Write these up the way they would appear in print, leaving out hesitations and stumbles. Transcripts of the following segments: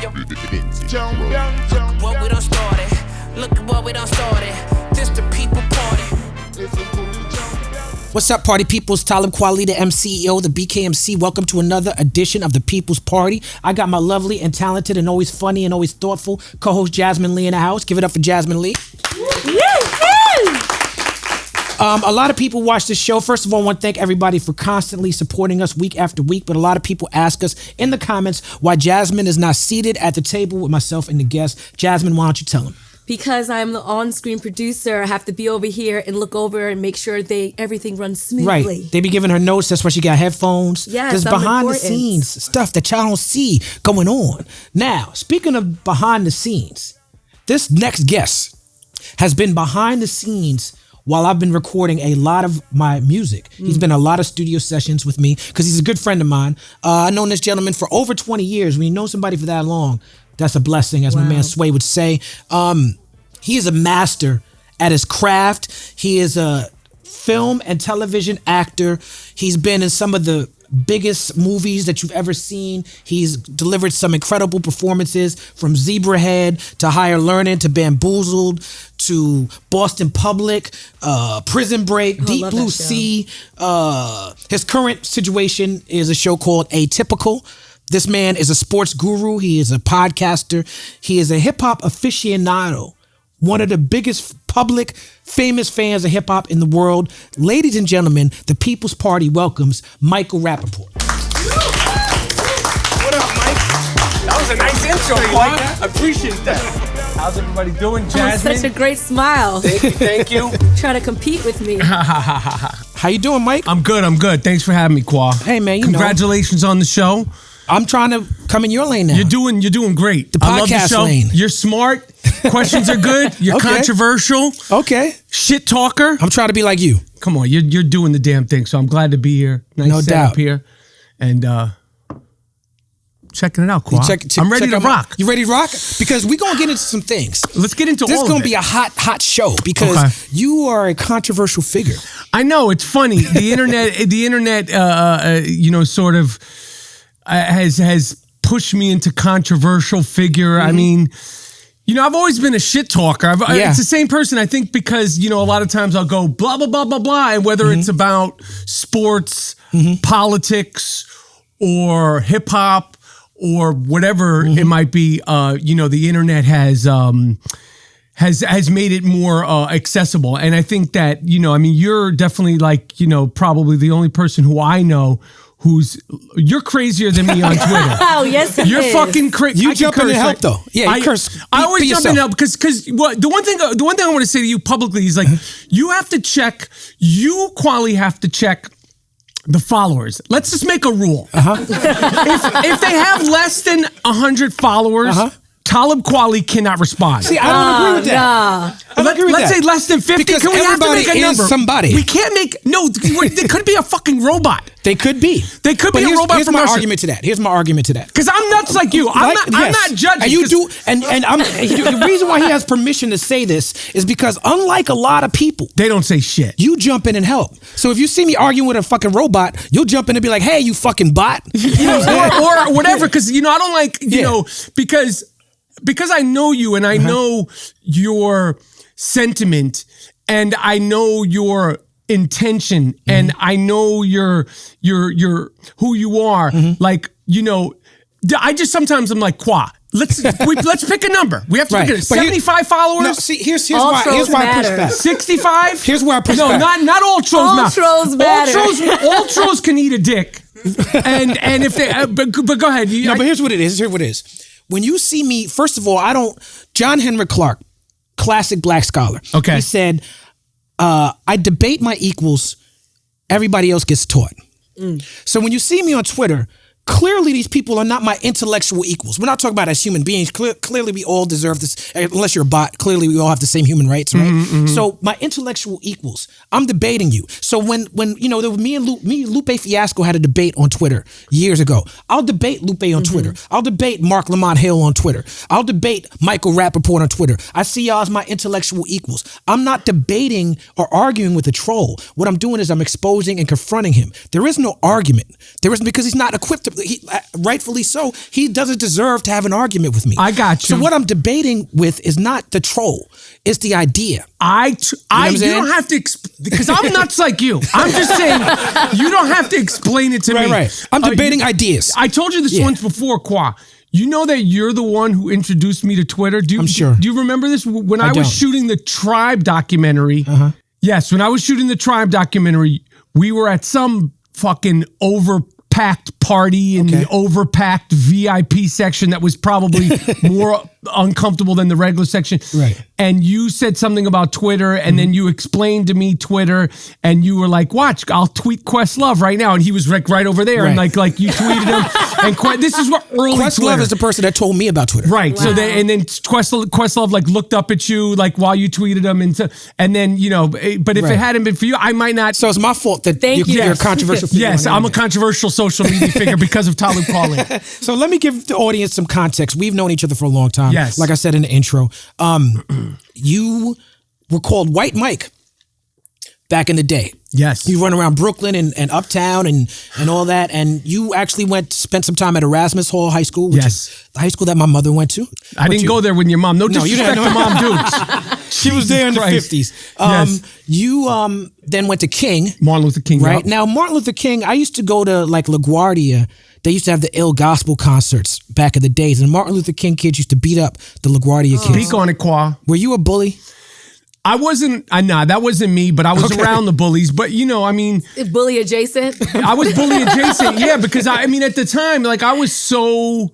What we done started. Look at what we done started. This the people party. What's up, party peoples? Talib Kweli, the MCEO, the BKMC. Welcome to another edition of the People's Party. I got my lovely and talented and always funny and always thoughtful co-host Jasmin Leigh in the house. Give it up for Jasmin Leigh. A lot of people watch this show. First of all, I want to thank everybody for constantly supporting us week after week. But a lot of people ask us in the comments why Jasmin is not seated at the table with myself and the guests. Jasmin, why don't you tell them? Because I'm the on-screen producer, I have to be over here and look over and make sure everything runs smoothly. Right. They be giving her notes. That's why she got headphones. Yes, there's behind the scenes stuff that y'all don't see going on. Now, speaking of behind the scenes, this next guest has been behind the scenes while I've been recording a lot of my music. He's been a lot of studio sessions with me because he's a good friend of mine. I've known this gentleman for over 20 years. When you know somebody for that long, that's a blessing, as my man Sway would say. He is a master at his craft. He is a film and television actor. He's been in some of the biggest movies that you've ever seen. He's delivered some incredible performances, from Zebrahead to Higher Learning to Bamboozled to Boston Public, Prison Break, Deep Blue Sea. His current situation is a show called Atypical. This man is a sports guru. He is a podcaster. He is a hip hop aficionado. One of the biggest public, famous fans of hip-hop in the world. Ladies and gentlemen, the People's Party welcomes Michael Rapaport. What up, Mike? That was a nice intro, Paul. I appreciate that. How's everybody doing, Jasmin? Such a great smile. Thank you. Trying to compete with me. How you doing, Mike? I'm good. Thanks for having me, Kwa. Hey, man, Congratulations on the show. I'm trying to come in your lane now. You're doing great. The podcast I love the show. lane. You're smart. Questions are good. You're controversial. Okay. Shit talker. I'm trying to be like you. Come on, you're doing the damn thing. So I'm glad to be here. Nice no doubt. Up here, and checking it out, Kwa. I'm ready to rock. You ready to rock? Because we're gonna get into some things. Let's get into this. All This is gonna of it. be a hot show because you are a controversial figure. I know, it's funny. The internet, sort of has pushed me into controversial figure. I mean, I've always been a shit talker. It's the same person, I think, because, a lot of times I'll go blah, blah, blah, blah, blah. And whether it's about sports, politics, or hip hop, or whatever it might be, the internet has made it more accessible. And I think that, you're definitely probably the only person who I know you're crazier than me on Twitter. Oh, yes, you're fucking crazy. You jump in and help though. Yeah, you curse. I always jump in and help because the one thing I want to say to you publicly is you have to check. You, Kweli, have to check the followers. Let's just make a rule. If they have less than 100 followers. Talib Kweli cannot respond. See, I don't agree with that. Let's say less than 50. Because Can we have to make a number? Somebody. We can't make they could be a fucking robot. They could be. They could be a robot. Here's my argument to that. Because I'm nuts like you. I'm not judging. And you do. And the reason why he has permission to say this is because unlike a lot of people, they don't say shit. You jump in and help. So if you see me arguing with a fucking robot, you'll jump in and be like, "Hey, you fucking bot," or whatever. Because I don't like because I know you and I know your sentiment and I know your intention and I know your who you are. I just sometimes I'm like, Kwa, let's pick a number. We have to pick a 75 followers. No, see, here's why I push back. 65. Here's where I push back. No, not all trolls. All trolls matter. All trolls can eat a dick. And if they, but go ahead. But here's what it is. When you see me, first of all, John Henrik Clark, classic black scholar. Okay. He said, I debate my equals, everybody else gets taught. So when you see me on Twitter, clearly these people are not my intellectual equals. We're not talking about as human beings. Clearly we all deserve this, unless you're a bot. Clearly we all have the same human rights, right? So my intellectual equals, I'm debating you. So when there was me and Lupe Fiasco had a debate on Twitter years ago. I'll debate Lupe on Twitter. I'll debate Mark Lamont Hill on Twitter. I'll debate Michael Rapaport on Twitter. I see y'all as my intellectual equals. I'm not debating or arguing with a troll. What I'm doing is I'm exposing and confronting him. There is no argument. There isn't, because he's not equipped to. rightfully so, he doesn't deserve to have an argument with me. I got you. So what I'm debating with is not the troll, it's the idea. You don't have to, because I'm nuts like you. I'm just saying, you don't have to explain it to me. Right. I'm debating ideas. I told you this once before, Qua. You know that you're the one who introduced me to Twitter? I'm sure. Do you remember this? When I was shooting the Tribe documentary, yes, when I was shooting the Tribe documentary, we were at some fucking overpacked party in the overpacked VIP section that was probably more uncomfortable than the regular section. Right. And you said something about Twitter, and then you explained to me Twitter, and you were like, watch, I'll tweet Questlove right now. And he was right over there, and like you tweeted him. And this is what early Questlove is the person that told me about Twitter. Right. Wow. So then Questlove like looked up at you like while you tweeted him, and then but if it hadn't been for you, I might not. So it's my fault that you're a controversial figure. Yes, I'm a controversial social media figure because of Talib Kweli. So let me give the audience some context. We've known each other for a long time. Yes. Like I said in the intro, you were called White Mike back in the day. Yes. You run around Brooklyn and Uptown and all that. And you actually spent some time at Erasmus Hall High School, which is the high school that my mother went to. I didn't go there with your mom. No disrespect to mom, dude. She was there in the 50s. Yes. You then went to King. Martin Luther King. Right? Yep. Now, Martin Luther King, I used to go to like LaGuardia. They used to have the ill gospel concerts back in the days. And Martin Luther King kids used to beat up the LaGuardia kids. Speak on it, Qua. Were you a bully? I wasn't, that wasn't me, but I was around the bullies. But, bully adjacent? I was bully adjacent, yeah, because at the time, like, I was so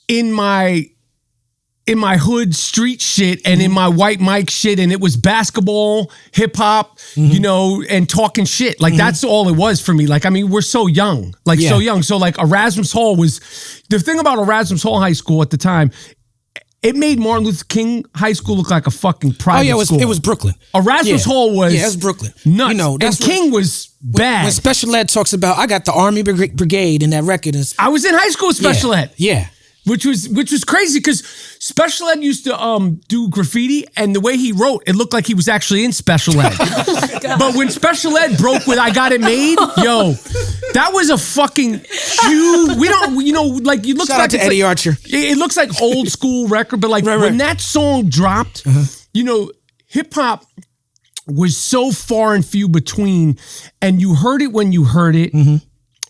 in my hood street shit and in my White Mike shit, and it was basketball, hip hop, and talking shit. Like, that's all it was for me. Like, we're so young, so young. So, like, Erasmus Hall was, the thing about Erasmus Hall High School at the time, it made Martin Luther King High School look like a fucking private school. It was Brooklyn. Erasmus Hall was it was Brooklyn. Nuts. And King was bad. When Special Ed talks about, I got the Army Brigade in that record. I was in high school with Special Ed. Yeah. Which was crazy because Special Ed used to do graffiti, and the way he wrote, it looked like he was actually in Special Ed. But when Special Ed broke with I Got It Made, that was a fucking huge. We don't, like, you look Shout like out to Eddie Archer. It looks like old school record, but like when that song dropped, hip hop was so far and few between, and you heard it when you heard it.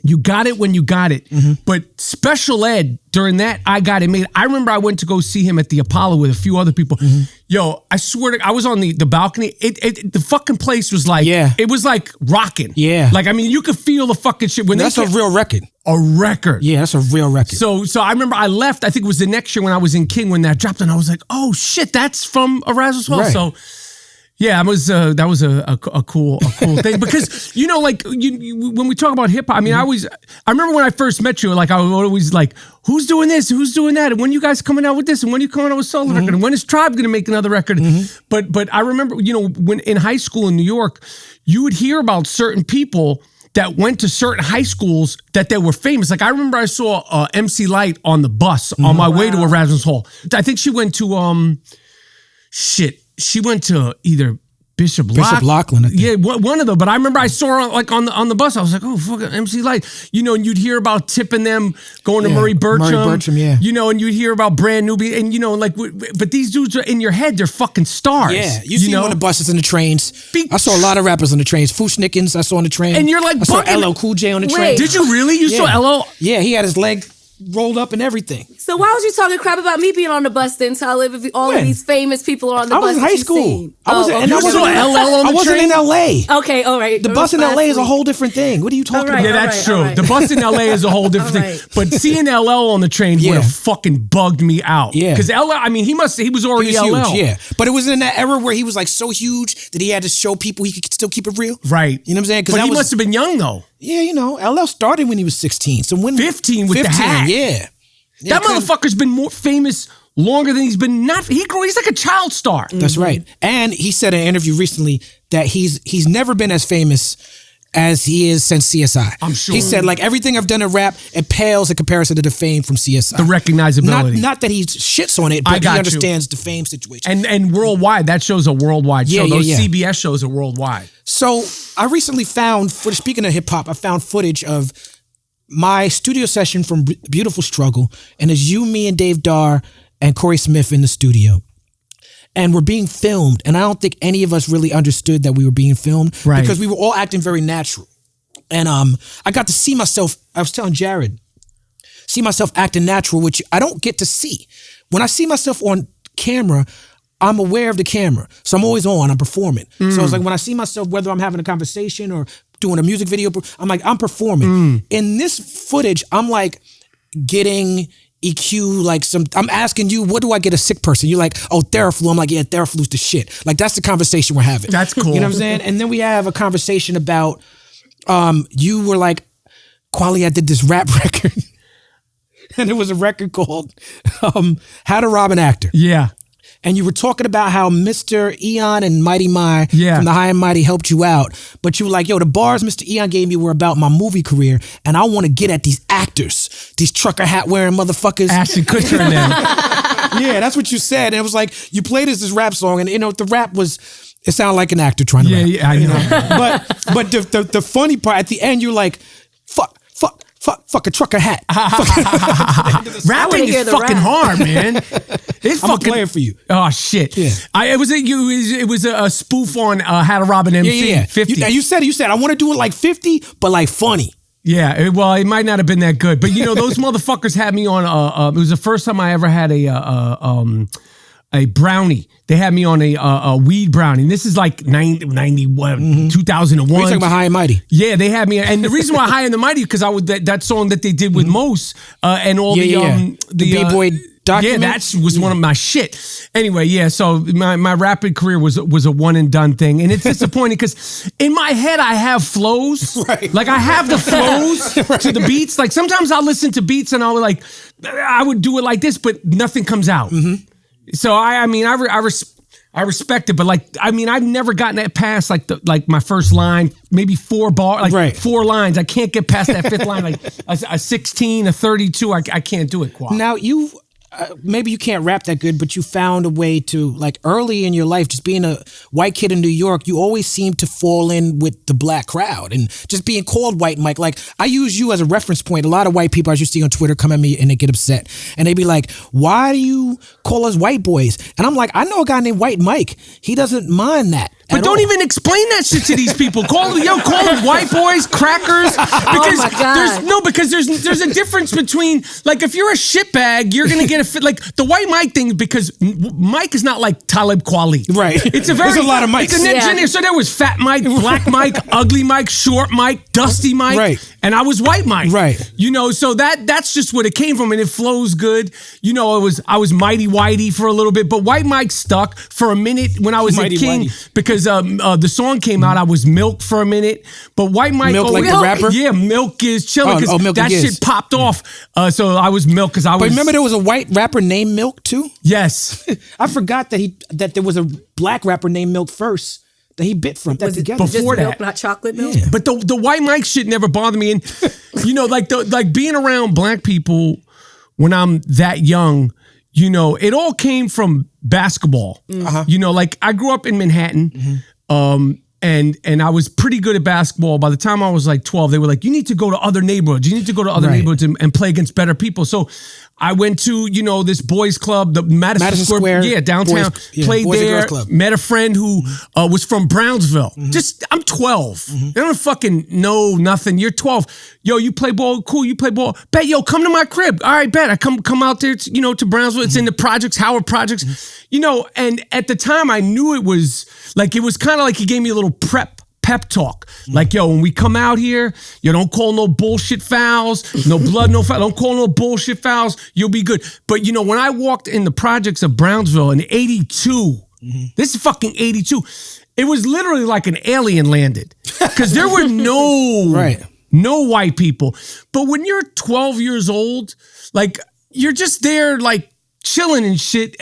You got it when you got it. But Special Ed, during that I Got It Made, I remember I went to go see him at the Apollo with a few other people. Yo, I swear to, I was on the balcony. The fucking place was like, it was like rocking. Yeah. Like, you could feel the fucking shit. That's a real record. A record. Yeah, that's a real record. So I remember I left, I think it was the next year when I was in King when that dropped, and I was like, oh shit, that's from Erasmus Hall. Right. So yeah, that was a cool thing because when we talk about hip hop, I remember when I first met you, like I was always like, who's doing this, who's doing that, and when you guys coming out with this, and when you coming out with solo record, and when is Tribe gonna make another record? But I remember when in high school in New York, you would hear about certain people that went to certain high schools that they were famous. Like I remember I saw MC Lyte on the bus on my way to Erasmus Hall. I think she went to She went to either Bishop Lachlan. Yeah, one of them. But I remember I saw her like on the bus. I was like, oh, fucking MC Lyte. And you'd hear about tipping them, going to Murray Burcham. And you'd hear about Brand Newbie. And, but these dudes are in your head, they're fucking stars. Yeah, you see them on the buses and the trains. I saw a lot of rappers on the trains. Fushnikins, I saw on the train. And you're like, I saw LL Cool J on the train. Did you really? You saw LL? Yeah, he had his leg rolled up and everything. So why was you talking crap about me being on the bus then, Talib? If all of these famous people are on the bus, I was in high school. I wasn't in LA. Okay, all right. The bus in LA is a whole different thing. What are you talking about? Yeah, that's true. Right. The bus in LA is a whole different thing. But seeing LL on the train would have fucking bugged me out. Yeah, because LL, he was already LL. Huge, yeah, but it was in that era where he was like so huge that he had to show people he could still keep it real. Right. You know what I'm saying? But he must have been young though. Yeah, LL started when he was 16. So when 15 with the hat. Yeah. That motherfucker's been more famous longer than he's been he's like a child star. That's right. And he said in an interview recently that he's never been as famous as he is since CSI. I'm sure. He said, like, everything I've done in rap, it pales in comparison to the fame from CSI. The recognizability. Not that he shits on it, but he understands the fame situation. And worldwide, that show's a worldwide show. Those CBS shows are worldwide. So I recently found, speaking of hip hop, I found footage of my studio session from Beautiful Struggle, and it's you, me, and Dave Dar and Corey Smith in the studio. And we're being filmed, and I don't think any of us really understood that we were being filmed because we were all acting very natural. And I got to see myself, I was telling Jared, see myself acting natural, which I don't get to see. When I see myself on camera, I'm aware of the camera. So I'm always on, I'm performing. So it's like when I see myself, whether I'm having a conversation or doing a music video, I'm like, I'm performing. In this footage, I'm like getting EQ, like I'm asking you, what do I get a sick person? You're like, oh, Theraflu. I'm like, yeah, Theraflu's the shit. Like, that's the conversation we're having. That's cool. You know what I'm saying? And then we have a conversation about, you were like, Kweli, I did this rap record. And it was a record called How to Rob an Actor. Yeah. And you were talking about how Mr. Eon and Mighty My from the High and Mighty helped you out. But you were like, yo, the bars Mr. Eon gave me were about my movie career. And I want to get at these actors, these trucker hat wearing motherfuckers. Ashton Kutcher and them. Yeah, that's what you said. And it was like, you played this rap song. And, you know, the rap was, it sounded like an actor trying to rap. Yeah, I know. But the funny part, at the end, you're like, fuck a trucker hat. Rapping is fucking hard, man. It's I'm fucking playing for you. Oh shit! Yeah, it was a spoof on How to Rob an MC. Yeah. 50. You said I want to do it like 50, but like funny. Yeah, well, it might not have been that good, but you know, those motherfuckers had me on. It was the first time I ever had a brownie. They had me on a weed brownie. And this is like 2001. You're talking about High and Mighty. Yeah, they had me. And the reason why High and the Mighty, because I would that song that they did with Mos and all the B-boy document. Yeah, that was one of my shit. Anyway, yeah, so my rapid career was a one and done thing. And it's disappointing because in my head I have flows. Right. Like I have the flows to the beats. Like sometimes I'll listen to beats and I would do it like this, but nothing comes out. So I respect it, but like I've never gotten that past like my first line, maybe 4 lines. I can't get past that fifth line, like a 16, a 32. I can't do it. Quad. Now you maybe you can't rap that good, but you found a way to, like, early in your life, just being a white kid in New York, you always seem to fall in with the black crowd and just being called White Mike. Like, I use you as a reference point. A lot of white people, as you see on Twitter, come at me and they get upset. And they be like, why do you call us white boys? And I'm like, I know a guy named White Mike. He doesn't mind that. But don't even explain that shit to these people. Call them white boys, crackers. Because there's a difference between, like, if you're a shitbag, you're gonna get a fit. Like the White Mike thing, because Mike is not like Talib Kweli. Right. It's there's a lot of Mikes. It's an so there was Fat Mike, Black Mike, Ugly Mike, Short Mike, Dusty Mike, right. And I was White Mike. Right. You know, so that's just what it came from, and it flows good. You know, I was Mighty Whitey for a little bit, but White Mike stuck for a minute when I was Mighty a king Whitey. Because the song came out. I was Milk for a minute, but White Mike, Milk like the rapper. Yeah, Milk is chilling because that shit popped off. So I was Milk because I was. But remember, there was a white rapper named Milk too. Yes, I forgot that there was a black rapper named Milk first that he bit from. That together before that, milk, not chocolate milk. Yeah. But the White Mike shit never bothered me, and you know, like being around black people when I'm that young. You know, it all came from basketball. You know, like I grew up in Manhattan, and I was pretty good at basketball. By the time I was like 12, they were like, you need to go to other neighborhoods. You need to go to other neighborhoods and play against better people. So I went to, you know, this boys club, the Madison Square, yeah, downtown. Played boys there, met a friend who was from Brownsville. I'm 12. I don't fucking know nothing. You're 12. Yo, you play ball? Cool, you play ball? Bet, yo, come to my crib. All right, bet. I come out there, to Brownsville. It's in the projects, Howard Projects. You know, and at the time I knew it was kind of like he gave me a little pep talk. Like, yo, when we come out here, you don't call no bullshit fouls, no blood, no foul. Don't call no bullshit fouls. You'll be good. But, you know, when I walked in the projects of Brownsville in 82, this is fucking 82, it was literally like an alien landed. Because there were no white people. But when you're 12 years old, like, you're just there, like, chilling and shit.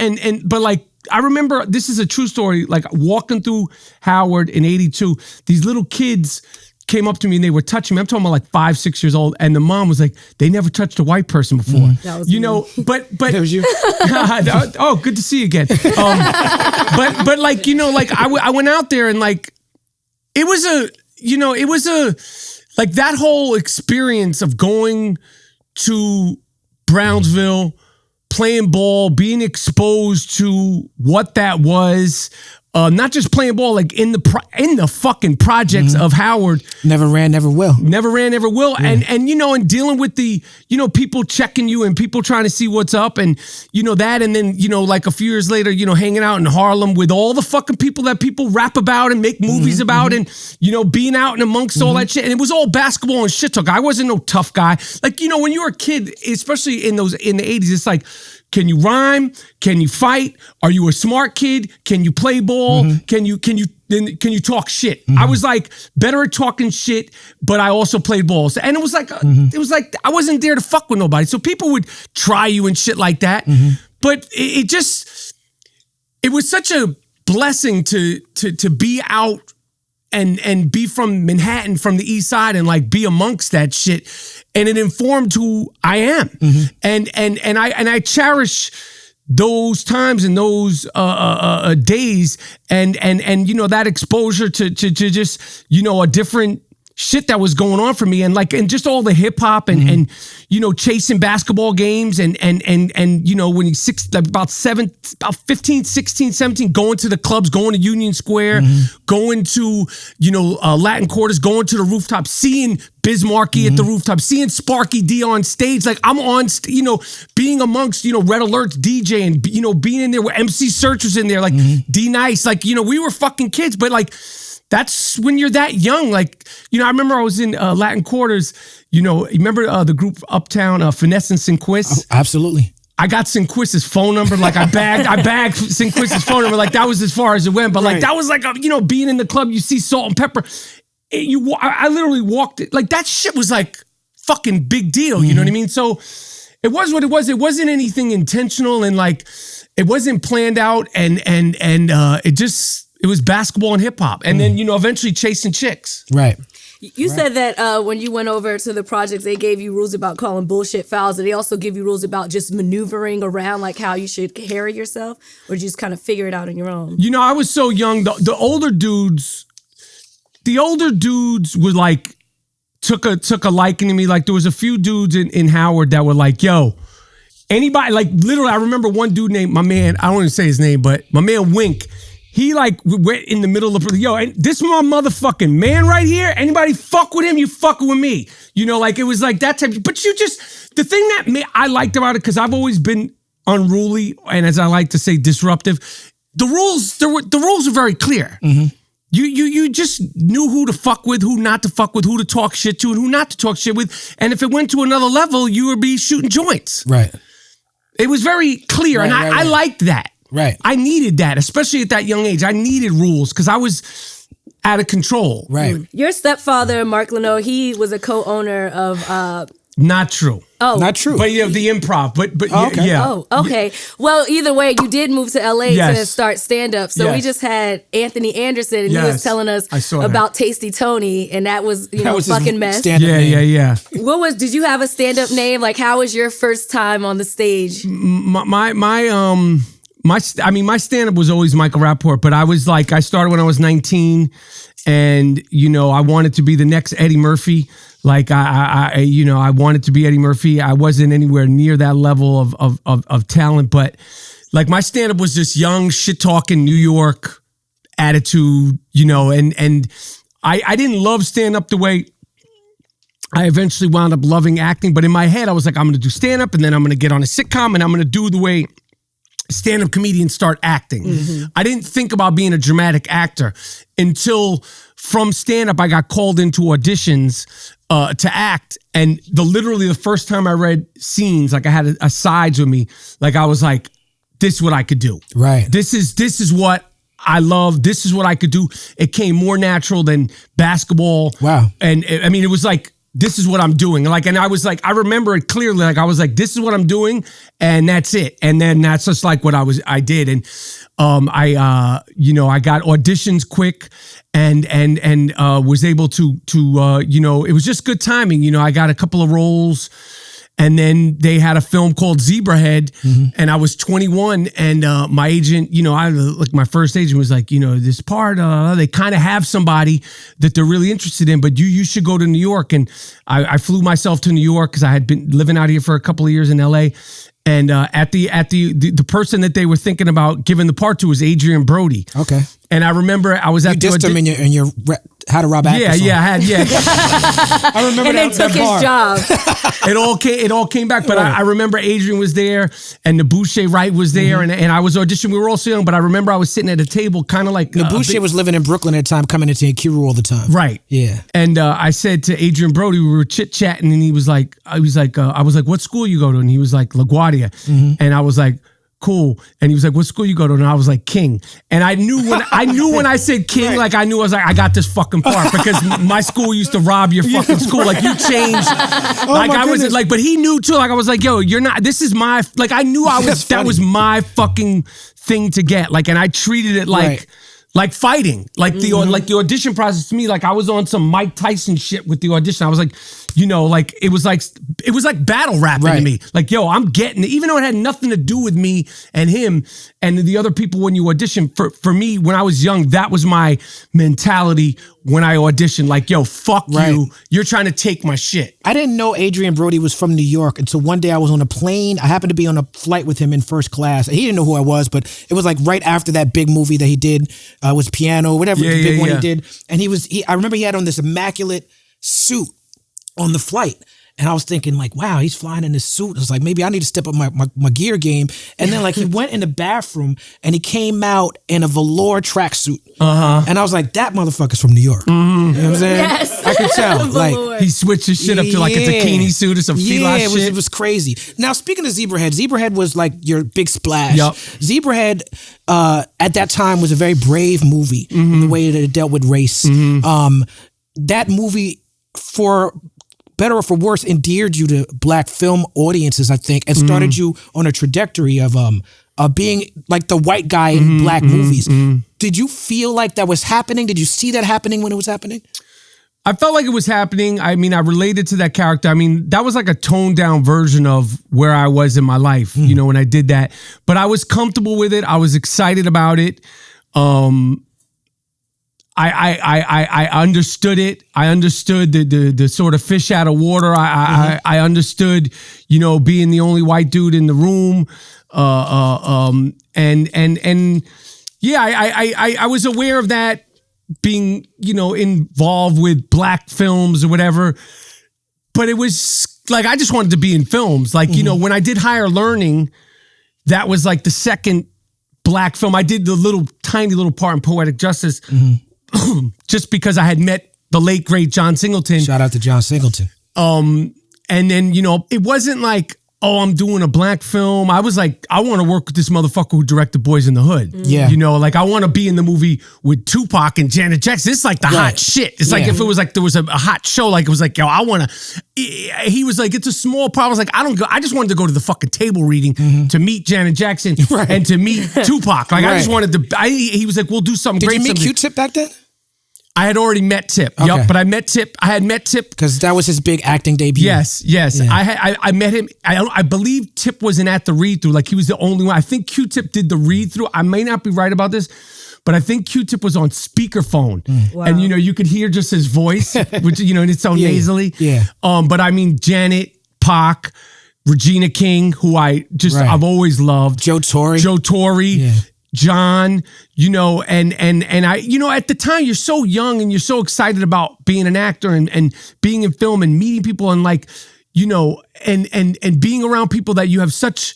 But, like, I remember, this is a true story, like walking through Howard in 82, these little kids came up to me and they were touching me. I'm talking about like 5, 6 years old. And the mom was like, they never touched a white person before. That was me. But that was you. Oh, good to see you again. But like, you know, like I went out there and like, it was like that whole experience of going to Brownsville, playing ball, being exposed to what that was, not just playing ball, like in the fucking projects of Howard. Never ran, never will. Never ran, never will. Yeah. And and dealing with the, people checking you and people trying to see what's up and, that. And then, like a few years later, hanging out in Harlem with all the fucking people that people rap about and make movies about and, being out and amongst all that shit. And it was all basketball and shit talk. I wasn't no tough guy. Like, when you were a kid, especially in the 80s, it's like, can you rhyme? Can you fight? Are you a smart kid? Can you play ball? Can you talk shit? I was like better at talking shit, but I also played balls. And it was like I wasn't there to fuck with nobody. So people would try you and shit like that. But it was such a blessing to be out and be from Manhattan, from the East Side, and like be amongst that shit. And it informed who I am. And I cherish those times and those days and that exposure to just a different shit that was going on for me, and just all the hip hop and chasing basketball games and when he's about 15, 16, 17, going to the clubs, going to Union Square, going to Latin Quarters, going to the rooftop, seeing Biz Markie at the rooftop, seeing Sparky D on stage. Like I'm on, being amongst Red Alert's DJ and being in there where MC Search was in there, like D Nice, like we were fucking kids, but like. That's when you're that young. Like, I remember I was in Latin Quarters, remember the group Uptown, Finesse and Sinquist? Oh, absolutely. I got Sinquist's phone number. Like I bagged Sinquist's phone number. Like that was as far as it went. But like that was like, being in the club, you see Salt and Pepper. I literally walked it. Like that shit was like fucking big deal. You know what I mean? So it was what it was. It wasn't anything intentional and like, it wasn't planned out and it was basketball and hip hop. And then, eventually chasing chicks. Right. You said that when you went over to the projects, they gave you rules about calling bullshit fouls. Did they also give you rules about just maneuvering around, like how you should carry yourself? Or did you just kind of figure it out on your own? I was so young. The older dudes were like, took a liking to me. Like there was a few dudes in Howard that were like, yo, anybody, like literally, I remember one dude named, my man, I don't want to say his name, but my man Wink, he like went in the middle of, this is my motherfucking man right here. Anybody fuck with him, you fucking with me. Like it was like that type. But the thing that I liked about it, because I've always been unruly and, as I like to say, disruptive. The rules are very clear. You just knew who to fuck with, who not to fuck with, who to talk shit to, and who not to talk shit with. And if it went to another level, you would be shooting joints. Right. It was very clear, and I liked that. Right. I needed that, especially at that young age. I needed rules because I was out of control. Right. Your stepfather, Mark Leno, he was a co-owner of... Not true. Oh. Not true. But the improv. But okay. yeah. Oh, okay. Well, either way, you did move to LA to start stand-up. So we just had Anthony Anderson, and he was telling us about Tasty Tony, and that was, fucking mess. Yeah. Did you have a stand-up name? Like, how was your first time on the stage? My stand-up was always Michael Rapaport, but I started when I was 19, and I wanted to be the next Eddie Murphy. Like I wanted to be Eddie Murphy. I wasn't anywhere near that level of talent, but like my stand-up was just young, shit-talking New York attitude, and I didn't love stand-up the way I eventually wound up loving acting. But in my head, I was like, I'm going to do stand-up, and then I'm going to get on a sitcom, and I'm going to do the way stand-up comedians start acting. I didn't think about being a dramatic actor until from stand-up I got called into auditions to act, and literally the first time I read scenes, like I had a sides with me, like I was like, this is what I could do. Right. This is what I love. This is what I could do. It came more natural than basketball. Wow. And it was like, this is what I'm doing. Like, and I was like, I remember it clearly. Like, I was like, this is what I'm doing, and that's it. And then that's just like what I did. And I got auditions quick, and was able to it was just good timing. I got a couple of roles, And then they had a film called Zebrahead, and I was 21. And my agent, my first agent was like, this part, they kind of have somebody that they're really interested in, but you should go to New York. And I flew myself to New York because I had been living out here for a couple of years in LA. And at the person that they were thinking about giving the part to was Adrian Brody. Okay. And I remember I was at you dissed him in your How to Rob Actor song. I remember and then took his job. It all came back, but I remember Adrian was there and Nabushe Wright was there, and I was auditioning. We were all so young, but I remember I was sitting at a table, kind of like Nabushe was living in Brooklyn at the time, coming into Kiru all the time. Right. Yeah. And I said to Adrian Brody, we were chit chatting, and I was like, what school you go to? And he was like, LaGuardia, and I was like, cool. And he was like, what school you go to? And I was like, King. And I knew when I said King, like I knew I got this fucking part because my school used to rob your fucking school. Like you changed. But he knew too. Like I was like, yo, you're not, this is my, like I knew that was my fucking thing to get. Like, and I treated it like fighting, like the audition process to me, like I was on some Mike Tyson shit with the audition. I was like, it was like battle rapping to me. Like, yo, I'm getting it, even though it had nothing to do with me and him and the other people when you audition. For me, when I was young, that was my mentality when I auditioned. Like, yo, fuck you. You're trying to take my shit. I didn't know Adrian Brody was from New York until one day I was on a plane. I happened to be on a flight with him in first class. He didn't know who I was, but it was like right after that big movie that he did, was Piano, whatever the big one he did. And I remember he had on this immaculate suit on the flight. And I was thinking like, wow, he's flying in this suit. I was like, maybe I need to step up my gear game. And then like he went in the bathroom and he came out in a velour tracksuit. And I was like, that motherfucker's from New York. You know what I'm saying? Yes. I could tell. Like he switched his shit up to like a zucchini suit or some fila shit. It was crazy. Now speaking of Zebrahead was like your big splash. Yep. Zebrahead at that time was a very brave movie in the way that it dealt with race. That movie, for better or for worse, endeared you to black film audiences, I think, and started you on a trajectory of being like the white guy in black movies. Did you feel like that was happening? Did you see that happening when it was happening? I felt like it was happening. I mean, I related to that character. I mean, that was like a toned down version of where I was in my life, when I did that. But I was comfortable with it. I was excited about it. I understood it. I understood the sort of fish out of water. I understood, being the only white dude in the room. I was aware of that, being, involved with black films or whatever. But it was like, I just wanted to be in films. Like, when I did Higher Learning, that was like the second black film. I did the tiny little part in Poetic Justice. Just because I had met the late great John Singleton. Shout out to John Singleton. And then, it wasn't like, oh, I'm doing a black film. I was like, I want to work with this motherfucker who directed Boys in the Hood. Yeah. Like I want to be in the movie with Tupac and Janet Jackson. It's like the hot shit. It's like if it was like there was a hot show, like it was like, yo, I want to. He was like, it's a small part. I was like, I just wanted to go to the fucking table reading to meet Janet Jackson and to meet Tupac. Like I just wanted to. He was like, we'll do something great. Did you meet Q-Tip back then? I had already met Tip. Okay. Yep, but I met Tip. I had met Tip because that was his big acting debut. Yes. Yeah. I met him. I believe Tip wasn't at the read through. Like he was the only one. I think Q-Tip did the read through. I may not be right about this, but I think Q-Tip was on speakerphone, and you could hear just his voice, which and it's so nasally. Yeah. But I mean Janet, Pac, Regina King, who I've always loved. Joe Torre. Yeah. John, and I, at the time you're so young and you're so excited about being an actor and being in film and meeting people and like, and being around people that you have such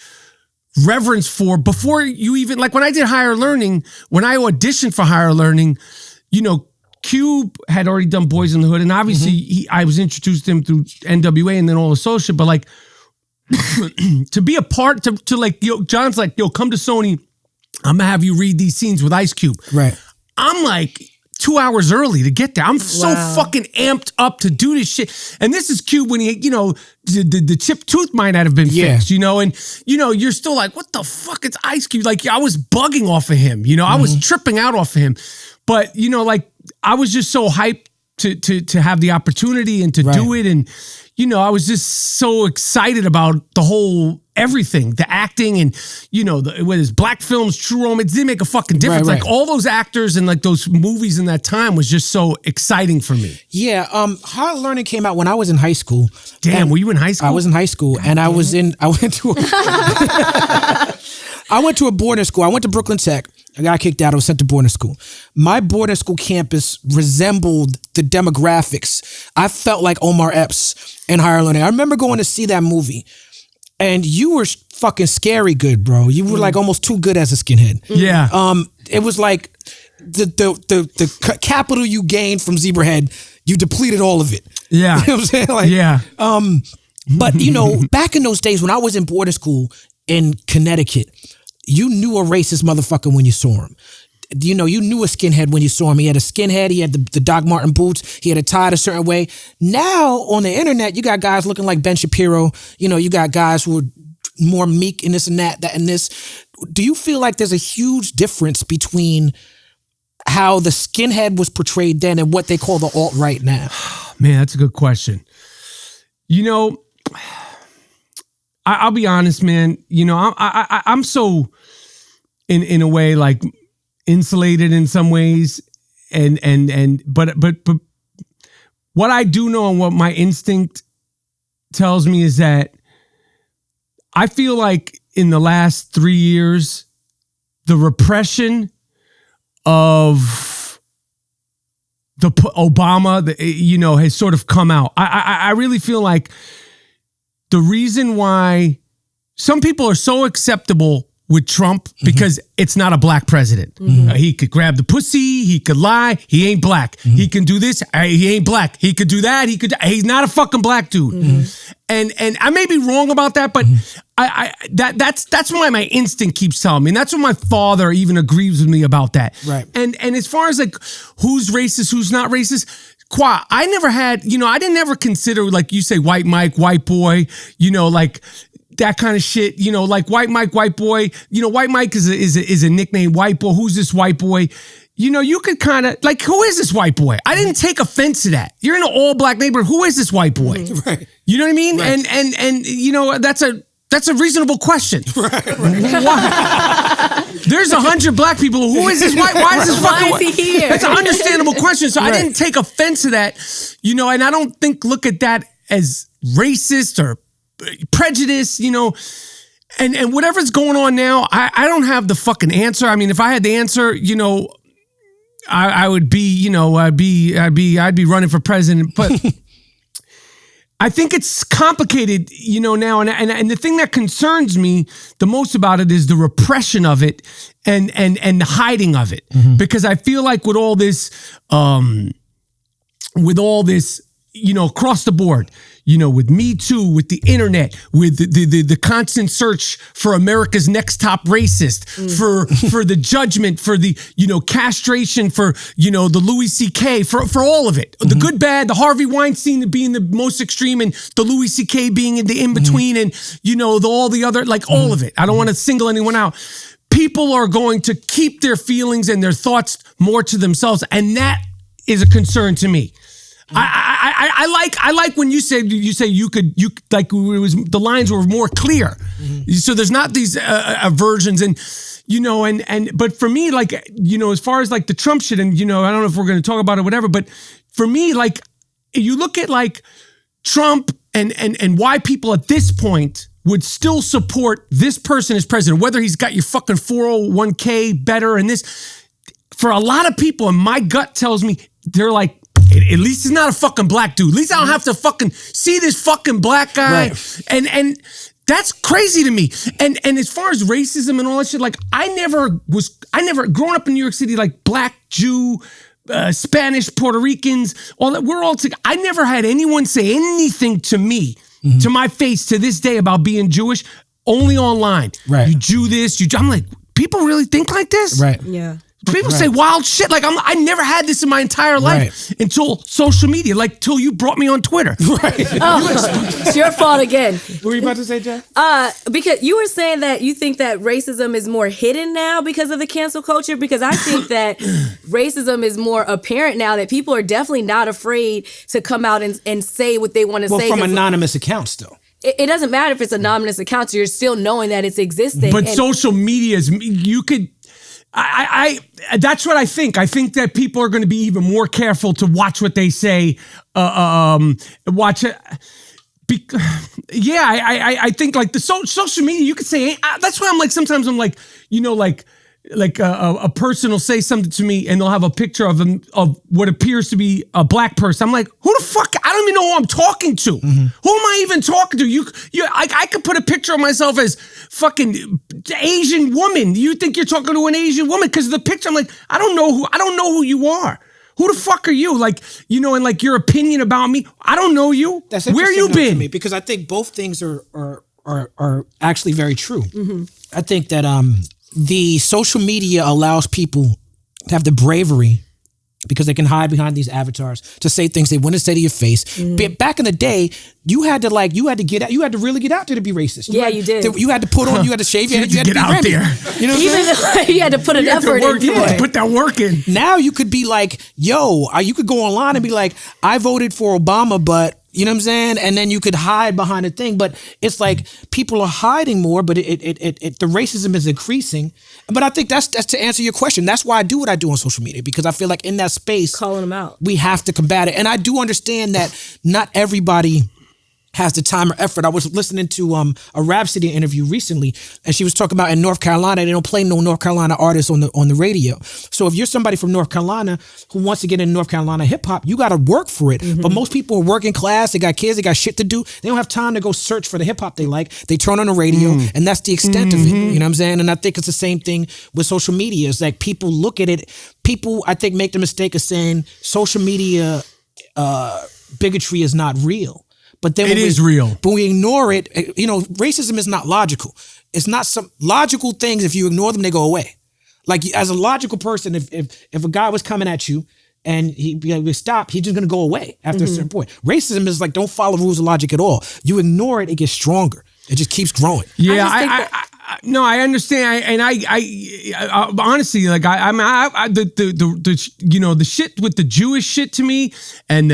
reverence for before you even, like when I did Higher Learning, when I auditioned for Higher Learning, Cube had already done Boys in the Hood, and obviously I was introduced to him through NWA and then all the social, but like to be a part to like, John's like, come to Sony. I'm gonna have you read these scenes with Ice Cube. Right. I'm like 2 hours early to get there. I'm so fucking amped up to do this shit. And this is Cube when he, the chipped tooth might not have been fixed, and you're still like, what the fuck? It's Ice Cube. Like I was bugging off of him, I was tripping out off of him. But like I was just so hyped to have the opportunity and to do it. And I was just so excited about the whole everything, the acting, and with his black films, True Romance, it didn't make a fucking difference. Right. Like all those actors and like those movies in that time was just so exciting for me. Yeah, Hard Learning came out when I was in high school. Damn, were you in high school? I was in high school, and I went to a boarding school. I went to Brooklyn Tech. I got kicked out. I was sent to boarding school. My boarding school campus resembled the demographics. I felt like Omar Epps in Higher Learning. I remember going to see that movie, and you were fucking scary good, bro. You were like almost too good as a skinhead. Yeah. It was like the capital you gained from Zebrahead, you depleted all of it. Yeah. You know what I'm saying? Like, yeah. But back in those days when I was in boarding school in Connecticut, you knew a racist motherfucker when you saw him. You knew a skinhead when you saw him. He had a skinhead. He had the Doc Marten boots. He had a tie a certain way. Now on the internet, you got guys looking like Ben Shapiro. You got guys who are more meek and this and that and this. Do you feel like there's a huge difference between how the skinhead was portrayed then and what they call the alt-right now? Man, that's a good question. I'll be honest, man. I'm so in a way like insulated in some ways, but what I do know and what my instinct tells me is that I feel like in the last 3 years, the repression of the Obama, has sort of come out. I really feel like the reason why some people are so acceptable with Trump because it's not a black president. He could grab the pussy. He could lie. He ain't black. He can do this. He ain't black. He could do that. He's not a fucking black dude. And I may be wrong about that, but that's why my instinct keeps telling me. And that's what my father even agrees with me about that. Right. And as far as like who's racist, who's not racist, I never had, I didn't ever consider, like you say, white Mike, white boy, like that kind of shit, like white Mike, white boy. White Mike is a nickname. White boy. Who's this white boy? You could kind of like, who is this white boy? I didn't take offense to that. You're in an all black neighborhood. Who is this white boy? Right. You know what I mean? Right. And that's a reasonable question. Right. Why? There's 100 black people. Who is this white? Why is this fucking? Why is he here? That's an understandable question. So I didn't take offense to that. And I don't look at that as racist or prejudice, and whatever's going on now, I don't have the fucking answer. I mean, if I had the answer, I would be, I'd be running for president. But I think it's complicated, now, and the thing that concerns me the most about it is the repression of it and the hiding of it, because I feel like with all this, across the board, with Me Too, with the internet, with the constant search for America's next top racist, for the judgment, for the, castration, for, the Louis C.K., for all of it. The good, bad, the Harvey Weinstein being the most extreme and the Louis C.K. being in the in-between and, all the other, like all of it. I don't want to single anyone out. People are going to keep their feelings and their thoughts more to themselves. And that is a concern to me. I like when you say you like it was the lines were more clear, so there's not these aversions and but for me, like, as far as like the Trump shit and I don't know if we're going to talk about it or whatever, but for me, like, you look at like Trump and why people at this point would still support this person as president, whether he's got your fucking 401k better and this, for a lot of people, and my gut tells me they're like, at least he's not a fucking black dude. At least I don't have to fucking see this fucking black guy. Right. And that's crazy to me. And as far as racism and all that shit, like I never growing up in New York City, like black, Jew, Spanish, Puerto Ricans, all that, we're all together. I never had anyone say anything to me, to my face to this day about being Jewish, only online. Right. You Jew this, I'm like, people really think like this? Right. Yeah. People say wild shit. Like I never had this in my entire life until social media. Like till you brought me on Twitter. Right. Oh, it's your fault again. What were you about to say, Jeff? Because you were saying that you think that racism is more hidden now because of the cancel culture. Because I think that racism is more apparent now, that people are definitely not afraid to come out and say what they want to say. Well, from anonymous accounts, though. It doesn't matter if it's anonymous accounts. You're still knowing that it's existing. But social media is, you could, that's what I think. I think that people are going to be even more careful to watch what they say. Watch it. I think like the social media, you could say, that's why I'm like, sometimes I'm like, you know, like a person will say something to me and they'll have a picture of them, of what appears to be a black person. I'm like, who the fuck? I don't even know who I'm talking to. Who am I even talking to? I could put a picture of myself as fucking Asian woman. You think you're talking to an Asian woman because of the picture? I'm like, I don't know who you are. Who the fuck are you? Like, you know, and like your opinion about me. I don't know you. That's where you been? To me, because I think both things are actually very true. I think that the social media allows people to have the bravery, because they can hide behind these avatars, to say things they wouldn't say to your face. Back in the day, you had to really get out there to be racist. You did. You had to put on, you had to shave your head, you had to get be out Remy. there. You know what I'm saying? You had to put an effort in. You had to put that work in. Now you could be like, yo, you could go online and be like, I voted for Obama, but you know what I'm saying? And then you could hide behind a thing, but it's like people are hiding more, but the racism is increasing. But I think that's to answer your question. That's why I do what I do on social media, because I feel like in that space, calling them out, we have to combat it. And I do understand that not everybody has the time or effort. I was listening to a Rhapsody interview recently, and she was talking about in North Carolina, they don't play no North Carolina artists on the radio. So if you're somebody from North Carolina who wants to get into North Carolina hip hop, you got to work for it. But most people are working class, they got kids, they got shit to do. They don't have time to go search for the hip hop they like. They turn on the radio, and that's the extent of it. You know what I'm saying? And I think it's the same thing with social media. It's like people look at it. People, I think, make the mistake of saying social media bigotry is not real. But then it is real. But we ignore it. You know, racism is not logical. It's not some logical things. If you ignore them, they go away. Like as a logical person, if a guy was coming at you and he stop, he's just gonna go away after a certain point. Racism is like, don't follow rules of logic at all. You ignore it, it gets stronger. It just keeps growing. Yeah, I understand, and I honestly, like the shit with the Jewish shit to me, and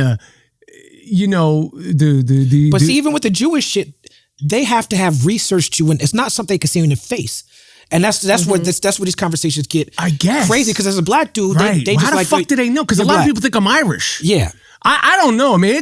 But see, even with the Jewish shit, they have to have research to, and it's not something they can see in the face. And that's where these conversations get, I guess, crazy. Because as a black dude, they just how the fuck do they know? Because a lot of people think I'm Irish. Yeah, I don't know. I mean,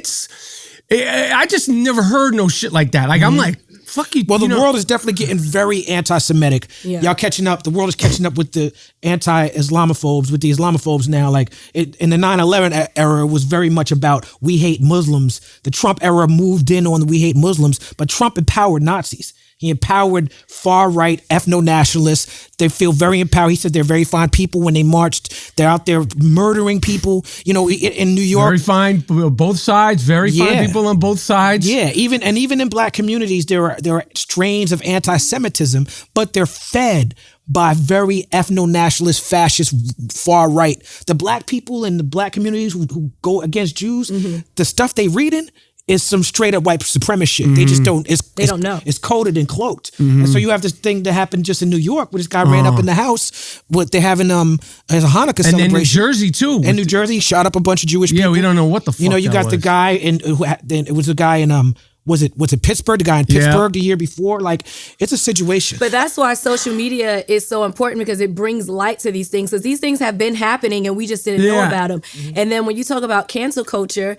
I just never heard no shit like that. Like I'm like, fuck you. Well, the world is definitely getting very anti-Semitic. Yeah. Y'all catching up. The world is catching up with the anti-Islamophobes, with the Islamophobes now. Like in the 9/11 era, it was very much about we hate Muslims. The Trump era moved in on the we hate Muslims, but Trump empowered Nazis. He empowered far-right ethno-nationalists. They feel very empowered. He said they're very fine people when they marched. They're out there murdering people. You know, in New York. Very fine, both sides. Very fine people on both sides. Yeah, even in black communities, there are strains of anti-Semitism, but they're fed by very ethno-nationalist, fascist, far-right. The black people in the black communities who go against Jews, the stuff they reading is some straight up white supremacist shit. They just don't. They don't know. It's coded and cloaked. And so you have this thing that happened just in New York, where this guy ran up in the house. What they're having as a Hanukkah celebration. And in New Jersey too. And New Jersey shot up a bunch of Jewish people. Yeah, we don't know what the fuck. You know, you got the guy it was a guy in was it Pittsburgh? The guy in Pittsburgh the year before. Like, it's a situation. But that's why social media is so important, because it brings light to these things. Because these things have been happening and we just didn't know about them. And then when you talk about cancel culture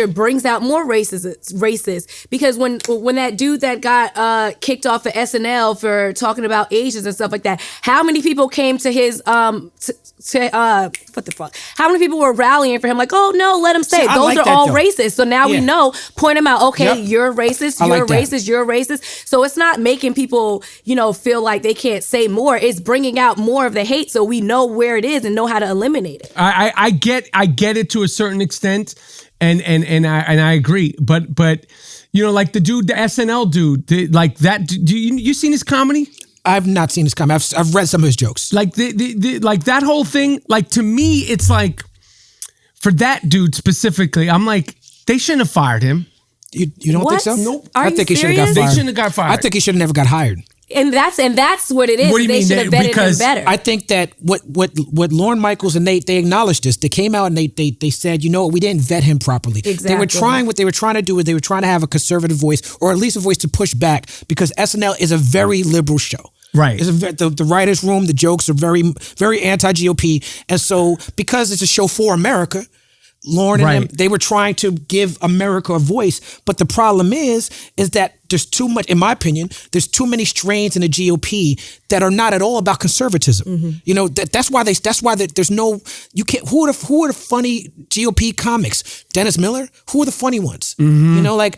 brings out more racists. Because when that dude that got kicked off of SNL for talking about Asians and stuff like that, how many people came to his what the fuck? How many people were rallying for him? Like, oh no, let him say it. Those are all racist. So now we know, point them out. Okay, you're racist, you're racist. So it's not making people, feel like they can't say more. It's bringing out more of the hate, so we know where it is and know how to eliminate it. I get it to a certain extent, and I agree. But like the dude, the SNL dude, like that. You seen his comedy? I've not seen his comedy. I've read some of his jokes. Like like that whole thing. Like to me, it's like for that dude specifically, I'm like they shouldn't have fired him. You don't What? think so? Nope. Are I you think he should have got serious? fired. They shouldn't have got fired. I think he should have never got hired. And that's what it is. What do you they mean? should have vetted him Because better. I think that what Lorne Michaels and they acknowledged this. They came out and they said, you know what, we didn't vet him properly. Exactly. They were trying what they were trying to do is they were trying to have a conservative voice or at least a voice to push back because SNL is a very liberal show. Right. It's the writer's room, the jokes are very, very anti-GOP. And so because it's a show for America, Lorne and them, they were trying to give America a voice. But the problem is that there's too much, in my opinion, there's too many strains in the GOP that are not at all about conservatism. Mm-hmm. You know, that's why there's no, you can't, who are the funny GOP comics? Dennis Miller? Who are the funny ones? Mm-hmm. You know, like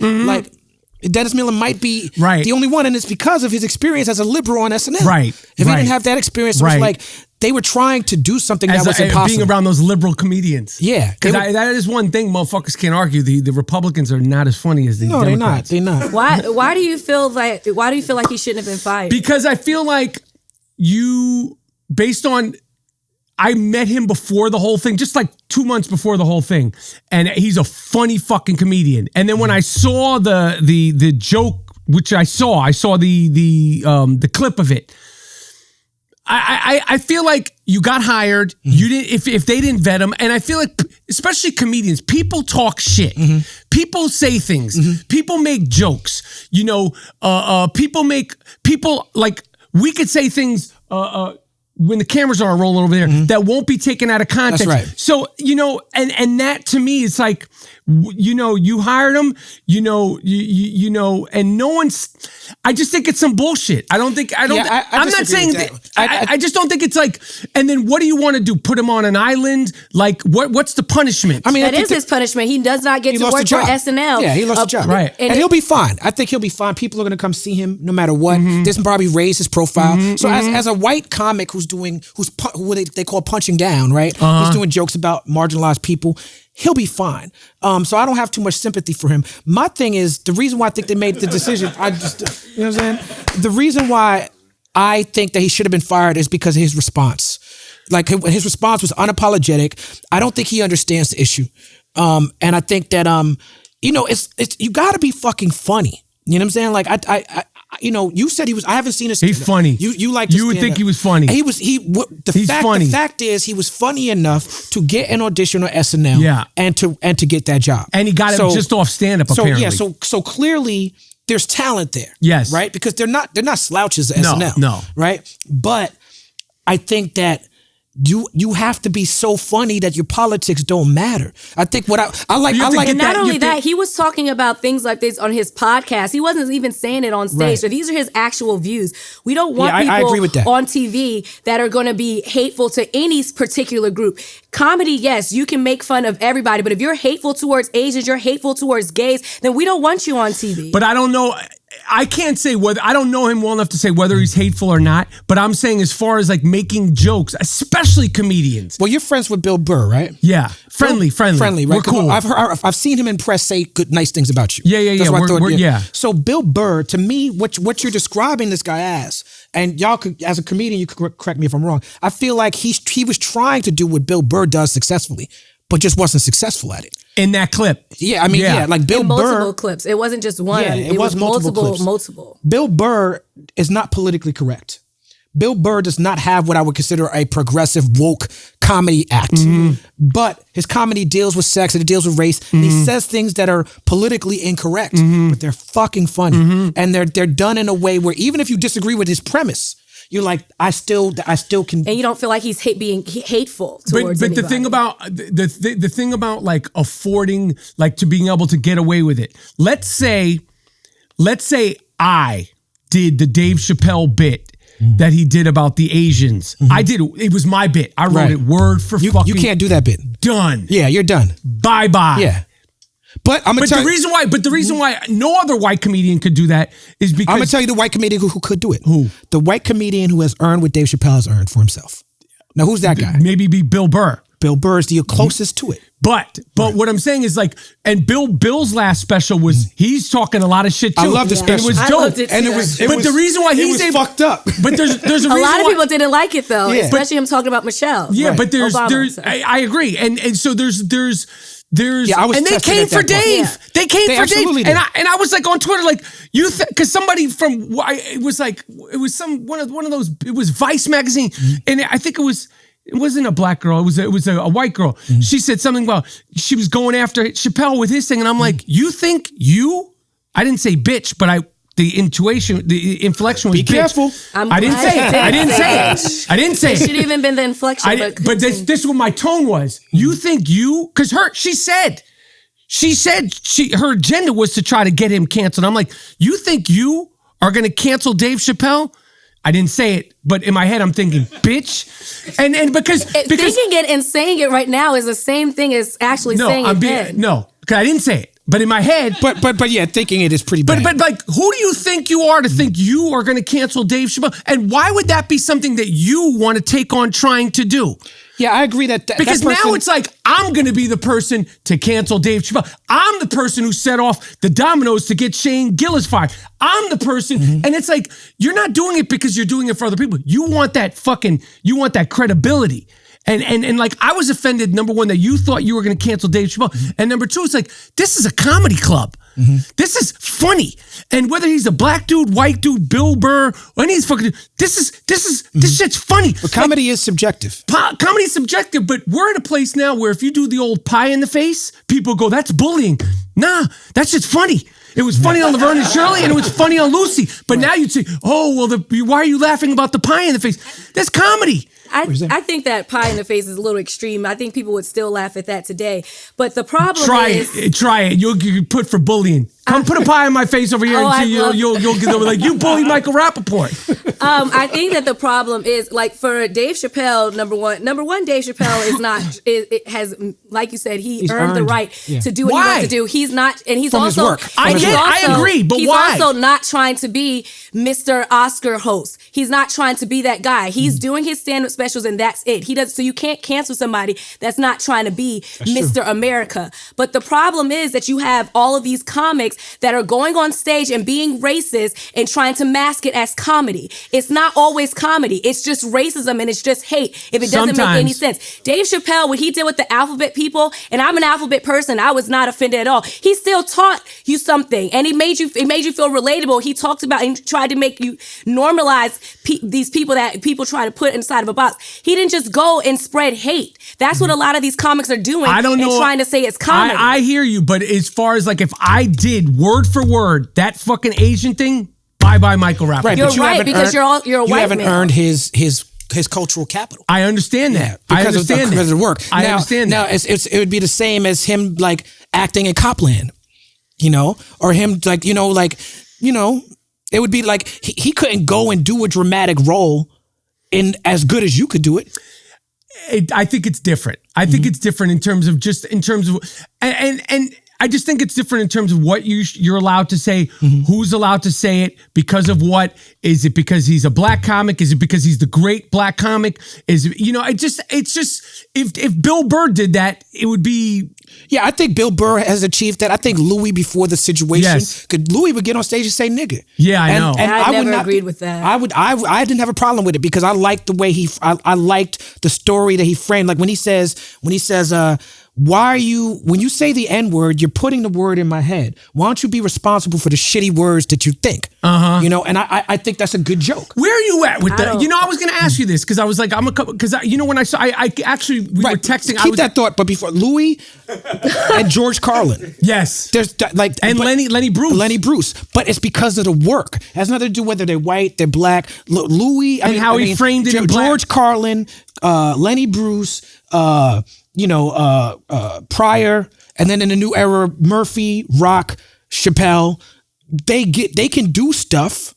Dennis Miller might be the only one, and it's because of his experience as a liberal on SNL. Right. If he didn't have that experience, it was like they were trying to do something that was impossible. Being around those liberal comedians. Yeah. Because that is one thing motherfuckers can't argue. The Republicans are not as funny as the Democrats. They're not. Why do you feel like he shouldn't have been fired? Because I feel like based on I met him before the whole thing, just like 2 months before the whole thing, and he's a funny fucking comedian. And then when I saw the joke, which I saw the clip of it. I feel like you got hired. You didn't if they didn't vet him, and I feel like especially comedians, people talk shit. People say things. People make jokes. You know, people like we could say things. When the cameras are rolling over there, that won't be taken out of context. That's right. So, you know, and that to me, it's like, you know, you hired him, you know, and no one's, I just think it's some bullshit. I'm not saying that. I just don't think it's like, and then what do you want to do? Put him on an island? Like, what's the punishment? I mean, that is his punishment. He does not get to work for SNL. Yeah, he lost the job. Right. And he'll be fine. I think he'll be fine. People are going to come see him no matter what. This will probably raise his profile. So as a white comic who's what they call punching down, right? He's doing jokes about marginalized people. He'll be fine. So I don't have too much sympathy for him. My thing is, the reason why I think they made the decision, you know what I'm saying? The reason why I think that he should have been fired is because of his response. Like his response was unapologetic. I don't think he understands the issue. And I think that, you know, it's you gotta be fucking funny. You know what I'm saying? Like I you know, you said he was. I haven't seen his. He's funny. You like. You would think he was funny. He's funny. The fact is, he was funny enough to get an audition on SNL. Yeah. And to get that job. And he got it just off stand up. Apparently. Yeah. So clearly there's talent there. Yes. Right. Because they're not slouches at SNL. No. Right. But I think that. You have to be so funny that your politics don't matter. I think what I like. And not only that, he was talking about things like this on his podcast. He wasn't even saying it on stage. Right. So these are his actual views. We don't want I agree with that. people on TV that are going to be hateful to any particular group. Comedy, yes, you can make fun of everybody, but if you're hateful towards Asians, you're hateful towards gays, then we don't want you on TV. But I don't know. I can't say whether, I don't know him well enough to say whether he's hateful or not, but I'm saying as far as like making jokes, especially comedians. Well, you're friends with Bill Burr, right? Yeah. Friendly, right? We're cool. I've seen him in press say nice things about you. Yeah. That's what I thought. Yeah. So Bill Burr, to me, what you're describing this guy as, and y'all could, as a comedian, you could correct me if I'm wrong. I feel like he was trying to do what Bill Burr does successfully, but just wasn't successful at it. In that clip. Yeah, I mean, like Bill Burr. Multiple clips. It wasn't just one. Yeah, it was multiple. Bill Burr is not politically correct. Bill Burr does not have what I would consider a progressive woke comedy act. But his comedy deals with sex and it deals with race. And he says things that are politically incorrect, but they're fucking funny. And they're done in a way where even if you disagree with his premise, you're like, I still can. And you don't feel like he's being hateful towards But the thing about the thing about like affording, like to being able to get away with it. Let's say I did the Dave Chappelle bit that he did about the Asians. I did it. It was my bit. I wrote it word for fucking. You can't do that bit. Done. Yeah, you're done. Bye. Yeah. But the reason why no other white comedian could do that is because I'm gonna tell you the white comedian who could do it. Who? The white comedian who has earned what Dave Chappelle has earned for himself. Now who's that guy? Maybe be Bill Burr. Bill Burr is the closest to it. But what I'm saying is like, and Bill's last special was he's talking a lot of shit too. I love the special. And it was I dope. loved it And too. it was the reason why he's able, fucked up. But there's a reason A lot of why, people didn't like it though, Yeah. especially him talking about Michelle. Yeah, but Obama, there's sorry. I agree. And so there's Yeah, I was and they tested came at for that point. Dave. Yeah. They came They for Dave. absolutely did. And I was like on Twitter like because somebody from it was one of those, it was Vice magazine and I think it wasn't a black girl. It was a white girl. She said something about she was going after Chapelle with his thing, and I'm like, you think you? I didn't say bitch, but the inflection was Be bitch. careful. I didn't say it. I didn't say it. I didn't say It should it. even been the inflection. But this is what my tone was. You think you? Because she said her agenda was to try to get him canceled. I'm like, you think you are going to cancel Dave Chappelle? I didn't say it, but in my head I'm thinking, bitch, and because thinking it and saying it right now is the same thing as actually saying it then. No, because I didn't say it, but in my head. But yeah, thinking it is pretty bad. But like, who do you think you are to think you are going to cancel Dave Chappelle? And why would that be something that you want to take on trying to do? yeah, I agree that Because that person, now it's like, I'm going to be the person to cancel Dave Chappelle. I'm the person who set off the dominoes to get Shane Gillis fired. I'm the person. And it's like, you're not doing it because you're doing it for other people. You want that credibility. And like, I was offended, number one, that you thought you were going to cancel Dave Chappelle. And number two, it's like, this is a comedy club. This is funny. And whether he's a black dude, white dude, Bill Burr, or any of these fucking, this shit's funny. But comedy is subjective. Comedy is subjective, but we're at a place now where if you do the old pie in the face, people go, that's bullying. Nah, that's just funny. It was funny on Laverne and Shirley, and it was funny on Lucy. But now you'd say, oh, well, why are you laughing about the pie in the face? That's comedy. I think that pie in the face is a little extreme. I think people would still laugh at that today. But the problem Try is... it. You'll put for bullying. Come put a pie in my face over here and you'll get over like, you bully Michael Rapaport. I think that the problem is like for Dave Chappelle, number one, Dave Chappelle is not, it has, like you said, he's earned the right to do what he wants to do. He's not, and he's From his also, work. I agree, but he's why? also not trying to be Mr. Oscar host. He's not trying to be that guy. He's doing his stand-up specials and that's it. So you can't cancel somebody that's not trying to be Mr. America. But the problem is that you have all of these comics that are going on stage and being racist and trying to mask it as comedy. It's not always comedy. It's just racism and it's just hate if it doesn't make any sense. Dave Chappelle, what he did with the alphabet people, and I'm an alphabet person, I was not offended at all. He still taught you something and it made you feel relatable. He talked about and tried to make you normalize these people that people try to put inside of a box. He didn't just go and spread hate. That's what a lot of these comics are doing. I don't know. And trying to say it's comedy. I hear you, but as far as like if I did word for word that fucking Asian thing, bye Michael Rapaport. Right, You're but you right, haven't because earned, you're a white You haven't man. earned his cultural capital. I understand that. I understand because that. of the work. I understand now, that. it would be the same as him like acting in Copland, or him like, it would be like he couldn't go and do a dramatic role in as good as you could do it. I think it's different. I think it's different in terms of and I just think it's different in terms of what you're allowed to say, who's allowed to say it, because of what. Is it because he's a black comic? Is it because he's the great black comic? Is it, it's just if Bill Burr did that, it would be. Yeah, I think Bill Burr has achieved that. I think Louis before the situation, because Louis would get on stage and say nigga. Yeah, I know. And I would never not agreed with that. I didn't have a problem with it because I liked the way I liked the story that he framed. Like when he says, why are you, when you say the N-word, you're putting the word in my head. Why don't you be responsible for the shitty words that you think? And I think that's a good joke. Where are you at with that? I was going to ask you this because I was like, when I saw, I actually, we were texting. Keep that thought, but before Louis and George Carlin. Yes. There's like, and Lenny Bruce. But it's because of the work. It has nothing to do whether they're white, they're black. Louis, he framed it in black. George Carlin, Lenny Bruce, Pryor, and then in the new era, Murphy, Rock, Chapelle, they can do stuff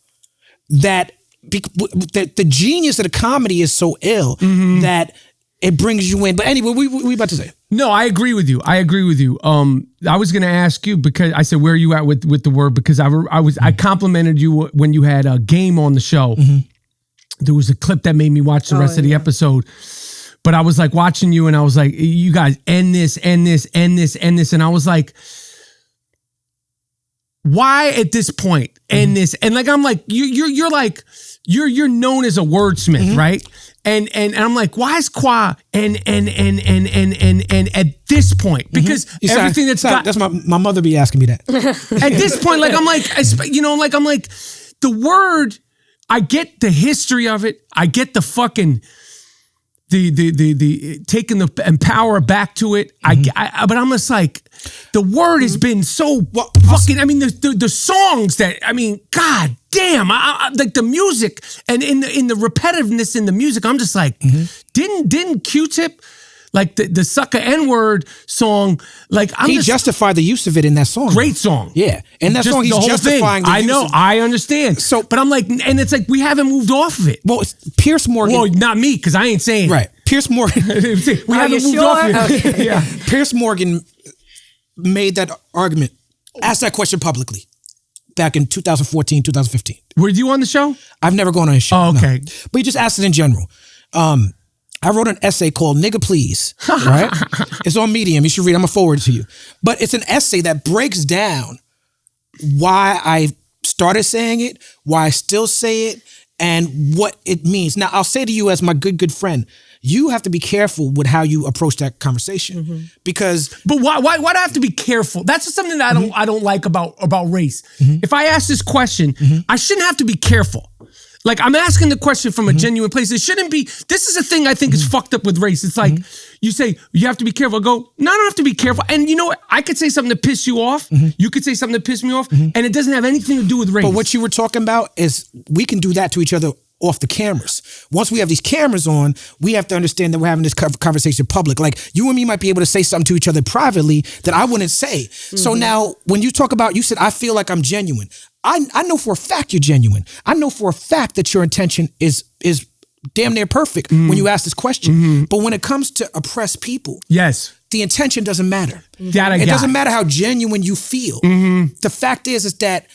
that the genius of the comedy is so ill that it brings you in. But anyway, we about to say. No, I agree with you. I was going to ask you because I said, where are you at with the word? Because I complimented you when you had a game on the show. There was a clip that made me watch the rest of the episode. But I was like watching you and I was like, you guys end this. And I was like, why at this point end this? And like, I'm like, you're like, you're known as a wordsmith, right? And I'm like, why is Qua and at this point? Because everything that's my mother be asking me that. At this point, like I'm like, I'm like, the word, I get the history of it. I get the fucking the taking the and power back to it. But I'm just like, the word has been so fucking. I mean, the songs that, I mean, god damn, I like the music and in the repetitiveness in the music. I'm just like, didn't Q-Tip, like the sucker N-word song, like he justified the use of it in that song. Great song. Yeah. And that song, he's justifying the use. I know, I understand. So, but I'm like, and it's like, we haven't moved off of it. Well, Pierce Morgan. Well, not me, because I ain't saying right. Pierce Morgan. We haven't moved off of it. Okay. Yeah. Pierce Morgan made that argument, asked that question publicly back in 2014, 2015. Were you on the show? I've never gone on his show. Oh, okay. No. But he just asked it in general. I wrote an essay called Nigga Please, right? It's on Medium. You should read it. I'm going to forward it to you. But it's an essay that breaks down why I started saying it, why I still say it, and what it means. Now, I'll say to you as my good friend, you have to be careful with how you approach that conversation because. But why do I have to be careful? That's just something that I don't like about race. If I ask this question, I shouldn't have to be careful. Like, I'm asking the question from a genuine place. It shouldn't be. This is a thing I think is fucked up with race. It's like you say you have to be careful. I go, no, I don't have to be careful. And you know what? I could say something to piss you off. You could say something to piss me off, and it doesn't have anything to do with race. But what you were talking about is we can do that to each other off the cameras. Once we have these cameras on, we have to understand that we're having this conversation public. Like, you and me might be able to say something to each other privately that I wouldn't say. So now, when you talk about, you said, I feel like I'm genuine. I know for a fact you're genuine. I know for a fact that your intention is damn near perfect when you ask this question. But when it comes to oppressed people, yes, the intention doesn't matter. It doesn't matter how genuine you feel. The fact is that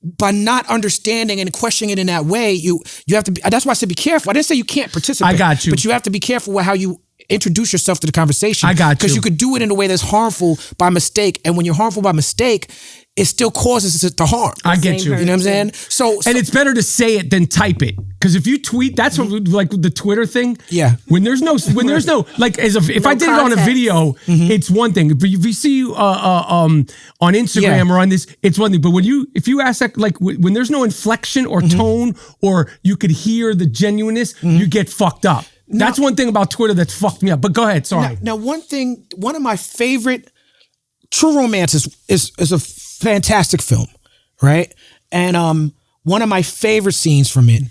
by not understanding and questioning it in that way, you have to be, that's why I said be careful. I didn't say you can't participate. I got you. But you have to be careful with how you introduce yourself to the conversation. I got you. Because you could do it in a way that's harmful by mistake. And when you're harmful by mistake, it still causes it to harm. I get you. You know what I'm saying? So and it's better to say it than type it. Because if you tweet, that's what, like the Twitter thing. Yeah. When there's no like if I did it on a video, it's one thing. But if you see on Instagram or on this, it's one thing. But if you ask that, like when there's no inflection or tone, or you could hear the genuineness, you get fucked up. That's one thing about Twitter that's fucked me up. But go ahead. Sorry. Now one of my favorite True Romance is a fantastic film, right? And one of my favorite scenes from it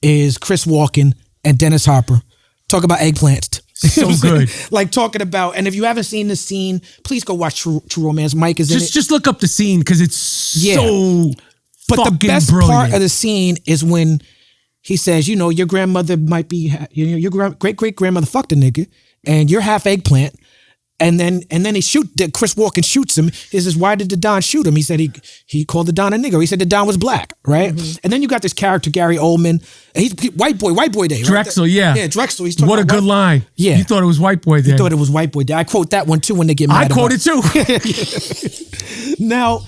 is Chris Walken and Dennis Hopper talk about eggplants. So good. Like talking about, and if you haven't seen this scene, please go watch True Romance. Mike is in it. Just look up the scene because it's so But fucking the best brilliant. part of the scene is when he says, you know, your grandmother might be, your great-great-grandmother fucked a nigga, and you're half eggplant. And then Chris Walken shoots him. He says, why did the Don shoot him? He said he called the Don a nigger. He said the Don was black, right? And then you got this character, Gary Oldman. He's white boy day. Right? Drexel, yeah. Yeah, Drexel. He's talking what a good line. Yeah. You thought it was white boy day. You thought it was white boy day. I quote that one too when they get mad. I quote it too. Now,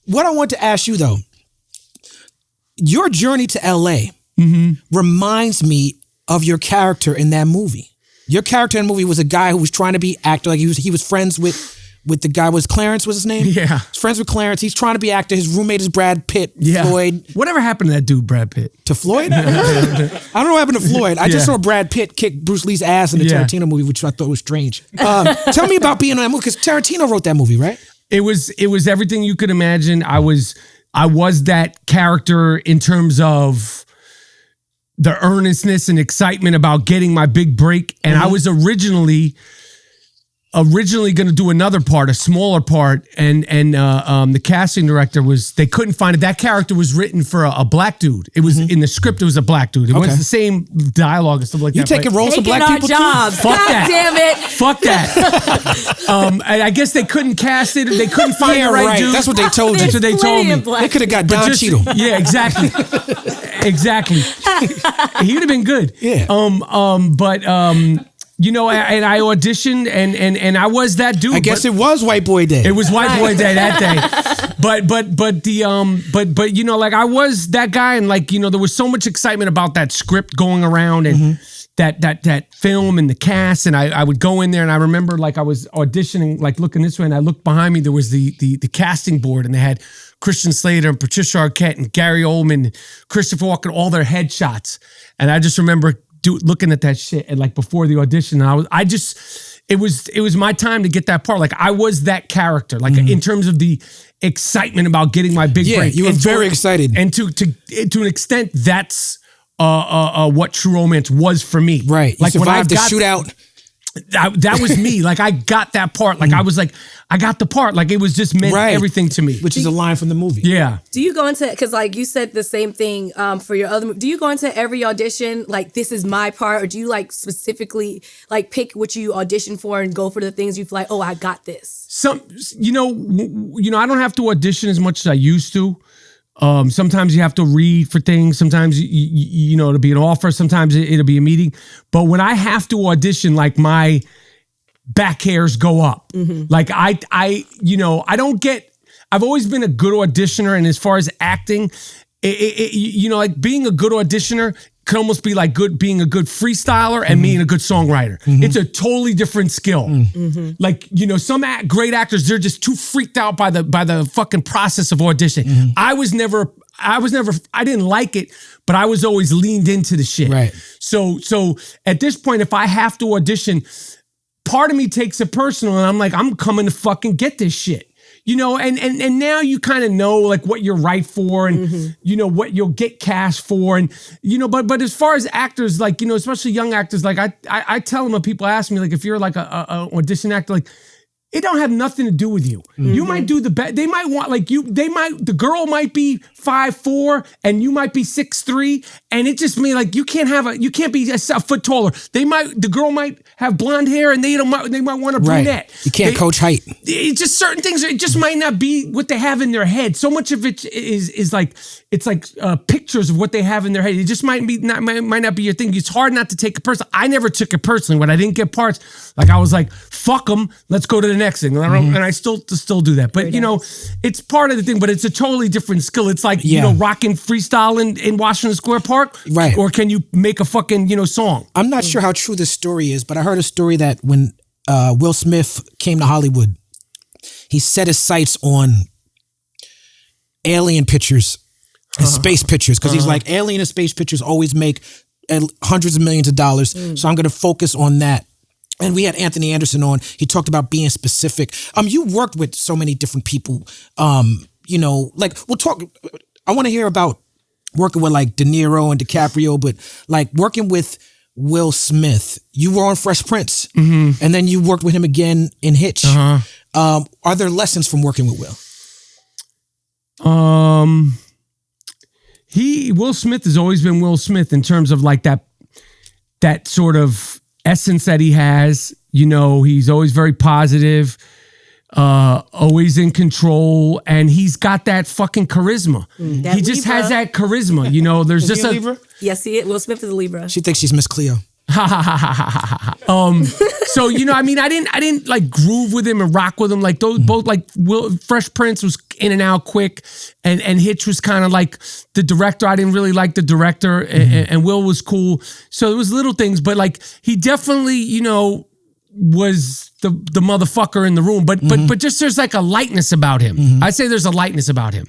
what I want to ask you though, your journey to LA reminds me of your character in that movie. Your character in the movie was a guy who was trying to be actor. Like he was friends with the guy. Was Clarence was his name? Yeah. He's friends with Clarence. He's trying to be actor. His roommate is Brad Pitt. Yeah. Floyd. Whatever happened to that dude, Brad Pitt? To Floyd? I don't know what happened to Floyd. I just saw Brad Pitt kick Bruce Lee's ass in the Tarantino movie, which I thought was strange. Tell me about being in that movie, because Tarantino wrote that movie, right? It was everything you could imagine. I was that character in terms of the earnestness and excitement about getting my big break. And I was originally going to do another part, a smaller part. And the casting director they couldn't find it. That character was written for a black dude. It was in the script. It was a black dude. It was the same dialogue and stuff like You that. taking roles for black people jobs. too? Fuck God that. damn it. Fuck that. I guess they couldn't cast it. They couldn't find the right dude. That's what they told you. That's what they told me. They could have got Don Cheadle. Yeah, exactly. exactly. He would have been good. Yeah. You know, and I auditioned, and I was that dude. I guess it was White Boy Day. It was White Boy Day that day. But you know, like I was that guy, and like, you know, there was so much excitement about that script going around, and that film and the cast, and I would go in there, and I remember like I was auditioning, like looking this way, and I looked behind me, there was the casting board, and they had Christian Slater and Patricia Arquette and Gary Oldman, and Christopher Walken, all their headshots, and I just remember looking at that shit, and like before the audition, and it was my time to get that part. Like I was that character, like in terms of the excitement about getting my big break. You were very excited, and to an extent, that's what True Romance was for me. Right, like you survived the shootout. That was me. Like I got that part. Like I was like, I got the part. Like it was just meant everything to me. Which is a line from the movie. Yeah. Do you go into, because like you said the same thing for your other movie, do you go into every audition like this is my part, or do you like specifically like pick what you audition for and go for the things you feel like, oh, I got this? You know, I don't have to audition as much as I used to. Sometimes you have to read for things. Sometimes you know, it'll be an offer. Sometimes it'll be a meeting. But when I have to audition, like my back hairs go up. Like I've always been a good auditioner, and as far as acting, you know, like being a good auditioner could almost be like being a good freestyler and being a good songwriter. It's a totally different skill. Like, you know, some great actors, they're just too freaked out by the fucking process of auditioning. I didn't like it, but I was always leaned into the shit. Right. So at this point, if I have to audition, part of me takes it personal, and I'm like, I'm coming to fucking get this shit. You know, and now you kind of know like what you're right for, and you know what you'll get cast for, and you know, but as far as actors, like, you know, especially young actors, like I tell them when people ask me, like, if you're like a audition actor, like, it don't have nothing to do be you. You might do the best. They might want like you. The girl might be 5'4" and you might be 6'3", and it just means like you can't be a foot taller. The girl might have blonde hair, and they might want a brunette. You can't coach height. It's just certain things. It just might not be what they have in their head. So much of it is like it's like pictures of what they have in their head. It just might not be your thing. It's hard not to take it personally. I never took it personally when I didn't get parts. Like I was like, fuck them. Let's go to the next thing. And I still do that. But you know, it's part of the thing. But it's a totally different skill. It's like you know, rocking freestyle in Washington Square Park, right? Or can you make a fucking song? I'm not sure how true this story is, but I heard a story that when Will Smith came to Hollywood, he set his sights on alien pictures and space pictures, because he's like, alien and space pictures always make hundreds of millions of dollars, so I'm going to focus on that. And we had Anthony Anderson on. He talked about being specific. You worked with so many different people. You know, like we'll talk. I want to hear about working with like De Niro and DiCaprio, but like working with Will Smith. You were on Fresh Prince, and then you worked with him again in Hitch. Are there lessons from working with Will? Will Smith has always been Will Smith in terms of like that sort of essence that he has. You know, he's always very positive, always in control, and he's got that fucking charisma. He just has that charisma. You know, there's just a Libra? Yes, Will Smith is a Libra. She thinks she's Miss Cleo. So you know, I mean, I didn't like groove with him and rock with him like those both. Like Fresh Prince was in and out quick, and Hitch was kind of like the director. I didn't really like the director, and Will was cool. So it was little things, but like he definitely, you know, was the motherfucker in the room. But just there's like a lightness about him. I'd say there's a lightness about him.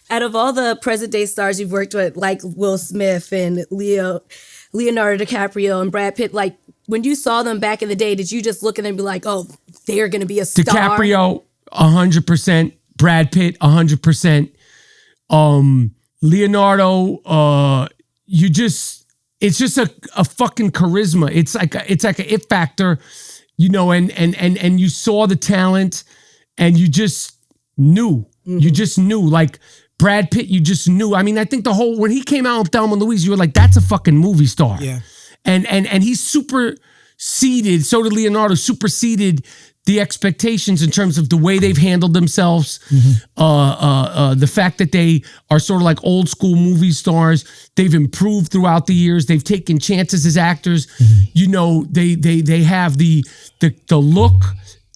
Out of all the present day stars you've worked with, like Will Smith and Leonardo DiCaprio and Brad Pitt, like when you saw them back in the day, did you just look at them and be like, oh, they're going to be a star? DiCaprio, 100%. Brad Pitt, 100%. Leonardo, it's just a fucking charisma. It's like an it factor, you know, and you saw the talent and you just knew. You just knew, like Brad Pitt, you just knew. I mean, I think when he came out with Thelma and Louise, you were like, that's a fucking movie star. Yeah. And he superseded, so did Leonardo, superseded the expectations in terms of the way they've handled themselves, the fact that they are sort of like old school movie stars. They've improved throughout the years. They've taken chances as actors. You know, they have the look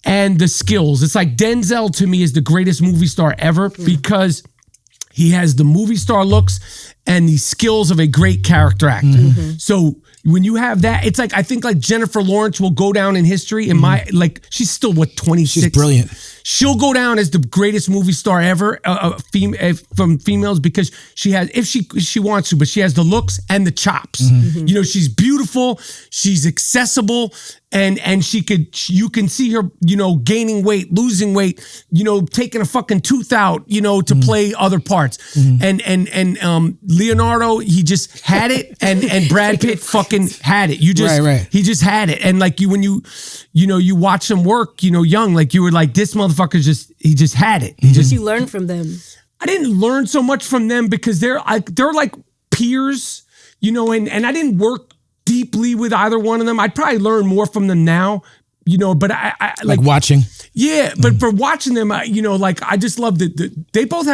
and the skills. It's like Denzel to me is the greatest movie star ever because he has the movie star looks and the skills of a great character actor. So when you have that, it's like, I think like Jennifer Lawrence will go down in history in my, like, she's still what, 26? She's brilliant. She'll go down as the greatest movie star ever from females because she has, if she wants to, but she has the looks and the chops. You know, she's beautiful, she's accessible, and you can see her, you know, gaining weight, losing weight, you know, taking a fucking tooth out, you know, to play other parts. And Leonardo, he just had it, and Brad Pitt fucking had it. You just, he just had it. And like when you watch him work, you know, young, like you were like, this motherfucker he just had it. You learn from them. I didn't learn so much from them because they're like peers, you know, and I didn't work deeply with either one of them. I'd probably learn more from them now, you know, but I like watching. Yeah, but for watching them, you know, like I just love that they both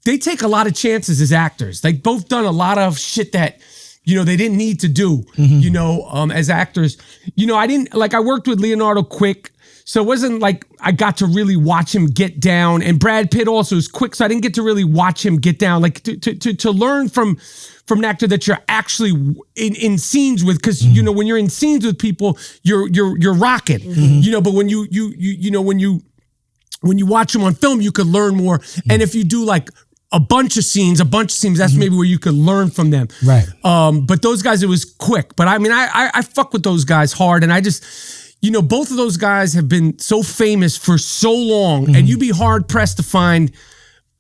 they take a lot of chances as actors. They both done a lot of shit that, you know, they didn't need to do, you know, as actors. You know, I worked with Leonardo quick, so it wasn't like I got to really watch him get down. And Brad Pitt also is quick, so I didn't get to really watch him get down. Like to learn from an actor that you're actually in scenes with, because you know when you're in scenes with people, you're rocking, you know. But when you know when you watch them on film, you could learn more. And if you do like a bunch of scenes, that's maybe where you could learn from them. Right. But those guys, it was quick. But I mean, I fuck with those guys hard, and I just. You know, both of those guys have been so famous for so long, and you'd be hard pressed to find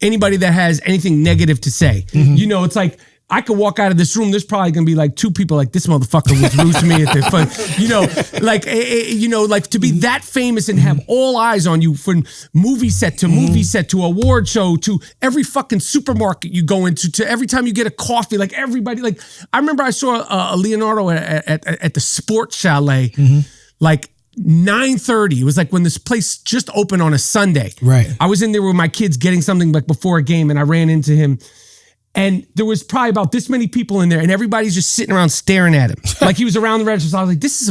anybody that has anything negative to say. You know, it's like I could walk out of this room. There's probably gonna be like two people like, this motherfucker was rude to me at the fun. You know, like to be that famous and have all eyes on you from movie set to award show to every fucking supermarket you go into, to every time you get a coffee. Like everybody, like I remember I saw a Leonardo at the Sports Chalet. Like 9:30. It was like when this place just opened on a Sunday. Right. I was in there with my kids getting something like before a game, and I ran into him. And there was probably about this many people in there, and everybody's just sitting around staring at him. Like he was around the register. So I was like, this is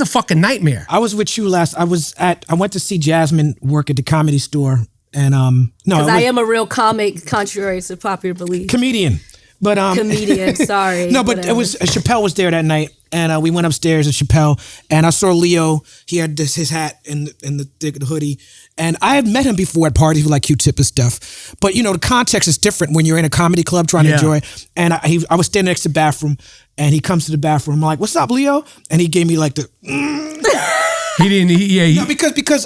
a fucking nightmare. I was with you last. I went to see Jasmin work at the Comedy Store, and because I am a real comic, contrary to popular belief. Comedian. But comedian, sorry. No, but whatever. It was Chapelle was there that night, and we went upstairs at Chapelle, and I saw Leo. He had his hat and the hoodie, and I had met him before at parties with like Q-Tip and stuff. But you know, the context is different when you're in a comedy club trying to enjoy. And I was standing next to the bathroom, and he comes to the bathroom. I'm like, "What's up, Leo?" And he gave me like the. He didn't. No, because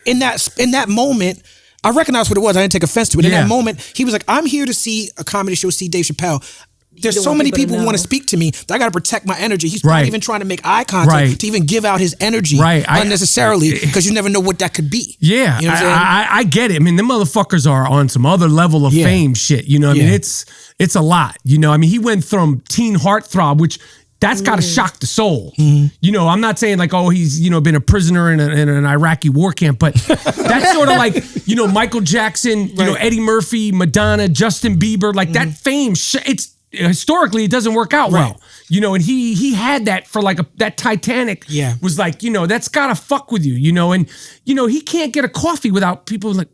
in that moment. I recognized what it was. I didn't take offense to it. In that moment, he was like, I'm here to see a comedy show, see Dave Chappelle. There's so many people who want to speak to me that I got to protect my energy. He's not even trying to make eye contact to even give out his energy unnecessarily, because you never know what that could be. Yeah, you know what I'm saying? I get it. I mean, them motherfuckers are on some other level of fame shit. You know what I mean? It's a lot. You know, I mean, he went from teen heartthrob, which... That's got to shock the soul. You know, I'm not saying like, oh, he's, you know, been a prisoner in an Iraqi war camp, but that's sort of like, you know, Michael Jackson, you know, Eddie Murphy, Madonna, Justin Bieber, like that fame, it's historically, it doesn't work out well. You know, and he had that for like that Titanic was like, you know, that's gotta fuck with you, you know, and you know, he can't get a coffee without people like,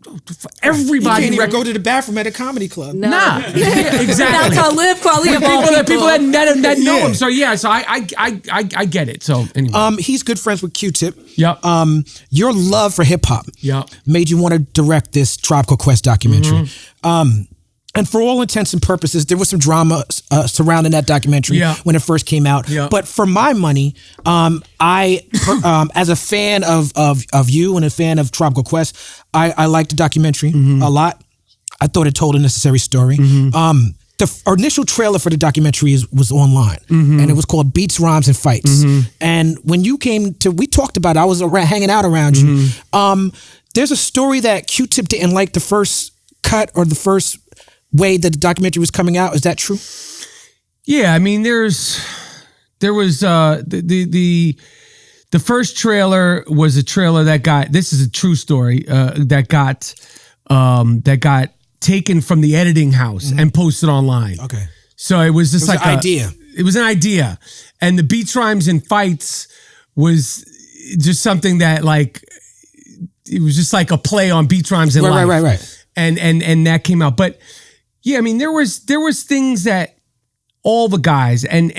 everybody. He can't even go to the bathroom at a comedy club. Nah. Exactly. Now Talib Kweli of all people that know him. So so I get it. So anyway. He's good friends with Q-Tip. Yep. Your love for hip hop made you want to direct this Tribe Called Quest documentary. And for all intents and purposes, there was some drama surrounding that documentary when it first came out. But for my money, I, as a fan of you and a fan of Tribe Called Quest, I liked the documentary a lot. I thought it told a necessary story. The initial trailer for the documentary was online, and it was called Beats, Rhymes, and Fights. And when you came to, we talked about it, I was hanging out around you. There's a story that Q-Tip didn't like the first cut or the first way that the documentary was coming out. Is that true? Yeah, I mean, there was the the first trailer was a trailer that got, this is a true story, that got taken from the editing house and posted online. Okay. So it was just like an idea. It was an idea. And the beats, rhymes, and fights was just something that like, it was just like a play on beats, rhymes, and life. Right. And that came out. But yeah, I mean, there was things that all the guys and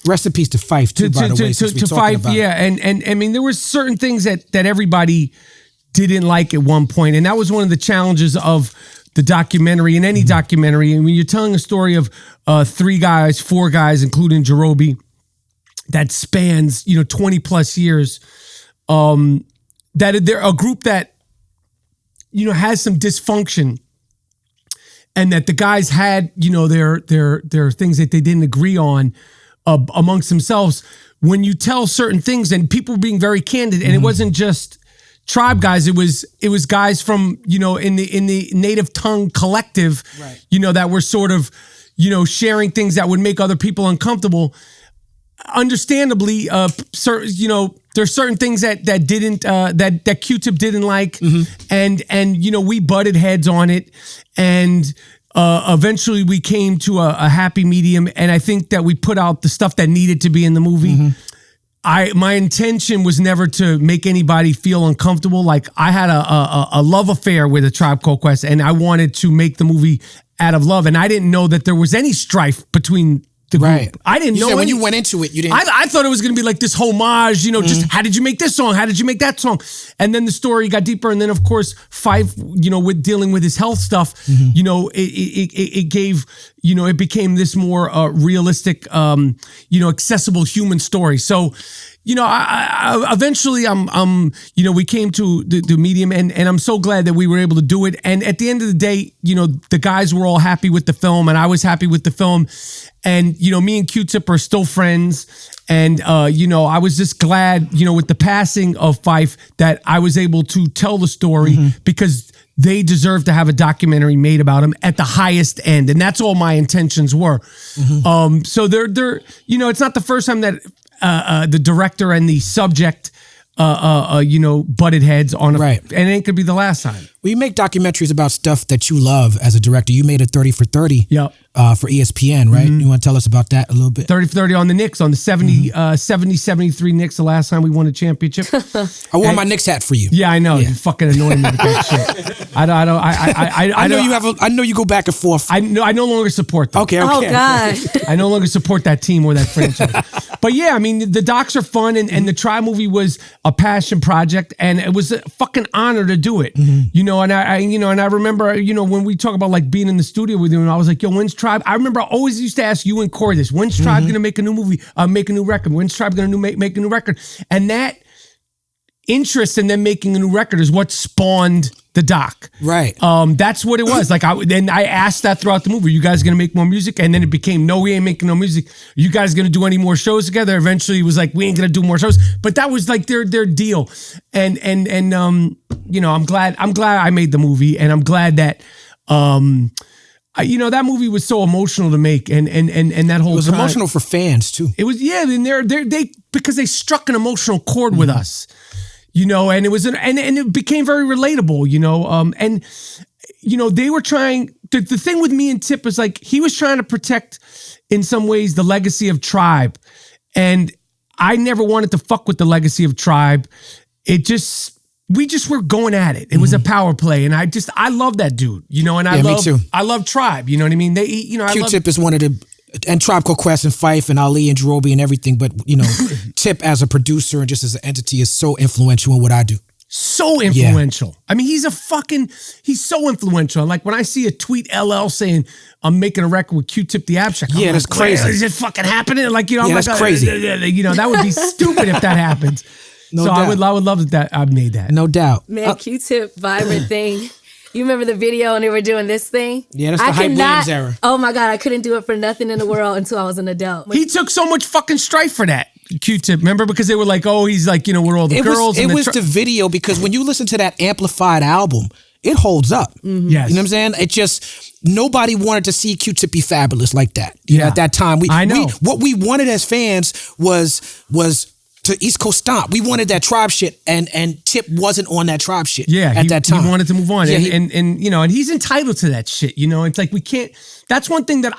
rest in peace to Fife too, by the way. To Fife, yeah. And I mean, there were certain things that everybody didn't like at one point. And that was one of the challenges of the documentary and any documentary. And when you're telling a story of 4 guys, including Jerobi, that spans, 20 plus years, that they're a group that, has some dysfunction, and that the guys had, their things that they didn't agree on amongst themselves. When you tell certain things, and people were being very candid, and it wasn't just tribe guys, it was guys from, in the native tongue collective, right. That were sort of, sharing things that would make other people uncomfortable. Understandably, there's certain things that didn't that Q-Tip didn't like, and we butted heads on it, and eventually we came to a happy medium, and I think that we put out the stuff that needed to be in the movie. My intention was never to make anybody feel uncomfortable. Like, I had a love affair with A Tribe Called Quest, and I wanted to make the movie out of love, and I didn't know that there was any strife between the group. Right. I didn't know when you went into it, you didn't. I thought it was going to be like this homage, just how did you make this song? How did you make that song? And then the story got deeper. And then, of course, Fife, with dealing with his health stuff, it gave, it became this more realistic, accessible human story. So, I eventually we came to the medium, and I'm so glad that we were able to do it. And at the end of the day, the guys were all happy with the film, and I was happy with the film. And, me and Q-Tip are still friends. And, I was just glad, with the passing of Fife, that I was able to tell the story because they deserve to have a documentary made about him at the highest end. And that's all my intentions were. So they're it's not the first time that the director and the subject, butted heads on right. And it ain't gonna be the last time. Well, you make documentaries about stuff that you love as a director. You made a 30 for 30 for ESPN, right? You want to tell us about that a little bit? 30 for 30 on the Knicks, on the 70-73 Knicks, the last time we won a championship. I wore my Knicks hat for you. Yeah, I know. You fucking annoy me with that shit. I know you go back and forth. I no longer support them. Okay. Oh, God. I no longer support that team or that franchise. But yeah, I mean, the docs are fun, and the Tribe movie was a passion project, and it was a fucking honor to do it. And I remember, when we talk about like being in the studio with you, and I was like, yo, when's Tribe? I remember I always used to ask you and Corey this, when's Tribe gonna make a new movie, make a new record? When's Tribe gonna make a new record? And that interest in them making a new record is what spawned the doc. Right. That's what it was. Like, I asked that throughout the movie, are you guys gonna make more music? And then it became, no, we ain't making no music. Are you guys gonna do any more shows together? Eventually it was like, we ain't gonna do more shows. But that was like their deal. And I'm glad I made the movie, and I'm glad that that movie was so emotional to make, and that whole it was emotional for fans too. It was, yeah, and they because they struck an emotional chord with us, and it was and it became very relatable, and they were trying. The thing with me and Tip was like, he was trying to protect in some ways the legacy of Tribe, and I never wanted to fuck with the legacy of Tribe. We just were going at it. It was a power play, and I love that dude, and me too. I love Tribe, you know what I mean? Q-Tip is one of the, and Tribe Called Quest and Fife and Ali and Jerobi and everything, but Tip as a producer and just as an entity is so influential in what I do. So influential. Yeah. I mean, he's so influential. Like, when I see a tweet LL saying, I'm making a record with Q-Tip the Abstract. Yeah, that's crazy. Is it fucking happening? Like, I'm that's like, crazy. That would be stupid if that happens. No doubt. I would love that I made that. No doubt. Man, Q-Tip vibrant thing. You remember the video and they were doing this thing? Yeah, that's the Hype Williams era. Oh my God, I couldn't do it for nothing in the world until I was an adult. He took so much fucking strife for that. Q-Tip, remember? Because they were like, oh, he's like, we're all the girls. It was the video, because when you listen to that amplified album, it holds up. Yes. You know what I'm saying? It just, nobody wanted to see Q-Tip be fabulous like that. At that time. I know. What we wanted as fans was to East Coast Stomp. We wanted that tribe shit, and Tip wasn't on that tribe shit. At that time, he wanted to move on, Yeah, and you know, and he's entitled to that shit. You know, it's like we can't. That's one thing that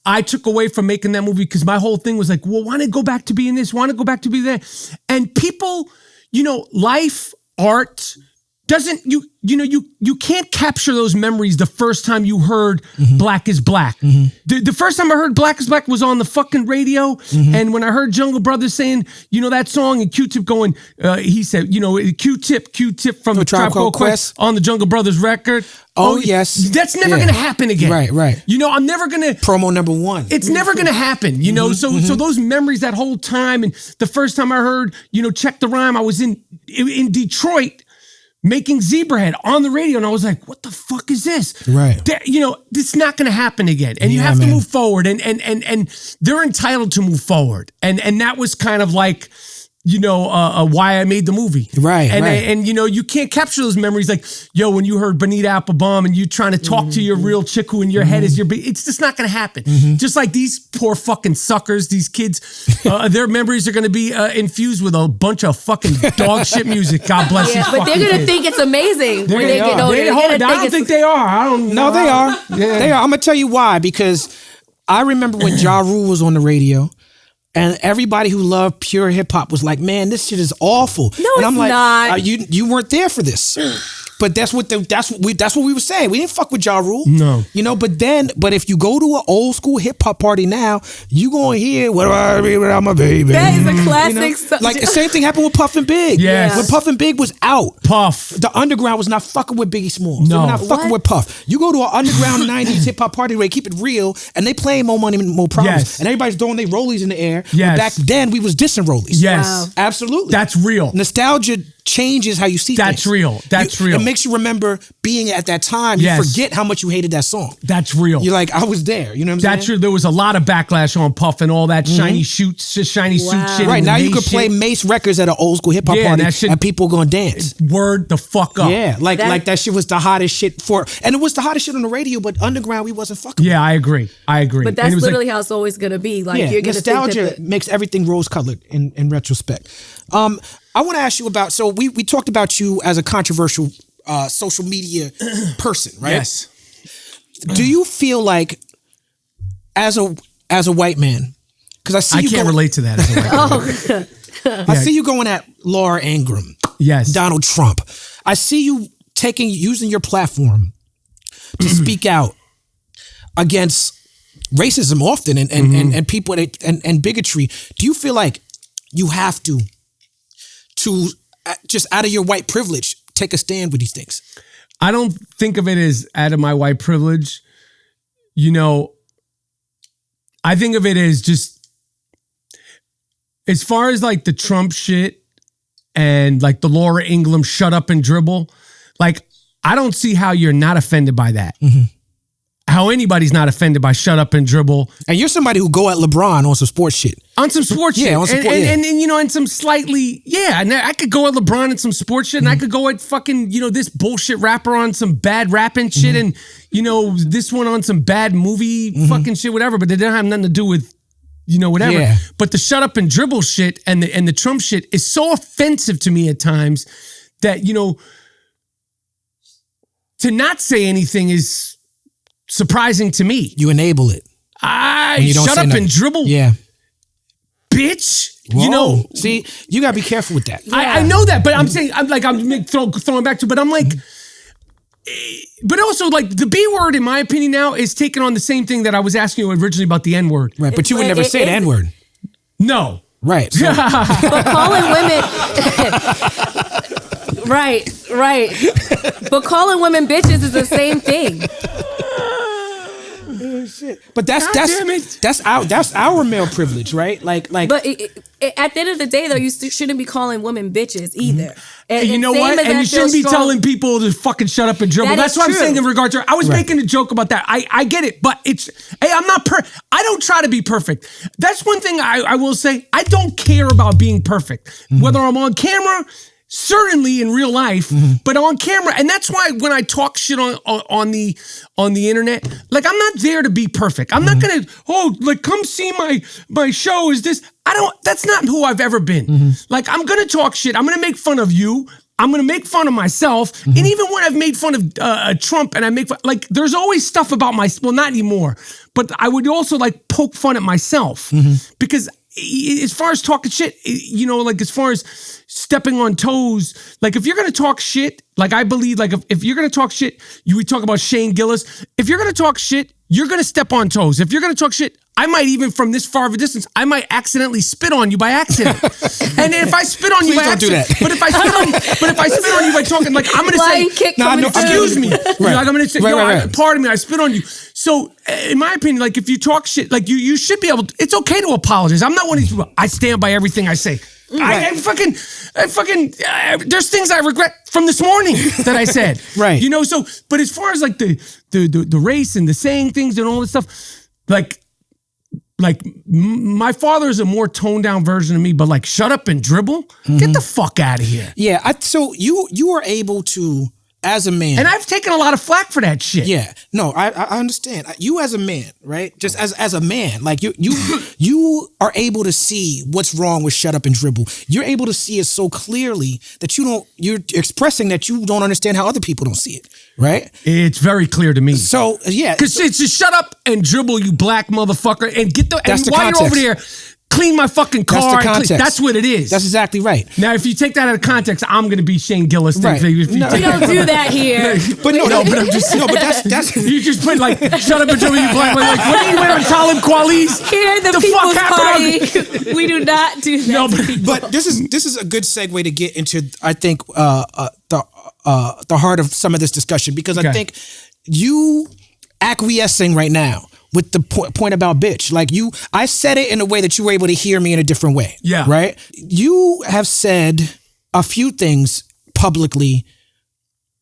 I took away from making that movie, because my whole thing was like, well, want to go back to being this, want to go back to being that, and people, you know, life, art. Doesn't you can't capture those memories the first time you heard Black is Black. The first time I heard Black is Black was on the fucking radio, and when I heard Jungle Brothers saying, you know, that song, and Q-Tip going, he said, you know, Q-Tip from the Tribe Called Quest on the Jungle Brothers record. Oh yes, that's never gonna happen again. Right. You know, I'm never gonna promo number one. It's never gonna happen. You know, so those memories that whole time, and the first time I heard, you know, Check the Rhyme, I was in Detroit, making Zebrahead on the radio, and I was like, what the fuck is this? Right. You know, it's not gonna happen again. And you have to move forward, and they're entitled to move forward. And that was kind of like, you know, why I made the movie. Right. And you know, you can't capture those memories like, yo, when you heard Bonita Applebaum and you trying to talk to your real chick who in your head is your, it's just not gonna happen. Just like these poor fucking suckers, these kids, their memories are gonna be infused with a bunch of fucking dog shit music. God bless you. But they're gonna think it's amazing when they get older. I don't think they are. I don't know. No, they are. Yeah. They are. I'm gonna tell you why, because I remember when Ja Rule was on the radio. And everybody who loved pure hip hop was like, "Man, this shit is awful." No, and I'm it's like, not. You weren't there for this. But that's what we were saying. We didn't fuck with Ja Rule. No. You know, but if you go to an old school hip hop party now, you gonna hear "What do I mean without my baby?" That is a classic. You know? Like the same thing happened with Puff and Big. Yes. When Puff and Big was out, Puff, the underground was not fucking with Biggie Smalls. No. They were not fucking What? with Puff. You go to an underground 90s hip hop party where they keep it real, and they playing More Money, More Problems. Yes. And everybody's throwing their rollies in the air. Yes. But back then, we was dissing rollies. yes, Wow. Absolutely. that's real. Nostalgia changes how you see That's things. real. That's real. It makes you remember being at that time. Yes. You forget how much you hated that song. That's real. You're like, I was there. You know what I'm That's saying? true. There was a lot of backlash on Puff and all that shiny suit shit. Right, and now you Mace could play shit. Mace records at an old school hip hop Yeah, party that shit- and people gonna dance. Word the fuck up. Yeah, like That- that shit was the hottest shit and it was the hottest shit on the radio, but underground we wasn't fucking. Yeah, I agree. But And that's it was literally how it's always gonna be. Like you're gonna nostalgia think that makes everything rose colored in retrospect. I want to ask you about. So we talked about you as a controversial social media person, right? Yes. Do you feel like as a white man? Because I see I you can't go- relate to that. As a white I see you going at Laura Ingraham, Yes. Donald Trump. I see you using your platform to speak out against racism often and people and bigotry. Do you feel like you have to just out of your white privilege take a stand with these things? I don't think of it as out of my white privilege. You know, I think of it as just as far as like the Trump shit and like the Laura Ingraham shut up and dribble. Like, I don't see how you're not offended by that. How anybody's not offended by shut up and dribble. And you're somebody who go at LeBron on some sports shit. On some sports shit. On some and you know, and some slightly, and I could go at LeBron and some sports shit, and I could go at fucking, you know, this bullshit rapper on some bad rapping shit, and, you know, this one on some bad movie fucking shit, whatever, but they don't have nothing to do with, you know, whatever. Yeah. But the shut up and dribble shit and the Trump shit is so offensive to me at times that, you know, to not say anything is surprising to me. You enable it. You don't shut say up nothing. and dribble. Yeah. Bitch. Whoa. You know. See, you gotta be careful with that. I know that, but I'm saying, I'm throwing back to, but I'm like, but also like the B word, in my opinion now, is taking on the same thing that I was asking you originally about the N word. Right, but you would never say the N word. No. Right. So, But calling women, right. But calling women bitches is the same thing. but God damn it. that's our male privilege, right? Like. But at the end of the day, though, you shouldn't be calling women bitches either. And You know same what? as And I you feel shouldn't be strong- telling people to fucking shut up and dribble. That That's is what I'm true. saying in regard to. I was making a joke about that. I get it, but it's. Hey, I'm not. I don't try to be perfect. That's one thing I will say. I don't care about being perfect, whether I'm on camera, certainly in real life, but on camera. And that's why when I talk shit on the internet, like I'm not there to be perfect. I'm not gonna, come see my show is this. That's not who I've ever been. Like I'm gonna talk shit. I'm gonna make fun of you. I'm gonna make fun of myself. And even when I've made fun of Trump and I make fun, like there's always stuff about well, not anymore, but I would also like poke fun at myself because as far as talking shit, like as far as stepping on toes, like if you're gonna talk shit, like I believe, like if you're gonna talk shit, we talk about Shane Gillis. If you're gonna talk shit, you're gonna step on toes. If you're gonna talk shit, I might even from this far of a distance, I might accidentally spit on you by accident. And if I spit on you by accident, but if I spit on you by talking, like I'm gonna say, excuse me, like I'm gonna say, pardon me, I spit on you. So in my opinion, like if you talk shit, like you should be able to, it's okay to apologize. I'm not one of these people, I stand by everything I say. I fucking there's things I regret from this morning that I said. Right. So but as far as like the race and the saying things and all this stuff, like my father is a more toned down version of me, but like shut up and dribble, get the fuck out of here. Yeah, so you are able to, as a man, and I've taken a lot of flack for that shit. Yeah, no, I understand. You as a man, right? Just as a man, like you are able to see what's wrong with shut up and dribble. You're able to see it so clearly that you're expressing that you don't understand how other people don't see it, right? It's very clear to me. So yeah, because it's just shut up and dribble, you black motherfucker, and get the. That's and the while context. you're over there, clean my fucking car. That's the context. That's what it is. That's exactly right. Now, if you take that out of context, I'm going to be Shane Gillis. Right. We don't do that here. But that's you just put like shut up and dribble, you black. Like what do you went on Talib Kweli's? Here, the People's Party. We do not do that. No, but this is a good segue to get into, I think, the heart of some of this discussion, because I think you acquiescing right now with the point about bitch, like I said it in a way that you were able to hear me in a different way. Yeah. Right? You have said a few things publicly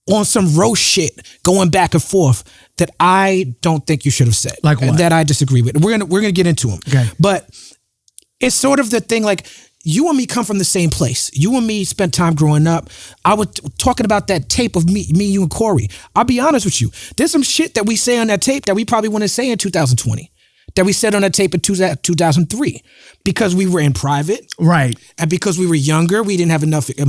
on some roast shit going back and forth that I don't think you should have said. Like what? That I disagree with. We're gonna get into them. Okay. But it's sort of the thing, like, you and me come from the same place. You and me spent time growing up. I was talking about that tape of me, you, and Corey. I'll be honest with you. There's some shit that we say on that tape that we probably wouldn't say in 2020. That we said on that tape in 2003. Because we were in private. Right. And because we were younger, we didn't have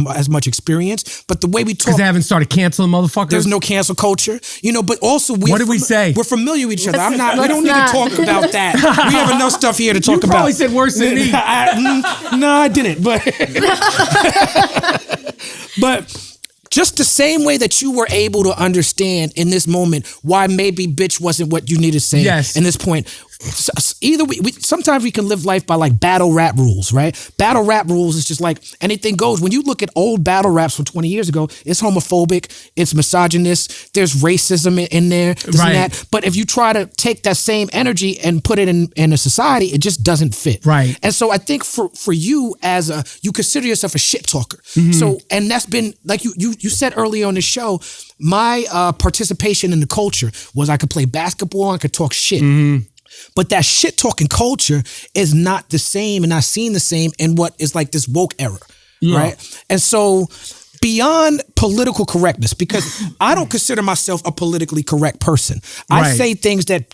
as much experience. But the way we talk. Because they haven't started canceling motherfuckers. There's no cancel culture. But also what did we say? We're familiar with each other. We don't need to talk about that. We have enough stuff here to talk about. You probably said worse than me. No, I didn't. But just the same way that you were able to understand in this moment why maybe bitch wasn't what you needed to say in this point. Either sometimes we can live life by like battle rap rules, right? Battle rap rules is just like anything goes. When you look at old battle raps from 20 years ago, it's homophobic, it's misogynist, there's racism in there, this and that. But if you try to take that same energy and put it in a society, it just doesn't fit. Right. And so I think for you you consider yourself a shit talker. So, and that's been like you said earlier on the show, my participation in the culture was I could play basketball, I could talk shit. But that shit talking culture is not the same and not seen the same in what is like this woke era, right? And so beyond political correctness, because I don't consider myself a politically correct person. I say things that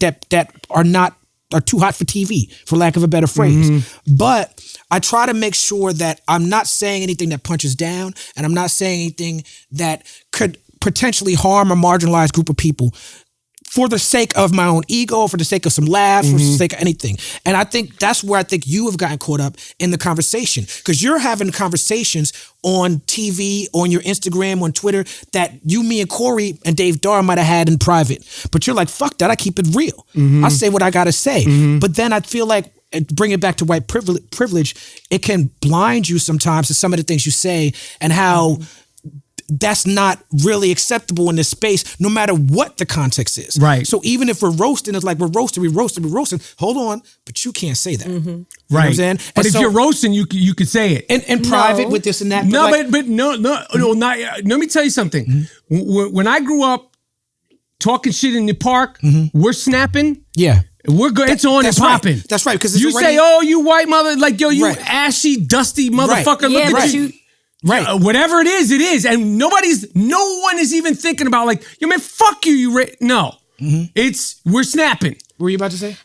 are too hot for TV, for lack of a better phrase. But I try to make sure that I'm not saying anything that punches down, and I'm not saying anything that could potentially harm a marginalized group of people for the sake of my own ego, for the sake of some laughs, for the sake of anything. And I think that's where I think you have gotten caught up in the conversation, because you're having conversations on TV, on your Instagram, on Twitter, that you, me, and Corey and Dave Dar might have had in private. But you're like, fuck that, I keep it real. I say what I gotta say. But then I feel like, bring it back to white privilege, it can blind you sometimes to some of the things you say and how that's not really acceptable in this space, no matter what the context is. Right. So even if we're roasting, it's like we're roasting. Hold on, but you can't say that. You know what I'm saying? But if you're roasting, you could say it in private with this and that. No, but no, not. Let me tell you something. When I grew up talking shit in the park, we're snapping. Yeah. We're good. It's on and popping. Right. That's right. Because you say, "Oh, you white mother," like, "Yo, you ashy, dusty motherfucker." Yeah, Look at you. Right. Whatever it is, and no one is even thinking about like, yo man, fuck you, no. We're snapping. What were you about to say?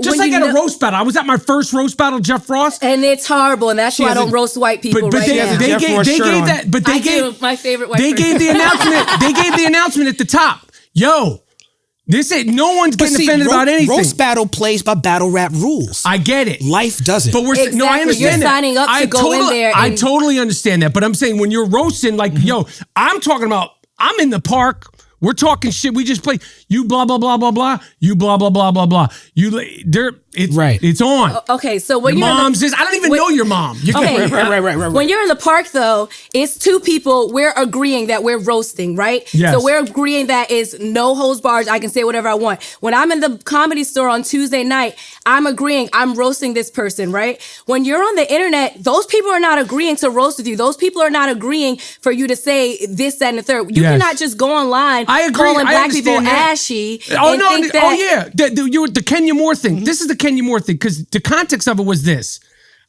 Just like at a roast battle. I was at my first roast battle, Jeff Ross. And it's horrible, and that's why I don't roast white people But they gave that. But they gave my favorite white They gave the announcement. They gave the announcement at the top. Yo, this ain't. No one's getting offended about anything. Roast battle plays by battle rap rules. I get it. Life doesn't. But Exactly. I understand You're that. signing up to go in there. I totally understand that. But I'm saying when you're roasting, like, yo, I'm talking about. I'm in the park. We're talking shit. We just play. You blah blah blah blah blah. You blah blah blah blah blah. It's on. Okay, so when your you're mom's I don't even know your mom. Right. When you're in the park, though, it's two people. We're agreeing that we're roasting, right? Yes. So we're agreeing that is no holds barred. I can say whatever I want. When I'm in the Comedy Store on Tuesday night, I'm agreeing I'm roasting this person, right? When you're on the internet, those people are not agreeing to roast with you. Those people are not agreeing for you to say this, that, and the third. You cannot just go online calling black people ashy. The Kenya Moore thing. This is the Kenya Moore thing, because the context of it was this.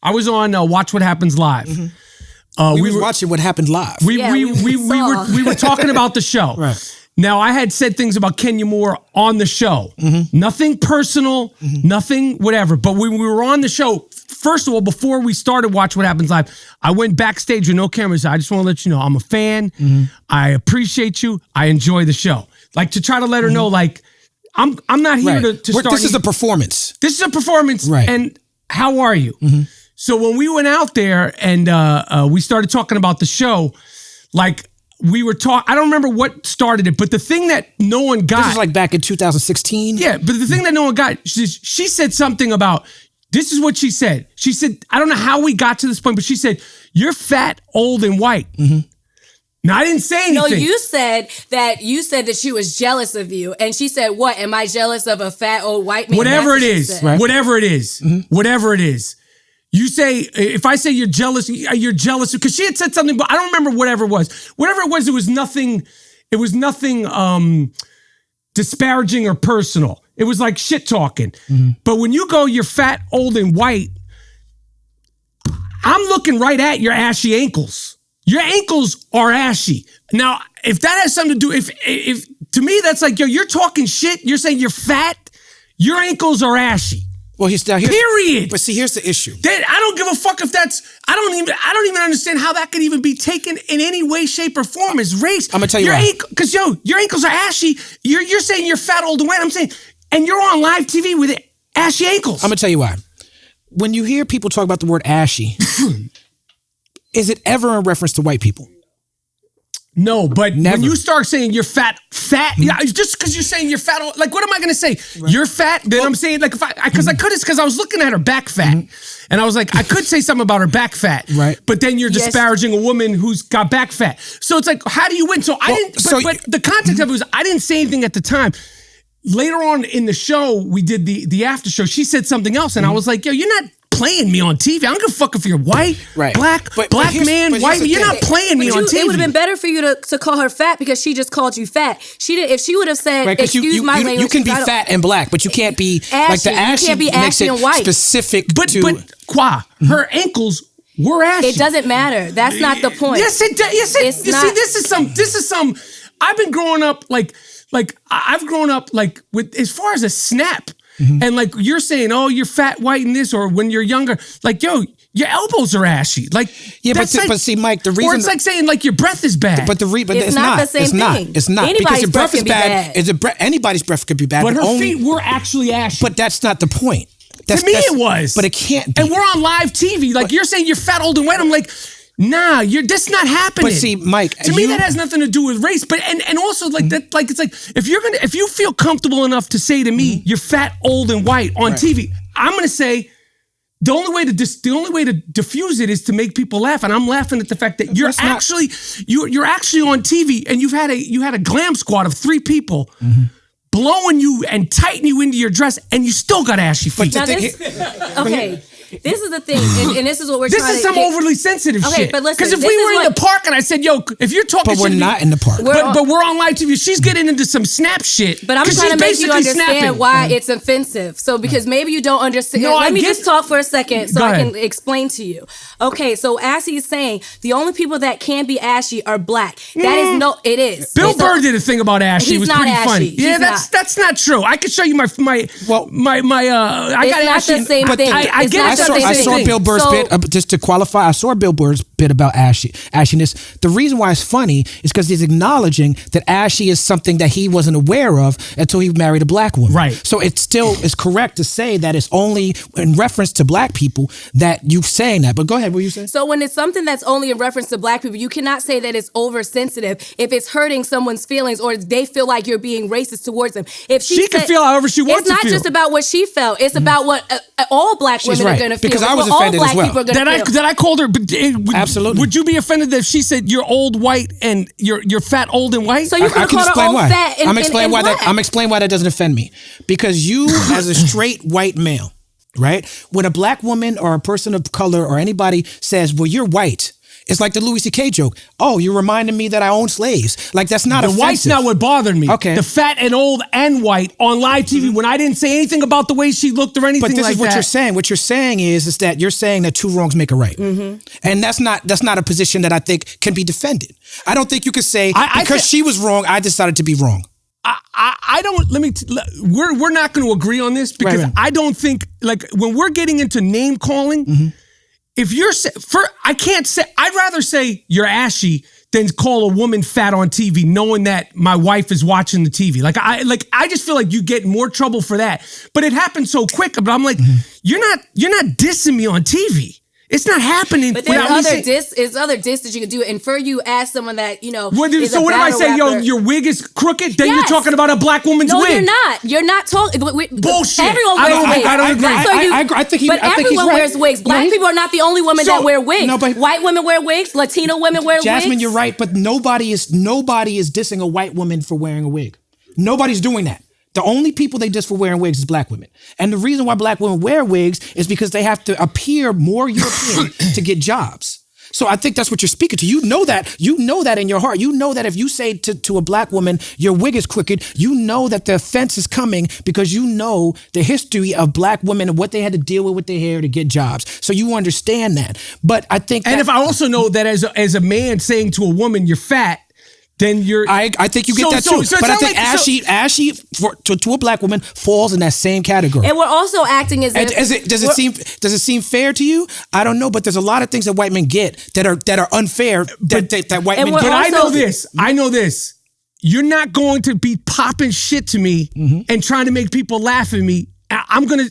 I was on Watch What Happens Live. We were watching What Happened Live. We were talking about the show. Right. Now, I had said things about Kenya Moore on the show. Nothing personal, nothing whatever. But when we were on the show, first of all, before we started Watch What Happens Live, I went backstage with no cameras. I just want to let you know I'm a fan. I appreciate you. I enjoy the show. Like, to try to let her know, like, I'm not here to start. This is a performance. This is a performance. Right. And how are you? So when we went out there and we started talking about the show, like, we were talking, I don't remember what started it, but the thing that no one got. This is like back in 2016? Yeah, but the thing that no one got, she said something about, this is what she said. She said, I don't know how we got to this point, but she said, you're fat, old, and white. Now, I didn't say anything. No, you said that she was jealous of you. And she said, what? Am I jealous of a fat old white man? Whatever it is. Whatever it is. Whatever it is. You say, if I say you're jealous, because she had said something, but I don't remember whatever it was. Whatever it was nothing disparaging or personal. It was like shit talking. But when you go, you're fat, old, and white, I'm looking right at your ashy ankles. Your ankles are ashy. Now, if that has something to do, if to me, that's like, yo, you're talking shit. You're saying you're fat. Your ankles are ashy. Well, period. But see, here's the issue. I don't give a fuck if that's. I don't even understand how that could even be taken in any way, shape, or form as race. I'm gonna tell you why. Because your ankles are ashy. You're saying you're fat, old, and white. I'm saying, and you're on live TV with ashy ankles. I'm gonna tell you why. When you hear people talk about the word ashy, is it ever in reference to white people? No, but when you start saying you're fat, just because you're saying you're fat, like, what am I going to say? Right. You're fat? Then I'm saying, like, because I was looking at her back fat, and I was like, I could say something about her back fat, right? But then you're disparaging a woman who's got back fat. So it's like, how do you win? So I didn't, but the context of it was, I didn't say anything at the time. Later on in the show, we did the after show. She said something else, and I was like, yo, you're not playing me on TV. I don't give a fuck if you're white, black, man, white. You're not playing me on TV. It would have been better for you to call her fat because she just called you fat. If she would have said, excuse my language. You can be fat and black, but you can't be ashy. Like the ashy. You can't be ashy and white. Specific but Qua, her ankles were ashy. It doesn't matter. That's not the point. Yes, it does. Yes, it. You see, this is some. I've been growing up like I've grown up like with as far as a snap. And like you're saying, oh, you're fat, white, and this, or when you're younger, like, yo, your elbows are ashy. Like, yeah, but see, Mike, the reason, or it's like saying like your breath is bad. But it's not the same thing. It's not anybody's because your breath is bad. Anybody's breath could be bad. But her feet were actually ashy. But that's not the point. To me, it was. But it can't be. And we're on live TV. Like, you're saying you're fat, old, and white. I'm like, nah, that's not happening. But see, Mike, to me that has nothing to do with race. But and also like that, like it's like if you feel comfortable enough to say to me you're fat, old, and white on TV, I'm gonna say the only way to diffuse it is to make people laugh, and I'm laughing at the fact that you're actually on TV and you had a glam squad of 3 people. blowing you and tightening you into your dress, and you still got ashy feet. Okay. This is the thing, and this is what we're This trying is to some overly sensitive Okay, shit. but listen, Because if this we is were in what- the park and I said, yo, if you're talking But we're shit, not in the park. but we're on live TV, she's getting into some snap shit. But I'm 'cause trying to she's make you basically understand snapping. why it's offensive. So because maybe you don't understand. No, Let me get just talk for a second so Go I ahead. can explain to you. Okay, so Ashy is saying the only people that can be ashy are black. That is no, it is. Bill It's Burr did a thing about Ashy. It He's was not pretty ashy. funny. He's Yeah, not. that's not true. I could show you my It's got not Ashy. the same But thing. I It's get not it. the That's same I the saw thing. Bill Burr's So- bit, just to qualify, I saw Bill Burr's bit about ashiness. The reason why it's funny is because he's acknowledging that ashy is something that he wasn't aware of until he married a black woman. Right. So it still is correct to say that it's only in reference to black people that you saying that. But go ahead, what you say? So when it's something that's only in reference to black people, you cannot say that it's oversensitive if it's hurting someone's feelings or they feel like you're being racist towards them. If She can feel however she wants It's to not feel. just about what she felt. It's about what all black women right, are going to feel. because It's I was what offended all as black well. people are going to feel. That I called her, but Absolutely. Would you be offended if she said you're old, white, and you're fat, old, and white? So you could have called her old, fat, and explain why black. I'm explaining why that doesn't offend me. Because you, as a straight white male, right? When a black woman or a person of color or anybody says, "Well, you're white," it's like the Louis C.K. joke. Oh, you're reminding me that I own slaves. Like that's not the offensive. white's not what bothered me. Okay. The fat and old and white on live TV when I didn't say anything about the way she looked or anything But this like is what that. you're saying. What you're saying is that you're saying that two wrongs make a right, and that's not a position that I think can be defended. I don't think you could say because she was wrong, I decided to be wrong. I don't. We're not going to agree on this because Right. I don't think like when we're getting into name calling. If you're I can't say. I'd rather say you're ashy than call a woman fat on TV, knowing that my wife is watching the TV. I just feel like you get more trouble for that. But it happened so quick. But I'm like, you're not dissing me on TV. It's not happening. But there's without me other diss that you can do. And for you, as someone that, is so what if I say, rapper, your wig is crooked? Then you're Yes. talking about a black woman's No, wig. you're not. You're not talking. Bullshit. Everyone I wears don't- wigs. I don't agree. I agree. I think but everyone he's right. wears wigs. Black No, people are not the only women So- that wear wigs. No, but- White women wear wigs. Latino women wear wigs. Jasmin, you're right, but nobody is dissing a white woman for wearing a wig. Nobody's doing that. The only people they diss for wearing wigs is black women. And the reason why black women wear wigs is because they have to appear more European to get jobs. So I think that's what you're speaking to. You know that in your heart. You know that if you say to a black woman, your wig is crooked, you know that the offense is coming because you know the history of black women and what they had to deal with their hair to get jobs. So you understand that. But I think And if I also know that as a man saying to a woman, you're fat, then you're. I think you get that too. But I think Ashy to a black woman falls in that same category. And we're also acting as if Does it seem fair to you? I don't know, but there's a lot of things that white men get that are unfair that white men we're get. But I know also- this. I know this. You're not going to be popping shit to me and trying to make people laugh at me. I'm gonna.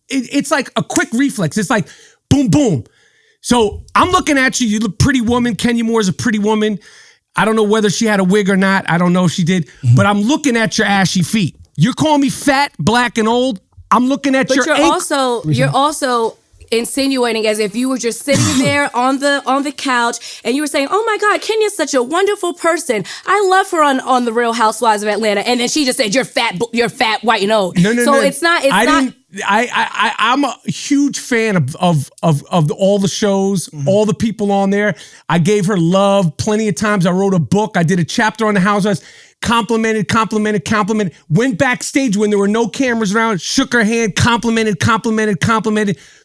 It's like a quick reflex. It's like boom, boom. So I'm looking at you. You look pretty woman. Kenya Moore is a pretty woman. I don't know whether she had a wig or not. I don't know if she did. But I'm looking at your ashy feet. You're calling me fat, black, and old. I'm looking at your ankle. You're also insinuating as if you were just sitting there on the couch and you were saying, "Oh my God, Kenya's such a wonderful person. I love her on the Real Housewives of Atlanta." And then she just said, "You're fat, white, and old." No. So it's not. I'm a huge fan of all the shows, all the people on there. I gave her love plenty of times. I wrote a book. I did a chapter on the Housewives. Complimented. Went backstage when there were no cameras around. Shook her hand. Complimented.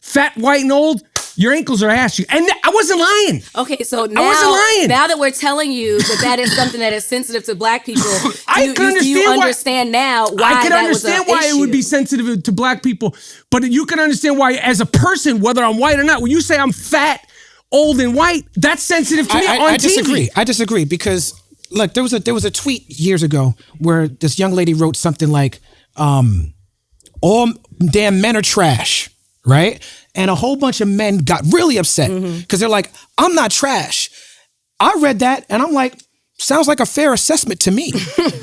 Fat, white, and old. Your ankles are ashy. And I wasn't lying. Okay, so I wasn't lying. Now that we're telling you that is something that is sensitive to black people, I can understand now why I can that was understand an why it would be issue. sensitive to black people, but you can understand why, as a person, whether I'm white or not, when you say I'm fat, old, and white, that's sensitive to me on TV. I disagree because look, there was a tweet years ago where this young lady wrote something like, "All damn men are trash," right? And a whole bunch of men got really upset because they're like, "I'm not trash." I read that and I'm like, sounds like a fair assessment to me.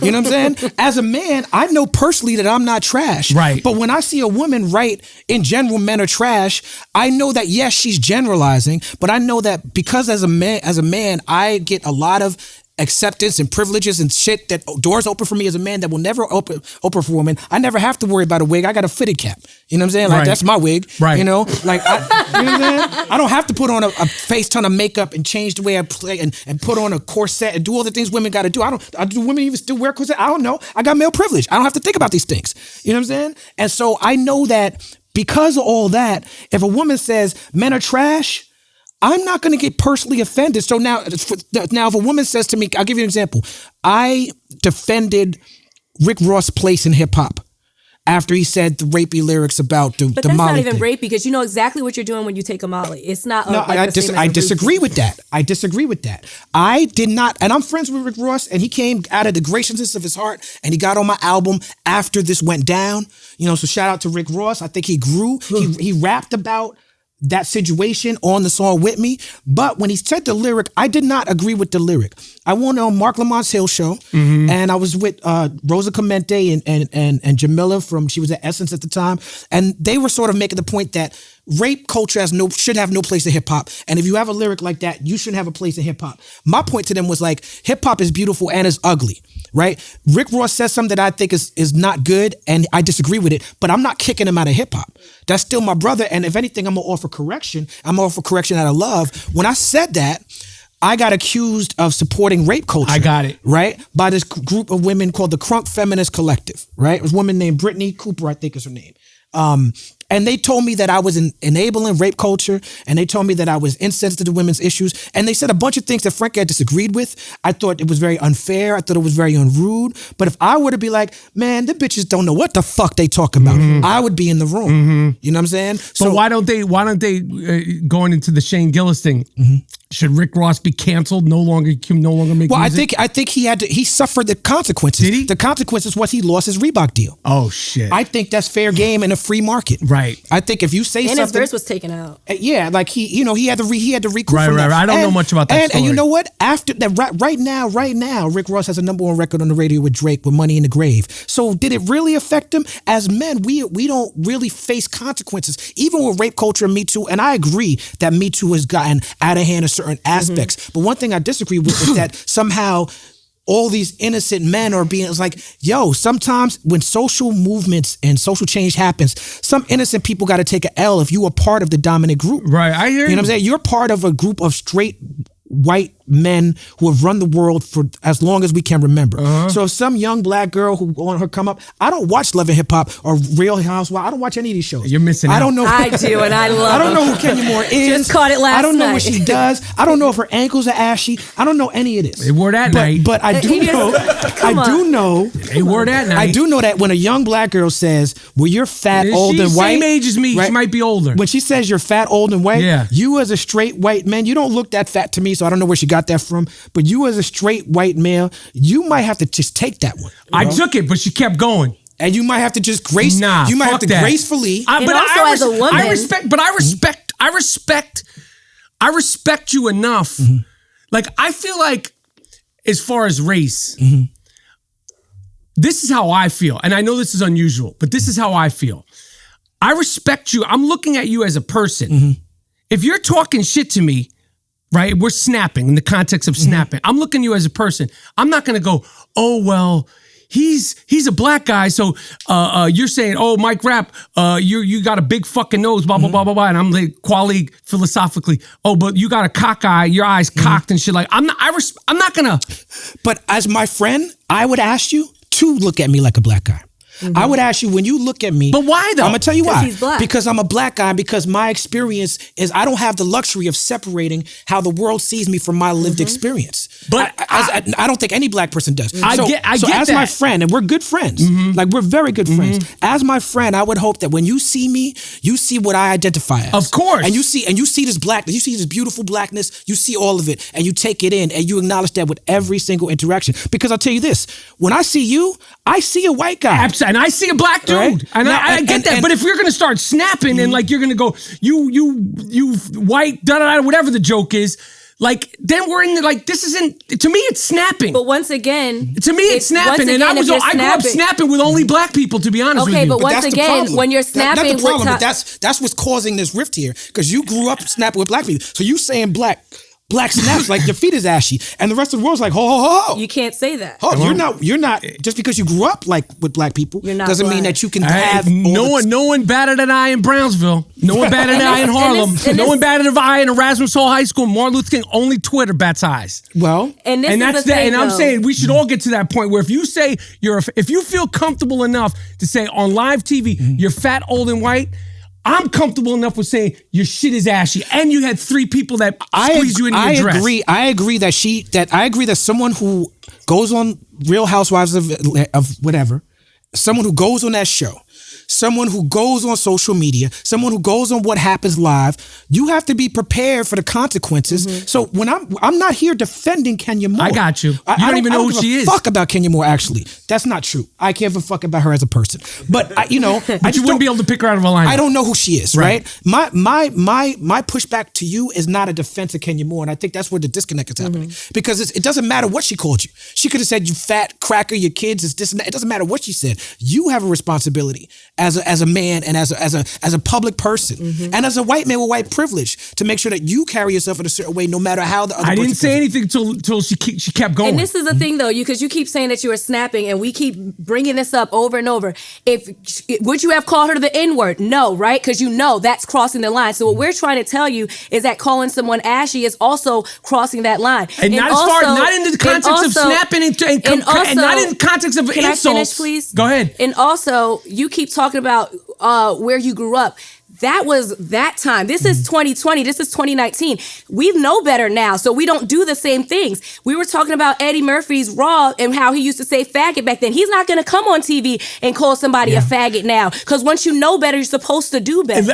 You know what I'm saying? As a man, I know personally that I'm not trash. Right. But when I see a woman write, "In general, men are trash," I know that yes, she's generalizing, but I know that because as a man, I get a lot of acceptance and privileges and shit that doors open for me as a man that will never open for women. I never have to worry about a wig. I got a fitted cap. You know what I'm saying? Like Right. that's my wig. Right. You know, like you know what I'm saying? I don't have to put on a face ton of makeup and change the way I play and put on a corset and do all the things women got to do. Do women even still wear corset? I don't know. I got male privilege. I don't have to think about these things. You know what I'm saying? And so I know that because of all that, if a woman says men are trash, I'm not going to get personally offended. So now if a woman says to me, I'll give you an example. I defended Rick Ross' place in hip hop after he said the rapey lyrics about the Molly But that's not even thing. rapey because you know exactly what you're doing when you take a Molly. It's not. No, I disagree with that. I disagree with that. I did not, and I'm friends with Rick Ross, and he came out of the graciousness of his heart, and he got on my album after this went down. You know, so shout out to Rick Ross. I think he grew. He rapped about that situation on the song with me. But when he said the lyric, I did not agree with the lyric. I went on Mark Lamont's Hill show, and I was with Rosa Clemente and Jamila she was at Essence at the time, and they were sort of making the point that rape culture should have no place in hip hop, and if you have a lyric like that, you shouldn't have a place in hip hop. My point to them was like, hip hop is beautiful and is ugly, right? Rick Ross says something that I think is not good, and I disagree with it, but I'm not kicking him out of hip hop. That's still my brother, and if anything, I'm gonna offer correction. I'm gonna offer correction out of love. When I said that, I got accused of supporting rape culture. I got it. Right? By this group of women called the Crunk Feminist Collective, right? It was a woman named Brittany Cooper, I think is her name. And they told me that I was enabling rape culture, and they told me that I was insensitive to women's issues, and they said a bunch of things that frankly I disagreed with. I thought it was very unfair. I thought it was very unrude. But if I were to be like, man, the bitches don't know what the fuck they talk about, I would be in the room. You know what I'm saying? So why don't they going into the Shane Gillis thing? Should Rick Ross be canceled? No longer make Well, music? I think he suffered the consequences. Did he? The consequences was he lost his Reebok deal. Oh shit. I think that's fair game in a free market. Right. I think if you say And something, his verse was taken out. yeah, like he had to recoup Right, from that. right. I don't know much about that And you story. know what? After that, right now, Rick Ross has a #1 record on the radio with Drake with Money in the Grave. So did it really affect him? As men, we don't really face consequences, even with rape culture and Me Too. And I agree that Me Too has gotten out of hand in certain aspects. But one thing I disagree with is that somehow all these innocent men are being, it's like, yo, sometimes when social movements and social change happens, some innocent people got to take an L if you are part of the dominant group. Right, I hear you. You know what I'm saying? You're part of a group of straight white men who have run the world for as long as we can remember. So if some young black girl who on her come up, I don't watch Love and Hip Hop or Real Housewives. I don't watch any of these shows. You're missing out. I don't know. I do, and I love I don't know them. who Kenya Moore is. Just caught it last I don't know night. what she does. I don't know if her ankles are ashy. I don't know any of this. They wore that night. But I do He just- know. come I do on. know. They wore that night. I do know that when a young black girl says, "Well, you're fat, old, and white," same age as me. right? She might be older. When she says you're fat, old, and white, Yeah. you as a straight white man, you don't look that fat to me, so I don't know where she got that from. But you as a straight white male, you might have to just take that one. I took it, but she kept going. And you might have to just grace. Nah, you might have fuck to that. gracefully. And also as a woman- I respect you enough. Like, I feel like, as far as race, this is how I feel. And I know this is unusual, but this is how I feel. I respect you. I'm looking at you as a person. If you're talking shit to me, right, we're snapping in the context of snapping. I'm looking at you as a person. I'm not going to go, oh, well, he's a black guy, so you're saying, oh, Mike Rap, you got a big fucking nose, blah, blah, blah, blah, blah. And I'm like, quality philosophically, oh, but you got a cock eye, your eyes cocked and shit. Like, I'm not going to. But as my friend, I would ask you to look at me like a black guy. I would ask you, when you look at me. But why though? I'm gonna tell you why. he's black. Because I'm a black guy. Because my experience is I don't have the luxury of separating how the world sees me from my lived experience. But I don't think any black person does. I so, get so as that. my friend, and we're good friends. Like, we're very good friends. As my friend, I would hope that when you see me, you see what I identify as. Of course. And you see this blackness. You see this beautiful blackness. You see all of it, and you take it in, and you acknowledge that with every single interaction. Because I'll tell you this: when I see you, I see a white guy. And I see a black dude, Right? and Now, I get that. and- but if you're gonna start snapping and like you're gonna go, you white, da da da, whatever the joke is, like then we're in the, like, this isn't, to me it's snapping. But once again, To me, it's snapping, and I grew up snapping with only black people. To be honest with Okay, you, but once that's the again, problem. when you're That's snapping the problem, with but that's what's causing this rift here. Because you grew up snapping with black people. So you saying black black snaps like your feet is ashy, and the rest of the world's like, ho ho ho. You can't say that. Oh, you're not. Just because you grew up like with black people, You're not doesn't mean black. that you can have. No one batted an eye in Brownsville. No one batted an eye in Harlem. No one batted an eye in Erasmus Hall High School. Martin Luther King. Only Twitter bats eyes. Well, And And that's is the that. thing, And I'm though. saying we should all get to that point where if you say if you feel comfortable enough to say on live TV you're fat, old, and white. I'm comfortable enough with saying your shit is ashy, and you had 3 people that squeeze you into your dress. I agree that someone who goes on Real Housewives of whatever, someone who goes on that show, someone who goes on social media, someone who goes on What Happens Live, you have to be prepared for the consequences. So when I'm not here defending Kenya Moore. I got you. You don't even know who she is. Fuck about Kenya Moore. Actually, that's not true. I can't give a fuck about her as a person. But I you wouldn't be able to pick her out of a lineup. I don't know who she is. Right. My pushback to you is not a defense of Kenya Moore, and I think that's where the disconnect is happening because it doesn't matter what she called you. She could have said you fat cracker, your kids is this and that. It doesn't matter what she said. You have a responsibility as a man and as a public person and as a white man with white privilege to make sure that you carry yourself in a certain way no matter how the other I didn't person say does it. anything until she kept going. And this is the thing, though, because you keep saying that you were snapping, and we keep bringing this up over and over. Would you have called her the N-word? No, right? Because you know that's crossing the line. So what we're trying to tell you is that calling someone ashy is also crossing that line. And not in the context of snapping and not in the context of can insults. I finish, please? Go ahead. And also, you keep talking about where you grew up. That was that time. This is 2020. This is 2019. We know better now, so we don't do the same things. We were talking about Eddie Murphy's Raw and how he used to say faggot back then. He's not going to come on TV and call somebody a faggot now, because once you know better, you're supposed to do better.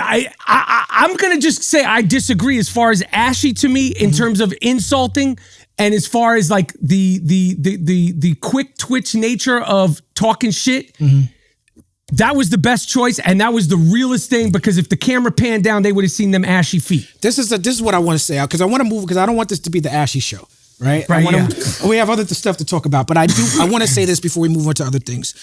I'm going to just say I disagree as far as ashy to me in terms of insulting. And as far as like the quick twitch nature of talking shit, that was the best choice, and that was the realest thing, because if the camera panned down, they would have seen them ashy feet. This is what I want to say, because I want to move, because I don't want this to be the Ashy show, right? We have other stuff to talk about, but I want to say this before we move on to other things.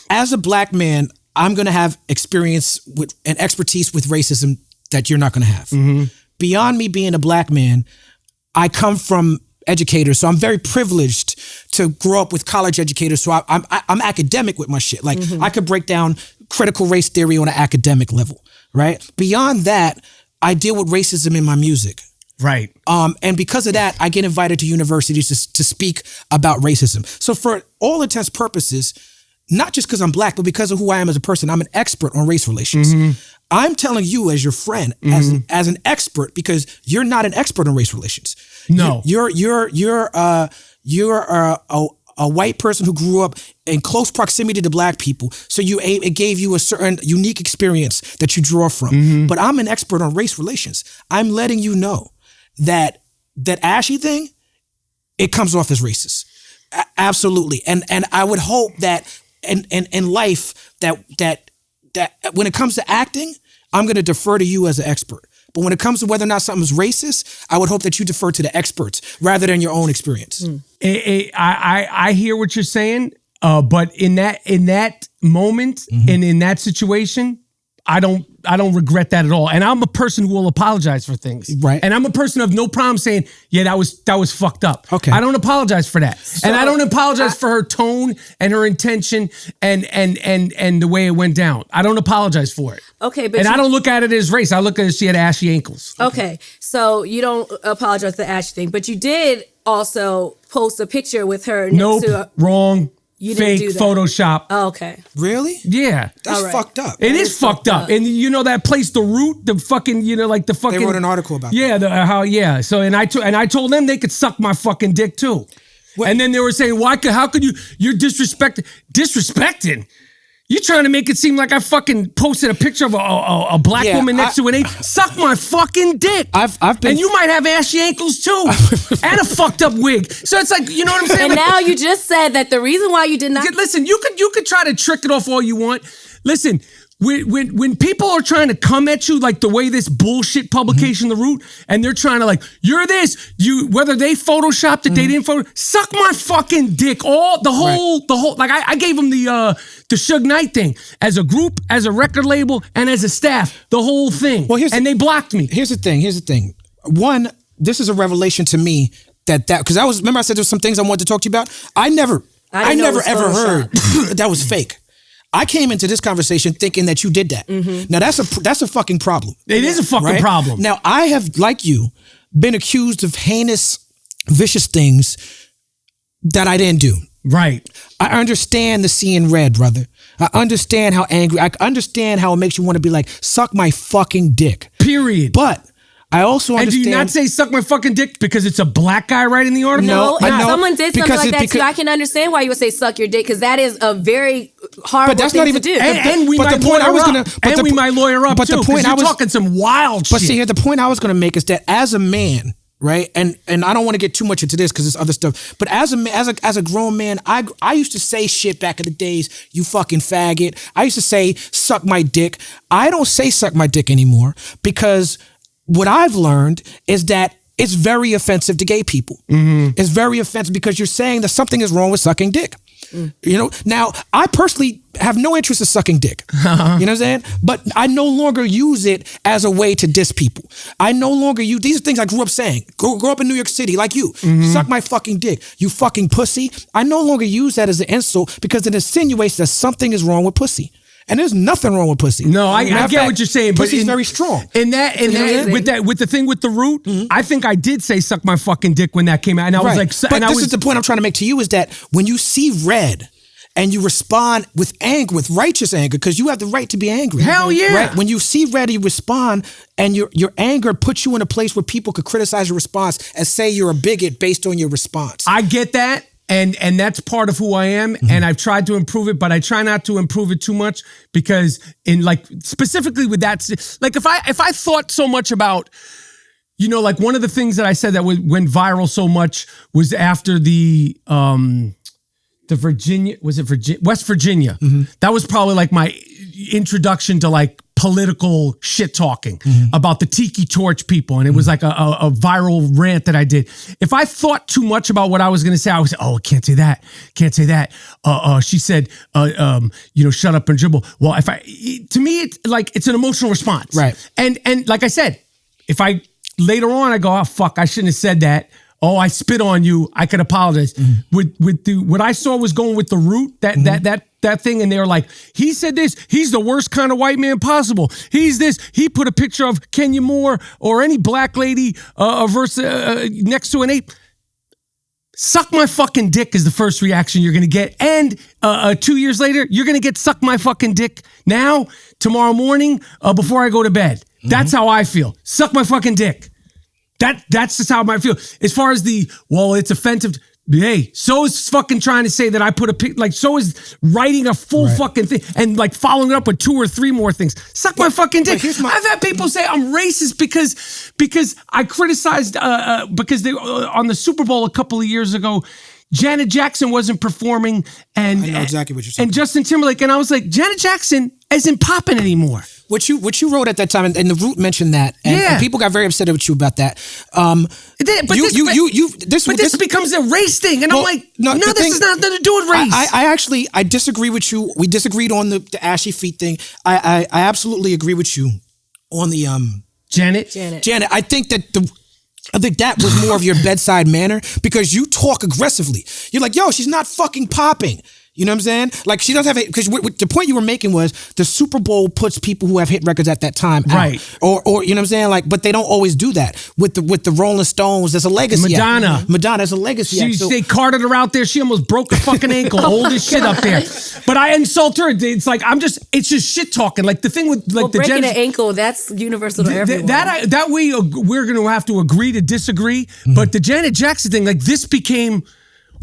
As a black man, I'm going to have experience with and expertise with racism that you're not going to have. Beyond me being a black man, I come from educators, so I'm very privileged to grow up with college educators. So I'm academic with my shit. Like I could break down critical race theory on an academic level, right? Beyond that, I deal with racism in my music. Right. And because of that, I get invited to universities to speak about racism. So for all intents and purposes, not just because I'm black, but because of who I am as a person, I'm an expert on race relations. I'm telling you as your friend, as an expert, because you're not an expert on race relations. No, you're a white person who grew up in close proximity to black people. So it gave you a certain unique experience that you draw from. But I'm an expert on race relations. I'm letting you know that Ashy thing, it comes off as racist. Absolutely. And I would hope that in life that when it comes to acting, I'm going to defer to you as an expert. But when it comes to whether or not something's racist, I would hope that you defer to the experts rather than your own experience. I hear what you're saying, but in that moment and in that situation, I don't regret that at all. And I'm a person who will apologize for things. Right. And I'm a person of no problem saying, yeah, that was fucked up. Okay. I don't apologize for that. So, and I don't apologize for her tone and her intention and the way it went down. I don't apologize for it. Okay, but I don't look at it as race. I look at it as she had ashy ankles. Okay, so you don't apologize for the Ashy thing, but you did also post a picture with her next to wrong. You fake didn't do that. Photoshop. Oh, okay. Really? Yeah. That's right. fucked up. It is fucked up. And you know that place, The Root, the fucking, like the fucking. They wrote an article about that. So, and I told them they could suck my fucking dick too. And then they were saying, how could you're disrespecting? You trying to make it seem like I fucking posted a picture of a black woman next to an ape? Suck my fucking dick. I've been, and you might have ashy ankles too, and a fucked up wig. So it's like, you know what I'm saying? And now you just said that the reason why you did not. Listen, you could try to trick it off all you want. Listen. When people are trying to come at you like the way this bullshit publication, The Root, and they're trying to you're this, whether they photoshopped it, they didn't suck my fucking dick. The whole, I gave them the Suge Knight thing as a group, as a record label, and as a staff, the whole thing. Well, they blocked me. Here's the thing. One, this is a revelation to me that because remember I said there was some things I wanted to talk to you about. I never ever heard that was fake. I came into this conversation thinking that you did that. Mm-hmm. Now that's a fucking problem. It is a fucking problem. Now I have, like you, been accused of heinous, vicious things that I didn't do. Right. I understand the seeing red, brother. I understand how angry. I understand how it makes you want to be like, suck my fucking dick. Period. But I also understand. And do you not say suck my fucking dick because it's a black guy writing the article? No, if someone did something like that too, I can understand why you would say suck your dick, because that is a very horrible thing to do. And we might lawyer up too, because you're talking some wild shit. But see, here, the point I was going to make is that as a man, right, and I don't want to get too much into this because there's other stuff, but as a grown man, I used to say shit back in the days, you fucking faggot. I used to say suck my dick. I don't say suck my dick anymore because what I've learned is that it's very offensive to gay people. Mm-hmm. It's very offensive because you're saying that something is wrong with sucking dick. You know, now I personally have no interest in sucking dick. You know what I'm saying? But I no longer use it as a way to diss people. I no longer use these are things I grew up saying. Grow up in New York City like you. Mm-hmm. Suck my fucking dick. You fucking pussy. I no longer use that as an insult because it insinuates that something is wrong with pussy. And there's nothing wrong with pussy. No, I get what you're saying. Pussy's very strong. And with the thing with the root, I think I did say suck my fucking dick when that came out. And I was like, but this is the point I'm trying to make to you, is that when you see red and you respond with anger, with righteous anger, because you have the right to be angry. Hell yeah. Right? When you see red, you respond, and your anger puts you in a place where people could criticize your response and say you're a bigot based on your response. I get that. And that's part of who I am, and I've tried to improve it, but I try not to improve it too much because in like specifically with that, like if I thought so much about, you know, like one of the things that I said that went viral so much was after the Virginia, West Virginia. Mm-hmm. That was probably like my introduction to like political shit talking about the tiki torch people. And it was like a viral rant that I did. If I thought too much about what I was going to say, I would say, oh, can't say that. Can't say that. She said, you know, shut up and dribble. Well, to me, it's like, it's an emotional response. Right. And like I said, if I later on, I go, oh, fuck, I shouldn't have said that. Oh, I spit on you. I could apologize. What I saw was going with the root, that thing, and they were like, he said this. He's the worst kind of white man possible. He's this. He put a picture of Kenya Moore or any black lady next to an ape. Suck my fucking dick is the first reaction you're gonna get, and 2 years later, you're gonna get suck my fucking dick now, tomorrow morning, before I go to bed. That's how I feel. Suck my fucking dick. That's just how I might feel. As far as it's offensive. Hey, so is fucking trying to say that I put a pic, like so is writing a full fucking thing and like following it up with 2 or 3 more things. Suck my fucking dick. I've had people say I'm racist because I criticized because they on the Super Bowl a couple of years ago, Janet Jackson wasn't performing and I know exactly what you're saying. And Justin Timberlake, and I was like, Janet Jackson isn't popping anymore. What you wrote at that time, and the Root mentioned that, and people got very upset with you about that. This becomes a race thing, and I'm like, no, this has nothing to do with race. I disagree with you. We disagreed on the Ashy feet thing. I absolutely agree with you on the Janet. I think that was more of your bedside manner because you talk aggressively. You're like, yo, she's not fucking popping. You know what I'm saying? Like she doesn't have it because the point you were making was the Super Bowl puts people who have hit records at that time out. Right. Or you know what I'm saying? Like, but they don't always do that with the Rolling Stones. There's a legacy. Madonna has a legacy. They carted her out there. She almost broke her fucking ankle. Old as shit up there. But I insult her. It's like it's just shit talking. Like the thing with like breaking an ankle, that's universal to everyone. That way we're going to have to agree to disagree. But the Janet Jackson thing, like this became.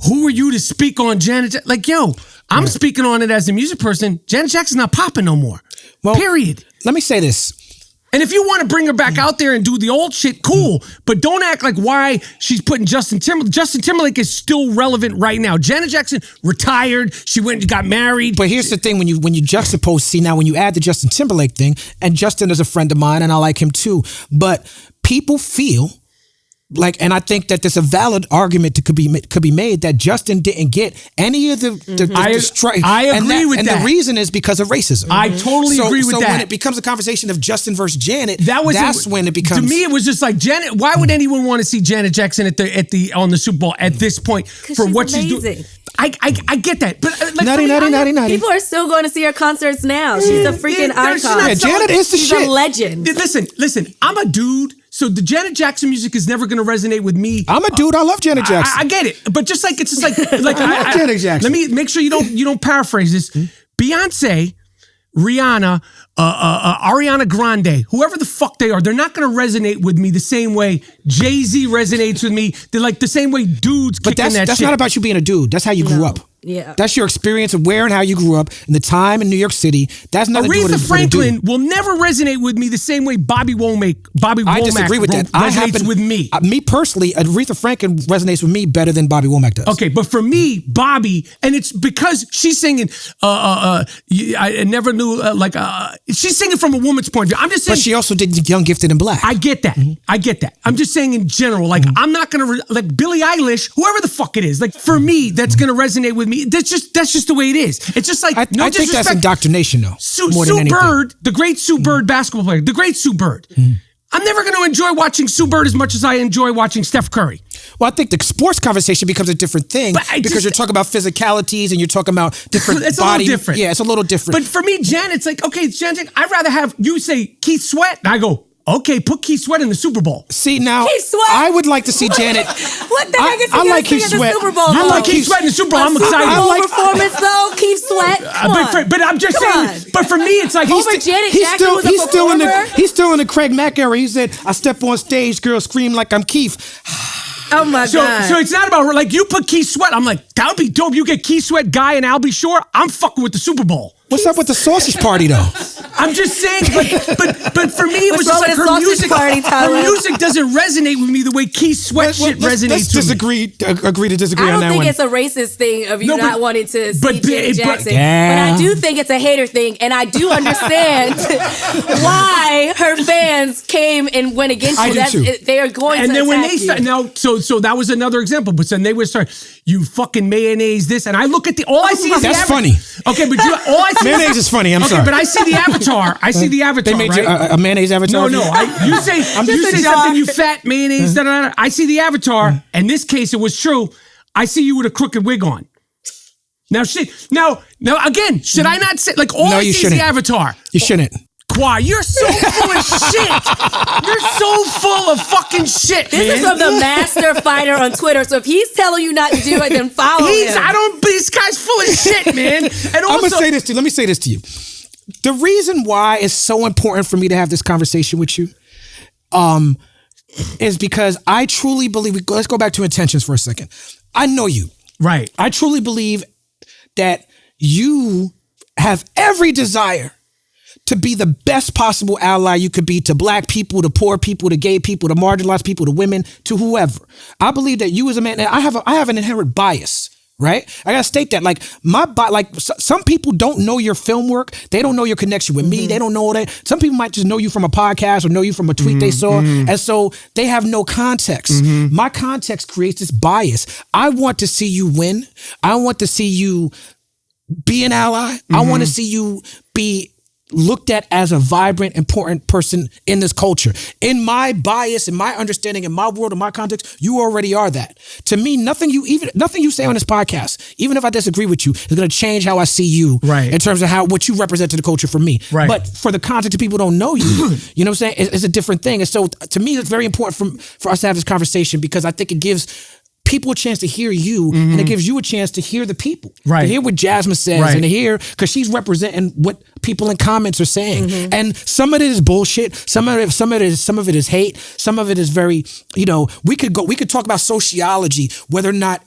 Who are you to speak on Janet? Like, yo, I'm speaking on it as a music person. Janet Jackson's not popping no more. Well, period. Let me say this. And if you want to bring her back out there and do the old shit, cool. But don't act like why she's putting Justin Timberlake. Justin Timberlake is still relevant right now. Janet Jackson retired. She went and got married. But here's the thing: when you juxtapose, now when you add the Justin Timberlake thing, and Justin is a friend of mine, and I like him too. But people feel Like, and I think that there's a valid argument could be made that Justin didn't get any of the strike. I agree with that. And the reason is because of racism. I totally agree with that. So when it becomes a conversation of Justin versus Janet, that's when it becomes. To me, it was just like Janet. Why would anyone want to see Janet Jackson on the Super Bowl at this point for what she's doing? I get that, but like people are still going to see her concerts now. She's a freaking icon. Yeah, Janet is the shit. She's a legend. Listen. I'm a dude. So the Janet Jackson music is never going to resonate with me. I'm a dude. I love Janet Jackson. I get it, but it's just like I love Janet Jackson. Let me make sure you don't paraphrase this. Beyonce, Rihanna, Ariana Grande, whoever the fuck they are, they're not going to resonate with me the same way Jay-Z resonates with me. They're like the same way dudes. But that's not about you being a dude. That's how you grew up. Yeah, that's your experience of where and how you grew up and the time in New York City. That's not Aretha Franklin will never resonate with me the same way Bobby Womack I disagree with that. Resonates with me. Me personally, Aretha Franklin resonates with me better than Bobby Womack does. Okay, but for me, Bobby, and it's because she's singing. I never knew she's singing from a woman's point of view. I'm just saying. But she also did Young, Gifted, and Black. I get that. I get that. I'm just saying in general. Like I'm not gonna like Billie Eilish, whoever the fuck it is. Like for me, that's gonna resonate with me. That's just the way it is. It's just like I think that's indoctrination, though. Sue anything. Bird, the great Sue Bird basketball player, the great Sue Bird. I'm never going to enjoy watching Sue Bird as much as I enjoy watching Steph Curry. Well, I think the sports conversation becomes a different thing because you're talking about physicalities and you're talking about different it's body. A little different. Yeah, it's a little different. But for me, Janet's like, okay, Janet, I'd rather have you say Keith Sweat, and I go, okay, put Keith Sweat in the Super Bowl. See, now, Keith Sweat? I would like to see Janet. What the heck is he like Keith Sweat. The Super Bowl? You like Keith Sweat in the Super Bowl? I'm excited. Super Bowl performance, though, Keith Sweat. But I'm just saying. But for me, it's like Janet Jackson was a performer. He's still in the Craig Mack era. He said, "I step on stage, girls scream like I'm Keith." Oh my God. So it's not about like you put Keith Sweat. I'm like, that would be dope. You get Keith Sweat, Guy, and Albie Shore. I'm fucking with the Super Bowl. What's up with the sausage party though? I'm just saying, but for me, it was just like her music. Party, her music doesn't resonate with me the way Keith Sweat shit resonates. Let's agree to disagree on that one. I don't think it's a racist thing of you not wanting to see Janet Jackson. But I do think it's a hater thing, and I do understand why her fans came and went against you. I do too. They are going and to then when attack they start now, so that was another example. But then they would start, you fucking mayonnaise this, and I look at all I see is that's funny. Okay, but all I see mayonnaise is funny. I'm sorry, but I see the avatar. I see the avatar. They made right? you a mayonnaise avatar. No. You say something. You fat mayonnaise. Da. I see the avatar. In this case, it was true. I see you with a crooked wig on. Now again, should I not say like all I see is the avatar? You shouldn't. Why? You're so full of shit. You're so full of fucking shit. This is from the master fighter on Twitter. So if he's telling you not to do it, then follow him. This guy's full of shit, man. And also, I'm gonna say this to you. Let me say this to you. The reason why it's so important for me to have this conversation with you, is because I truly believe. Let's go back to intentions for a second. I know you, right? I truly believe that you have every desire to be the best possible ally you could be to black people, to poor people, to gay people, to marginalized people, to women, to whoever. I believe that you as a man, and I have an inherent bias, right? I gotta state that, like some people don't know your film work. They don't know your connection with me. They don't know that. Some people might just know you from a podcast or know you from a tweet they saw, and so they have no context. My context creates this bias. I want to see you win. I want to see you be an ally. I want to see you be looked at as a vibrant, important person in this culture. In my bias, in my understanding, in my world, in my context, you already are that. To me, nothing you say on this podcast, even if I disagree with you, is going to change how I see you, right, in terms of what you represent to the culture for me. Right. But for the context of people who don't know you, you know what I'm saying? It's a different thing. And so to me, it's very important for us to have this conversation because I think it gives people a chance to hear you, and it gives you a chance to hear the people, right? To hear what Jasmin says, and to hear, because she's representing what people in comments are saying, and some of it is bullshit, some of it is hate, some of it is very, we could talk about sociology, whether or not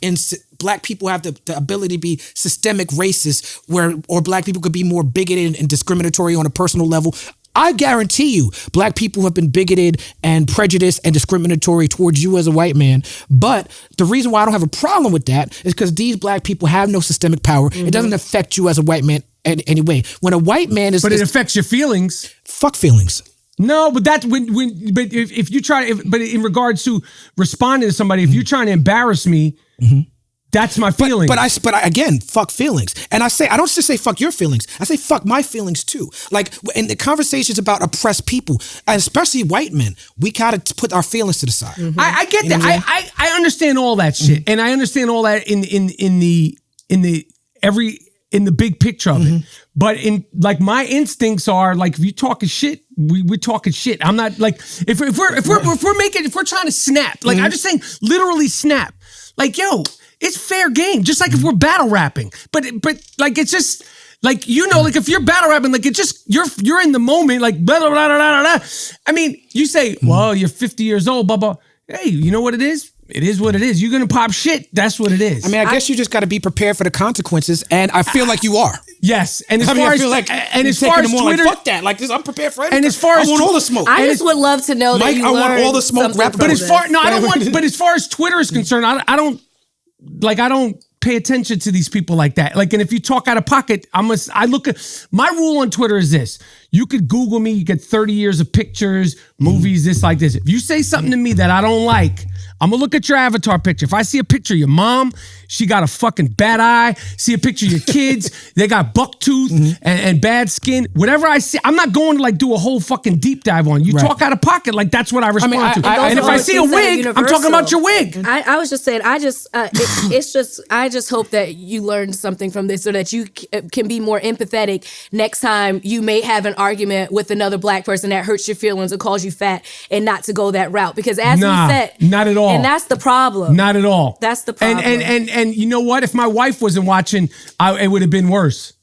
black people have the ability to be systemic racist, or black people could be more bigoted and discriminatory on a personal level. I guarantee you, black people have been bigoted and prejudiced and discriminatory towards you as a white man. But the reason why I don't have a problem with that is because these black people have no systemic power. It doesn't affect you as a white man in any way. When a white man is... But it affects your feelings. Fuck feelings. No, but that's but if you try, but in regards to responding to somebody, if you're trying to embarrass me, that's my feeling. But I again, fuck feelings. And I don't just say fuck your feelings. I say fuck my feelings too. Like in the conversations about oppressed people, and especially white men, we gotta put our feelings to the side. I get that. I understand all that shit, and I understand all that in the big picture of it. But in like my instincts are like, if you talking shit, we're talking shit. I'm not like if we're trying to snap, like I'm just saying literally snap. Like, yo, it's fair game. Just like if we're battle rapping. But like it's just like, you know, like if you're battle rapping, like it just you're in the moment, like blah, blah, blah, blah, blah, blah. I mean, you say, well, you're 50 years old, blah, blah. Hey, you know what it is? It is what it is. You're gonna pop shit. That's what it is. I mean, I guess you just got to be prepared for the consequences, and I feel like you are. Yes, and as far as Twitter, like, fuck that. Like this, I'm prepared for anything. And as far as I want all the smoke. I just would love to know Mike, that you I want learned all the smoke. But as far as Twitter is concerned, I don't pay attention to these people like that. Like, and if you talk out of pocket, I look at my rule on Twitter is this: you could Google me, you get 30 years of pictures, movies, this like this. If you say something to me that I don't like, I'm gonna look at your avatar picture. If I see a picture of your mom, she got a fucking bad eye. See a picture of your kids, they got buck tooth and bad skin. Whatever I see, I'm not going to like do a whole fucking deep dive on you. Talk out of pocket, like that's what I respond to. And if I see a wig, I'm talking about your wig. I was just saying, I just hope that you learned something from this so that you can be more empathetic next time you may have an argument with another black person that hurts your feelings or calls you fat, and not to go that route. Because as we said, not at all. And that's the problem. Not at all. That's the problem. And you know what? If my wife wasn't watching, it would have been worse.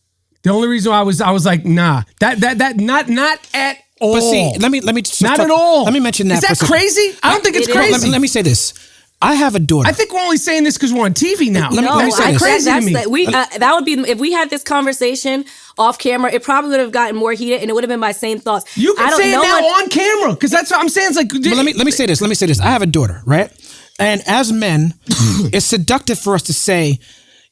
The only reason I was like, nah, that not at all. But see, let me not at all. Let me mention that. Is that crazy? I don't think it's crazy. Let me say this. I have a daughter. I think we're only saying this because we're on TV now. Let me say this. Crazy to me. That would be, if we had this conversation off camera, it probably would have gotten more heated, and it would have been my same thoughts. You can say it now on camera, because that's what I'm saying. It's like, but let me say this. I have a daughter, right? And as men, it's seductive for us to say,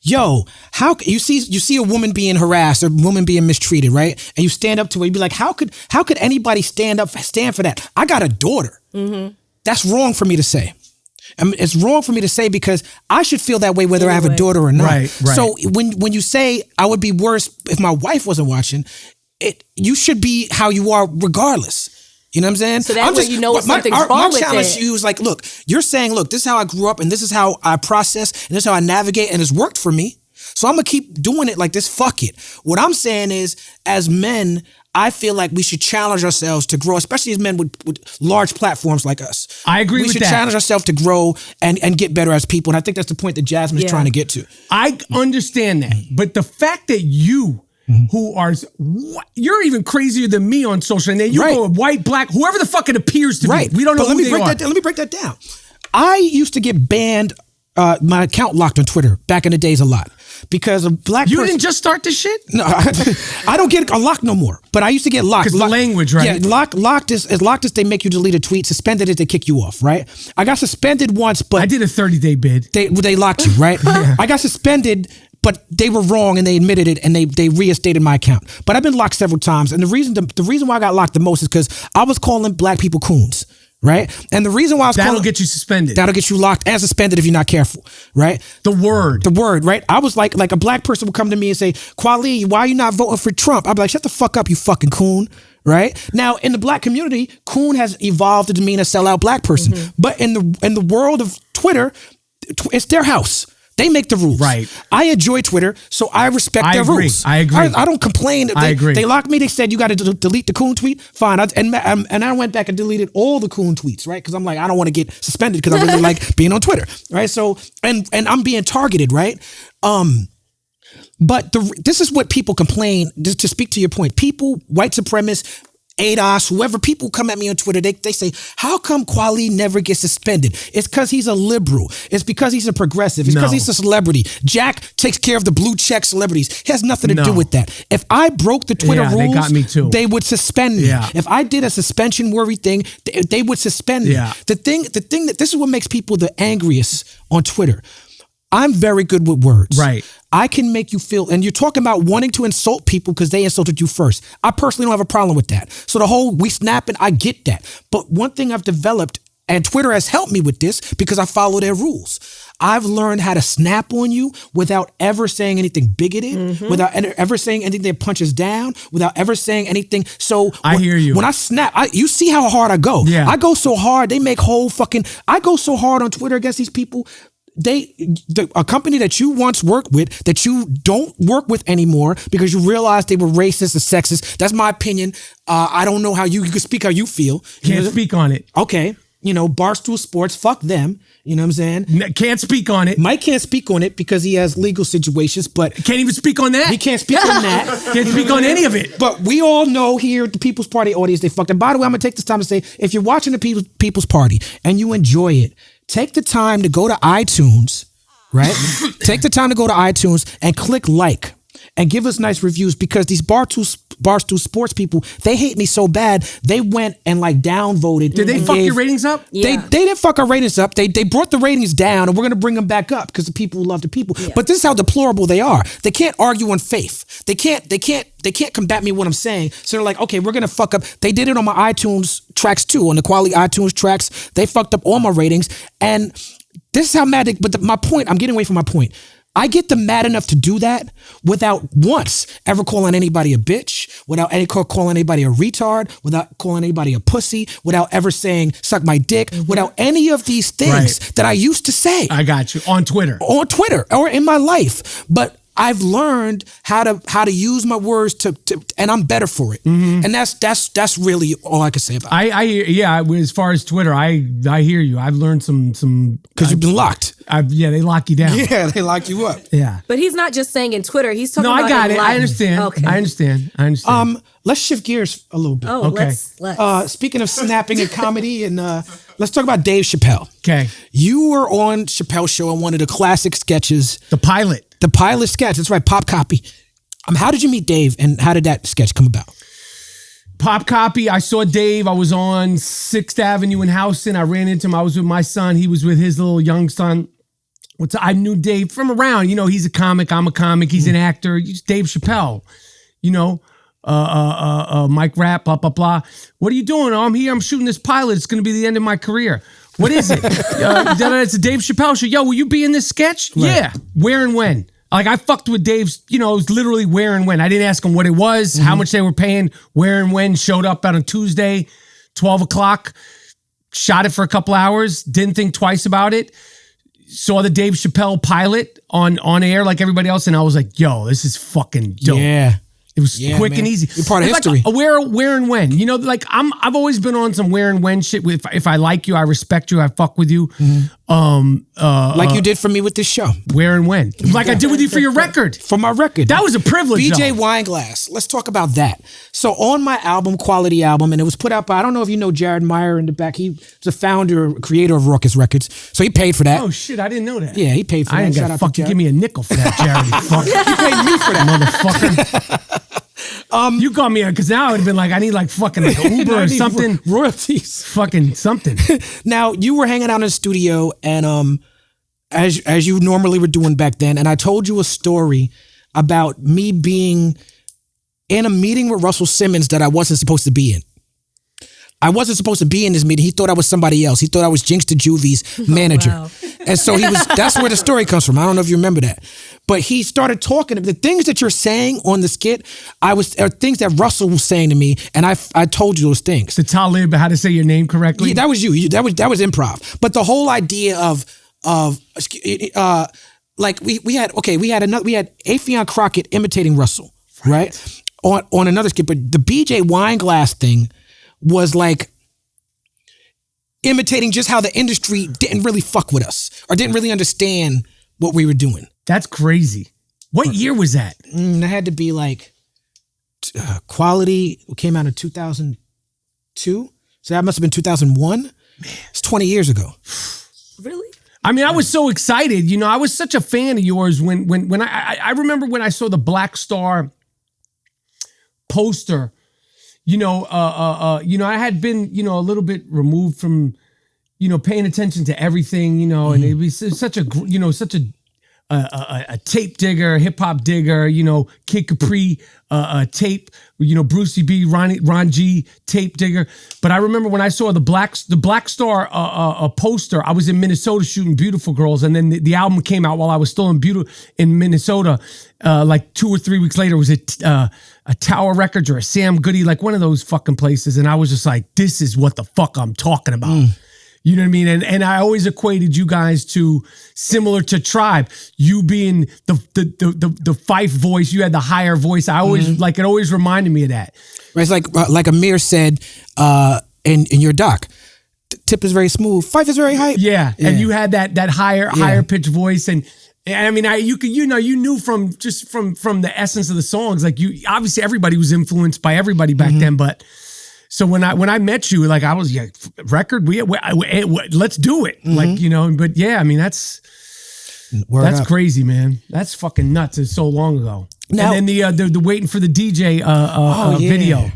yo, how you see a woman being harassed or a woman being mistreated, right? And you stand up to her, you be like, how could anybody stand for that? I got a daughter. That's wrong for me to say. I mean, it's wrong for me to say because I should feel that way whether I have a daughter or not. Right. So when you say I would be worse if my wife wasn't watching, you should be how you are regardless. You know what I'm saying? So that's where you know something's wrong with it. My challenge to you is like, look, you're saying, look, this is how I grew up and this is how I process and this is how I navigate and it's worked for me. So I'm going to keep doing it like this. Fuck it. What I'm saying is, as men, I feel like we should challenge ourselves to grow, especially as men with large platforms like us. I agree with that. We should challenge ourselves to grow and get better as people. And I think that's the point that Jasmin is trying to get to. I understand that. But the fact that you, who are, you're even crazier than me on social, and then you go white, black, whoever the fuck it appears to be. We don't know who they are. Let me break that down. I used to get banned, my account locked on Twitter back in the days a lot. Because a black person... You didn't just start this shit? No, I don't get locked no more. But I used to get locked. Because the language, right? Yeah, locked is they make you delete a tweet. Suspended is they kick you off, right? I got suspended once, but... I did a 30-day bid. They locked you, right? Yeah. I got suspended, but they were wrong and they admitted it and they reinstated my account. But I've been locked several times. And the reason why I got locked the most is because I was calling black people coons. Right? And the reason why I was That'll get you suspended. That'll get you locked and suspended if you're not careful. Right? The word, right? I was like a black person would come to me and say, Kweli, why are you not voting for Trump? I'd be like, shut the fuck up, you fucking coon. Right? Now, in the black community, coon has evolved to mean a sellout black person. But in the world of Twitter, it's their house. They make the rules. Right. I enjoy Twitter, so I respect their rules. I agree. I don't complain. I agree. They locked me. They said, you got to delete the coon tweet. Fine. And I went back and deleted all the coon tweets, right? Because I'm like, I don't want to get suspended because I really like being on Twitter, right? So, and I'm being targeted, right? But this is what people complain, just to speak to your point. People, white supremacists, ADOS, whoever, people come at me on Twitter, they say, how come Kweli never gets suspended? It's because he's a liberal. It's because he's a progressive. It's because he's a celebrity. Jack takes care of the blue check celebrities. It has nothing to do with that. If I broke the Twitter rules, they got me too. They would suspend me. Yeah. If I did a suspension worthy thing, they would suspend me. Yeah. The thing that this is what makes people the angriest on Twitter. I'm very good with words. Right. I can make you feel, and you're talking about wanting to insult people because they insulted you first. I personally don't have a problem with that. So the whole we snapping, I get that. But one thing I've developed, and Twitter has helped me with this because I follow their rules. I've learned how to snap on you without ever saying anything bigoted, without ever saying anything that punches down, without ever saying anything. So I hear you. When I snap, you see how hard I go. Yeah. I go so hard, they make whole fucking, I go so hard on Twitter against these people. A company that you once worked with that you don't work with anymore because you realized they were racist or sexist. That's my opinion. I don't know how you can speak how you feel. Can't speak on it. Okay. Barstool Sports, fuck them. You know what I'm saying? Can't speak on it. Mike can't speak on it because he has legal situations, but Can't even speak on that. he can't speak on that. Can't speak on any of it. But we all know here at the People's Party audience, they fucked. And by the way, I'm gonna take this time to say, if you're watching the People's Party and you enjoy it, take the time to go to iTunes, right? Take the time to go to iTunes and click like and give us nice reviews because these Barstool Sports people, they hate me so bad, they went and downvoted. Did they fuck your ratings up? Yeah. They didn't fuck our ratings up. They brought the ratings down, and we're gonna bring them back up because the people love the people. Yeah. But this is how deplorable they are. They can't argue on faith. They can't combat me what I'm saying. So they're like, okay, we're gonna fuck up. They did it on my iTunes tracks too, on the quality iTunes tracks. They fucked up all my ratings, and this is how mad. My point, I'm getting away from my point. I get them mad enough to do that without once ever calling anybody a bitch, without calling anybody a retard, without calling anybody a pussy, without ever saying suck my dick, without any of these things that I used to say. I got you. On Twitter Or in my life. But I've learned how to use my words to and I'm better for it. And that's really all I can say about it. I hear, yeah, as far as Twitter, I hear you. I've learned some because you've been locked. They lock you down. Yeah, they lock you up. Yeah. But he's not just saying in Twitter. He's talking about I got it. life. I understand. Okay. I understand. Let's shift gears a little bit. Oh, Okay. let's. Speaking of snapping and comedy, and let's talk about Dave Chappelle. Okay. You were on Chapelle Show on one of the classic sketches. The pilot sketch. That's right, Pop Copy. How did you meet Dave, and how did that sketch come about? Pop Copy. I saw Dave. I was on 6th Avenue in Houston. I ran into him. I was with my son. He was with his little young son. I knew Dave from around. He's a comic. I'm a comic. He's an actor. He's Dave Chappelle. Mike Rap, blah, blah, blah. What are you doing? Oh, I'm here. I'm shooting this pilot. It's going to be the end of my career. What is it? It's a Dave Chappelle show. Yo, will you be in this sketch? Right. Yeah. Where and when? I fucked with Dave's, it was literally where and when. I didn't ask him what it was, how much they were paying, where and when. Showed up on a Tuesday, 12 o'clock. Shot it for a couple hours. Didn't think twice about it. Saw the Dave Chappelle pilot on air like everybody else. And I was like, yo, this is fucking dope. Yeah. It was quick and easy. You're part of history. Like where and when. I've always been on some where and when shit. If I like you, I respect you, I fuck with you. Like you did for me with this show. Where and when. Like I did with you for your record. For my record. That was a privilege. BJ though. Wineglass. Let's talk about that. So on my album, Quality Album, and it was put out by, I don't know if you know Jared Meyer in the back. He's the founder, creator of Ruckus Records. So he paid for that. Oh shit, I didn't know that. Yeah, he paid for I that. ain't got fucking give me a nickel for that, Jared. Fuck. You paid me for that. Motherfucker. You got me because now I would have been like, I need fucking Uber or something. Royalties. Fucking something. Now, you were hanging out in the studio and as you normally were doing back then, and I told you a story about me being in a meeting with Russell Simmons that I wasn't supposed to be in. I wasn't supposed to be in this meeting. He thought I was somebody else. He thought I was Jinx the Juvie's manager. Wow. And so that's where the story comes from. I don't know if you remember that. But he started talking. The things that you're saying on the skit, are things that Russell was saying to me, and I told you those things. The Talib, how to say your name correctly? Yeah, that was you. That was improv. But the whole idea of we had Afion Crockett imitating Russell, right? On another skit, but the BJ Wineglass thing was like imitating just how the industry didn't really fuck with us or didn't really understand what we were doing. That's crazy. What year was that? That had to be Quality came out in 2002. So that must have been 2001. Man. It's 20 years ago. Really? I mean, I was so excited. I was such a fan of yours when I remember when I saw the Black Star poster. I had been, a little bit removed from, paying attention to everything, and it was such a a tape digger, hip hop digger, Kid Capri, tape, Brucey B, Ron G, tape digger. But I remember when I saw the Black Star poster, I was in Minnesota shooting Beautiful Girls, and then the album came out while I was still in Minnesota. Like 2 or 3 weeks later, was it a Tower Records or a Sam Goody, like one of those fucking places, and I was just like, this is what the fuck I'm talking about. You know what I mean? And I always equated you guys to similar to Tribe. You being the Fife voice, you had the higher voice. I always it always reminded me of that. It's like Amir said in your doc. Tip is very smooth. Fife is very high. Yeah, and you had that higher pitched voice, and I mean, you knew from the essence of the songs. Like obviously everybody was influenced by everybody back then, but. So when I met you, like I was record, let's do it, But yeah, I mean that's crazy, man. That's fucking nuts. It's so long ago. Now, and then the waiting for the DJ video.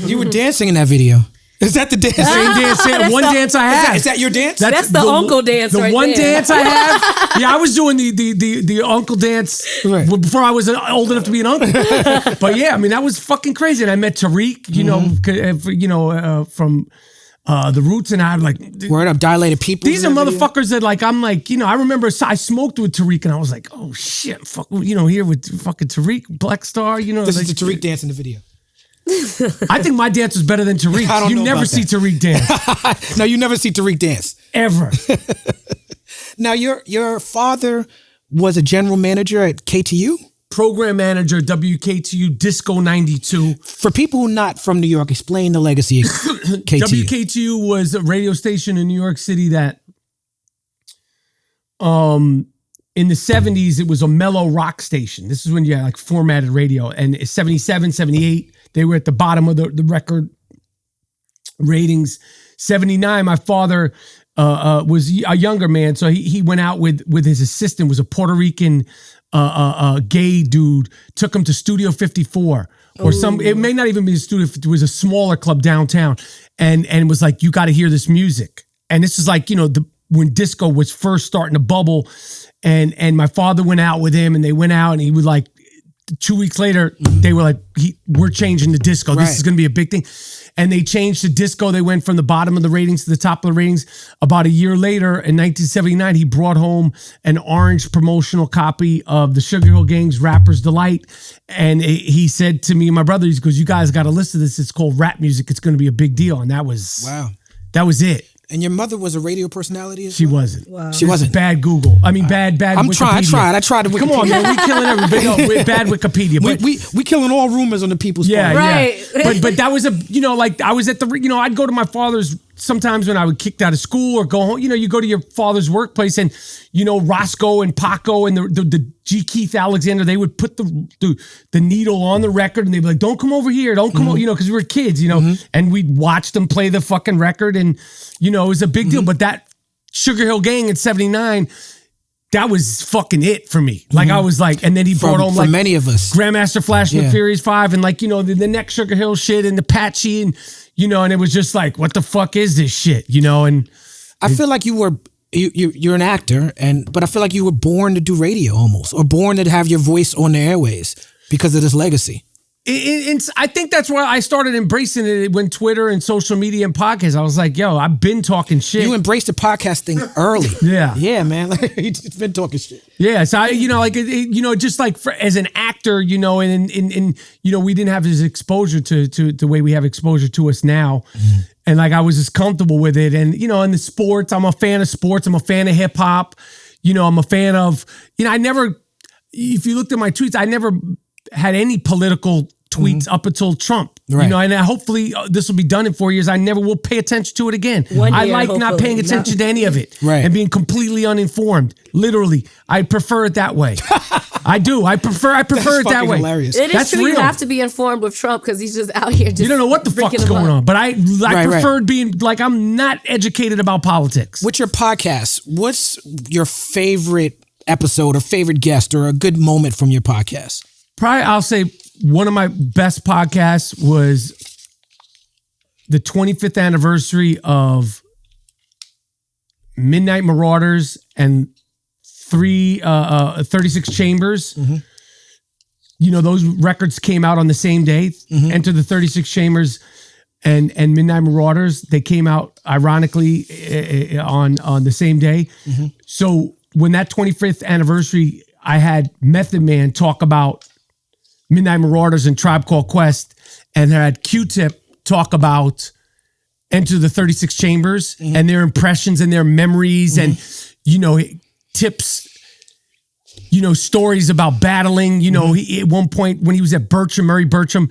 You were dancing in that video. Is that the dance? Same dance. One dance I have. Is that your dance? That's the uncle dance. The right one there. dance I have. Yeah, I was doing the uncle dance before I was old enough to be an uncle. But yeah, I mean that was fucking crazy. And I met Tariq, from the Roots, and I'm like, word up, Dilated People. These are motherfuckers that like I'm like, I remember I smoked with Tariq, and I was like, oh shit, fuck, here with fucking Tariq, Black Star, This is the Tariq dance in the video. I think my dance was better than Tariq. You never see Tariq dance. No, you never see Tariq dance. Ever. Now, your father was a general manager at KTU? Program manager, WKTU, Disco 92. For people who are not from New York, explain the legacy of KTU. WKTU was a radio station in New York City that in the 70s, it was a mellow rock station. This is when you had like formatted radio. And 77, 78, they were at the bottom of the record ratings. 79, my father was a younger man. So he went out with his assistant, was a Puerto Rican gay dude, took him to Studio 54 or it may not even be a studio. It was a smaller club downtown and was like, you got to hear this music. And this is like, when disco was first starting to bubble, and my father went out with him, and they went out, and he was like, 2 weeks later, they were like, we're changing the disco. This is going to be a big thing. And they changed the disco. They went from the bottom of the ratings to the top of the ratings. About a year later, in 1979, he brought home an orange promotional copy of the Sugarhill Gang's Rapper's Delight. And he said to me and my brother, he goes, you guys got to listen to this. It's called rap music. It's going to be a big deal. And that was it. And your mother was a radio personality as well? She wasn't. Wow. She wasn't. Bad Google. I mean, bad Wikipedia. I tried to Wikipedia. Come on, man. We killing everybody. No, bad Wikipedia. But we killing all rumors on the people's phone. Right. But that was I was at the, I'd go to my father's sometimes when I would kicked out of school or go home. You go to your father's workplace, and, Roscoe and Paco and the G. Keith Alexander, they would put the needle on the record, and they'd be like, don't come over here. Don't come over, because we were kids, and we'd watch them play the fucking record, and, it was a big deal. But that Sugarhill Gang in 79, that was fucking it for me. Like, I was like, and then he brought home, like, many of us, Grandmaster Flash and the Furious 5, and, like, the next Sugarhill shit, and the Patchy, and, and it was just like, what the fuck is this shit, and I feel like you're an actor, but I feel like you were born to do radio almost, or born to have your voice on the airways because of this legacy. I think that's why I started embracing it when Twitter and social media and podcasts. I was like, yo, I've been talking shit. You embraced the podcast thing early. Yeah, man. You've been talking shit. Yeah, so just like as an actor, and we didn't have this exposure to the way we have exposure to us now. Mm-hmm. And like I was just comfortable with it. And, in the sports, I'm a fan of sports. I'm a fan of hip hop. I'm a fan of, I never, if you looked at my tweets, I never had any political tweets up until Trump. Right. And hopefully this will be done in 4 years. I never will pay attention to it again. I like not paying attention to any of it. Right. And being completely uninformed. Literally. I prefer it that way. I do. I prefer it that way. Hilarious. It is true. You have to be informed with Trump because he's just out here. You don't know what the fuck's going on. But I preferred being like, I'm not educated about politics. With your podcast, what's your favorite episode or favorite guest or a good moment from your podcast? Probably, I'll say one of my best podcasts was the 25th anniversary of Midnight Marauders and 36 Chambers. You know, those records came out on the same day. Enter the 36 Chambers and Midnight Marauders, they came out ironically on the same day. So when that 25th anniversary, I had Method Man talk about Midnight Marauders and Tribe Called Quest, and I had Q-Tip talk about Enter the 36 Chambers and their impressions and their memories and, you know, tips, you know, stories about battling. You know, he, at one point when he was at Bertram, Murray Bertram,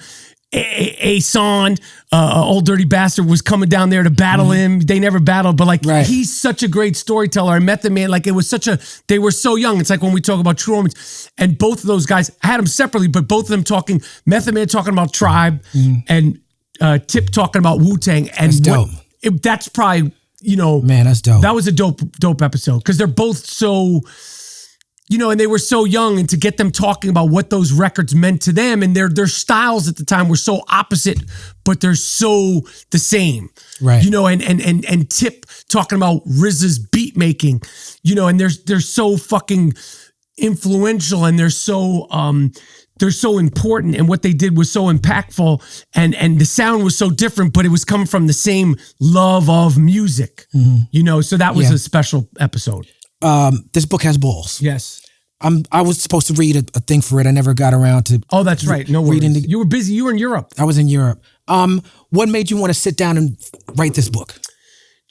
Ason, old dirty bastard, was coming down there to battle him. They never battled, but like he's such a great storyteller. I met the man, like it was such a, they were so young. It's like when we talk about True Romance, and both of those guys, I had them separately, but both of them talking, Method Man talking about Tribe and Tip talking about Wu-Tang. And that's dope. That's probably, you know, man, that's dope. That was a dope episode because they're both so, you know, and they were so young, and to get them talking about what those records meant to them, and their styles at the time were so opposite, but they're so the same, right? You know, and Tip talking about RZA's beat making, you know, and they're so fucking influential, and they're so important, and what they did was so impactful, and the sound was so different, but it was coming from the same love of music, you know. So that was a special episode. This book has balls. Yes. I was supposed to read a thing for it. I never got around to. Oh, that's right. No worries. You were busy. You were in Europe. I was in Europe. What made you want to sit down and write this book?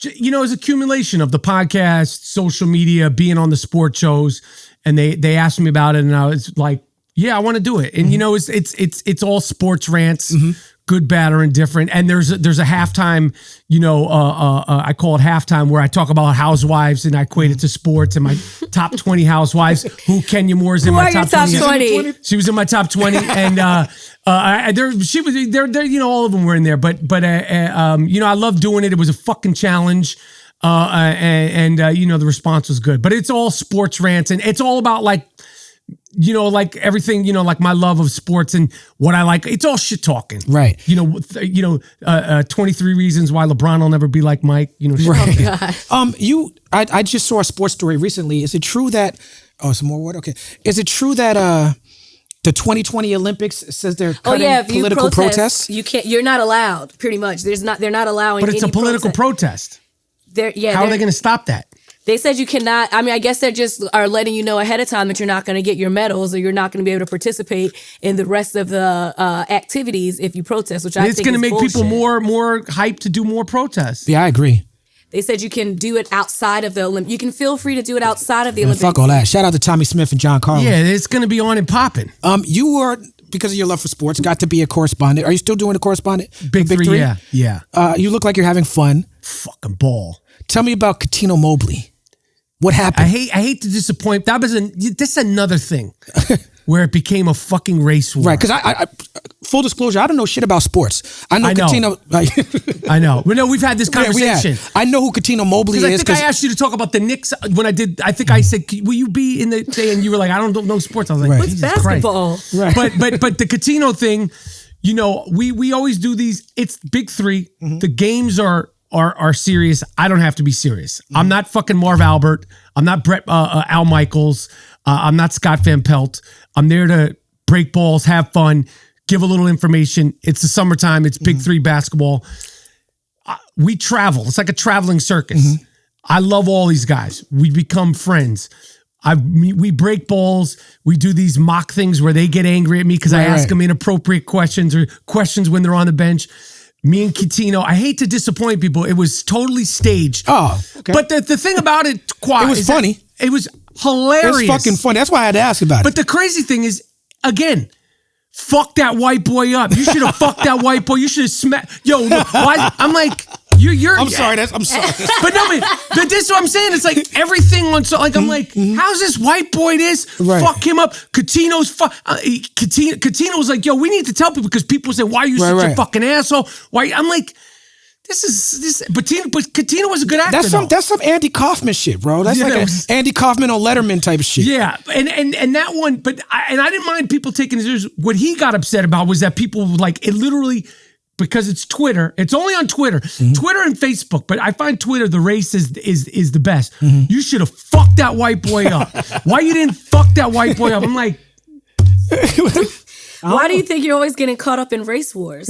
You know, it's accumulation of the podcast, social media, being on the sports shows, and they asked me about it, and I was like, yeah, I want to do it. And you know, it's all sports rants. Good, bad, or indifferent. And there's a halftime, you know, I call it halftime, where I talk about housewives and I equate it to sports and my top 20 housewives. Who Kenya Moore's in my top 20. She was in my top 20, and she was there. You know, all of them were in there. But you know, I love doing it. It was a fucking challenge. And you know, the response was good. But it's all sports rants, and it's all about like, you know, like everything, you know, like my love of sports and what I like. It's all shit talking, right? You know, 23 reasons why LeBron will never be like Mike. You know, right? I just saw a sports story recently. Is it true that? Oh, some more word. Okay, is it true that the 2020 Olympics says they're cutting political protests? You can't. You're not allowed. Pretty much, they're not allowing. But it's a political protest. How are they going to stop that? They said you cannot. I mean, I guess they just are letting you know ahead of time that you're not going to get your medals, or you're not going to be able to participate in the rest of the activities if you protest. Which I think is going to make bullshit. people more hyped to do more protests. Yeah, I agree. They said you can do it outside of the Olympics. You can feel free to do it outside of the Olympics. Fuck all that. Shout out to Tommy Smith and John Carlin. Yeah, it's going to be on and popping. You were, because of your love for sports, got to be a correspondent. Are you still doing a correspondent? Big three, yeah. You look like you're having fun. Fucking ball. Tell me about Cuttino Mobley. What happened? I hate to disappoint. This is another thing where it became a fucking race war. Right, because I full disclosure, I don't know shit about sports. I know Cuttino. I know. Well, no, we've had this conversation. I know who Cuttino Mobley is. I think I asked you to talk about the Knicks when I did. I think I said, "Will you be in the day?" And you were like, "I don't know sports." I was like, "What's basketball?" Right. But the Cuttino thing, you know, we always do these. It's big three. The games are serious. I don't have to be serious. I'm not fucking Marv Albert. I'm not Brett Al Michaels. I'm not Scott Van Pelt. I'm there to break balls, have fun, give a little information. It's the summertime. It's big three basketball. We travel. It's like a traveling circus. I love all these guys. We become friends. We break balls. We do these mock things where they get angry at me because I ask them inappropriate questions, or questions when they're on the bench. Me and Cuttino, I hate to disappoint people. It was totally staged. Oh, okay. But the thing about it, it was funny. It was hilarious. It was fucking funny. That's why I had to ask about it. But the crazy thing is, again, fuck that white boy up. You should have fucked that white boy. You should have smacked. Yo, why? I'm like, you're. I'm sorry. I'm sorry. But no, but this is what I'm saying. It's like everything on. So like I'm like, how's this white boy this? Right. Fuck him up. Cuttino's Cuttino was like, yo, we need to tell people, because people say, why are you such a fucking asshole? Why? I'm like, this is. But Cuttino was a good actor. That's some Andy Kaufman shit, bro. That's like an Andy Kaufman on Letterman type of shit. Yeah, and that one. But I didn't mind people taking it serious. What he got upset about was that people like it literally. because it's Twitter. It's only on Twitter. Twitter and Facebook, but I find Twitter, the race is the best. You should have fucked that white boy up. Why you didn't fuck that white boy up? I'm like... Why do you think you're always getting caught up in race wars?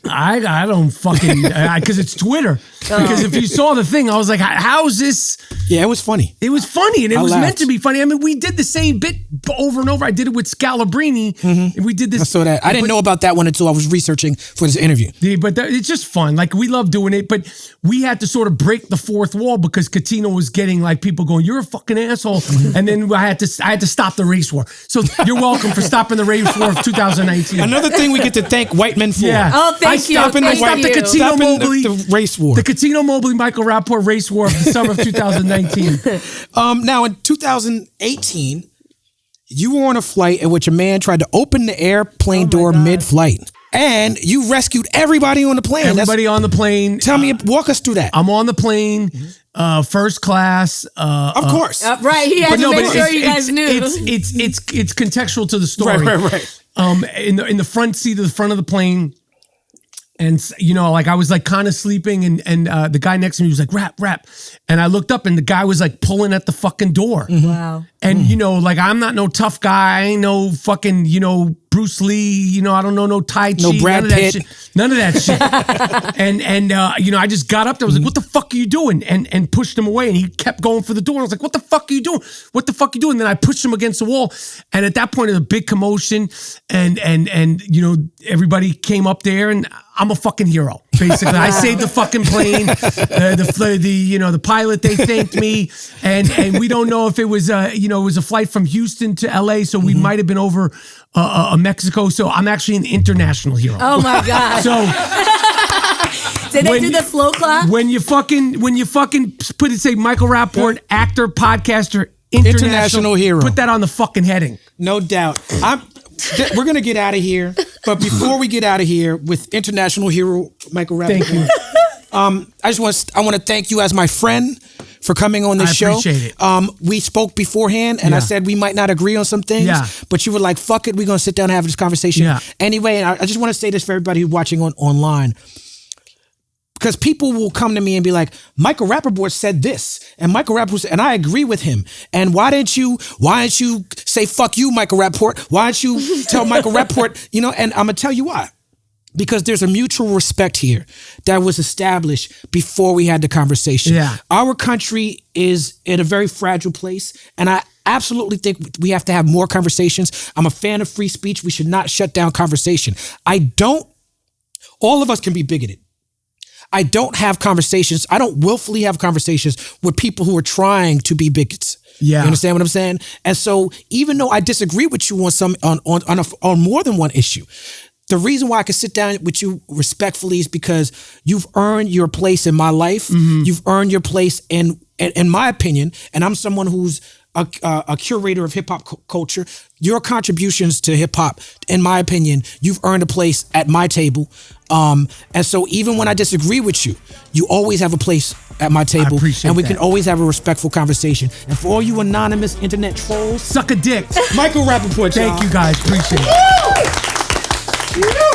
I don't fucking... Because it's Twitter. Because if you saw the thing, I was like, how is this... Yeah, it was funny. It was funny, and it was laughed. meant to be funny. I mean, we did the same bit over and over. I did it with Scalabrini. And we did this... I saw that. I didn't know about that one until I was researching for this interview. Yeah, but it's just fun. Like, we love doing it, but we had to sort of break the fourth wall because Catino was getting like people going, "You're a fucking asshole," and then I had to stop the race war. So you're welcome for stopping the race war of 2019. Another thing we get to thank white men for. Yeah. Oh, thank you. I stopped the Catino Mobley, the race war. the Catino Mobley Michael Rapaport race war of the summer of 2019. Now in 2018, you were on a flight in which a man tried to open the airplane door mid-flight. And you rescued everybody on the plane. Everybody on the plane. Tell me, walk us through that. I'm on the plane, first class. Of course. Right, he had to make sure you guys knew. It's contextual to the story. Right. In the front seat of the front of the plane. And, you know, like I was like kind of sleeping and the guy next to me was like, rap. And I looked up and the guy was like pulling at the fucking door. Wow. And, you know, like I'm not no tough guy. I ain't no fucking, you know, Bruce Lee. You know, I don't know no Tai Chi. No Brad Pitt. None of that shit. and you know, I just got up there. I was like, what the fuck are you doing? And pushed him away. And he kept going for the door. I was like, what the fuck are you doing? What the fuck are you doing? And then I pushed him against the wall. And at that point, it was a big commotion. And you know, everybody came up there and I'm a fucking hero, basically. I saved the fucking plane. The pilot, they thanked me. And we don't know if it was, you know, it was a flight from Houston to LA. So we might have been over Mexico. So I'm actually an international hero. Oh my God. So did they do the slow clap? when you fucking put it, say Michael Rapaport, actor, podcaster, international hero. Put that on the fucking heading. No doubt. We're going to get out of here. But before we get out of here with international hero Michael Rapaport. Thank you. I want to thank you as my friend for coming on the show. I appreciate it. We spoke beforehand and I said we might not agree on some things, but you were like, fuck it, we're going to sit down and have this conversation. Yeah. Anyway, and I just want to say this for everybody who's watching online. Because people will come to me and be like, Michael Rapaport said this, and Michael Rapaport said, and I agree with him. And why didn't you say fuck you, Michael Rapaport? Why didn't you tell Michael Rapaport? You know, and I'm gonna tell you why. Because there's a mutual respect here that was established before we had the conversation. Yeah. Our country is in a very fragile place, and I absolutely think we have to have more conversations. I'm a fan of free speech. We should not shut down conversation. All of us can be bigoted. I don't have conversations. I don't willfully have conversations with people who are trying to be bigots. Yeah. You understand what I'm saying? And so even though I disagree with you on more than one issue, the reason why I can sit down with you respectfully is because you've earned your place in my life. Mm-hmm. You've earned your place in my opinion, and I'm someone who's a curator of hip hop culture. Your contributions to hip hop, in my opinion, you've earned a place at my table. And so even when I disagree with you, you always have a place at my table, and we can always have a respectful conversation. And for all you anonymous internet trolls, suck a dick. Michael Rapaport, Thank you guys, appreciate it. Woo!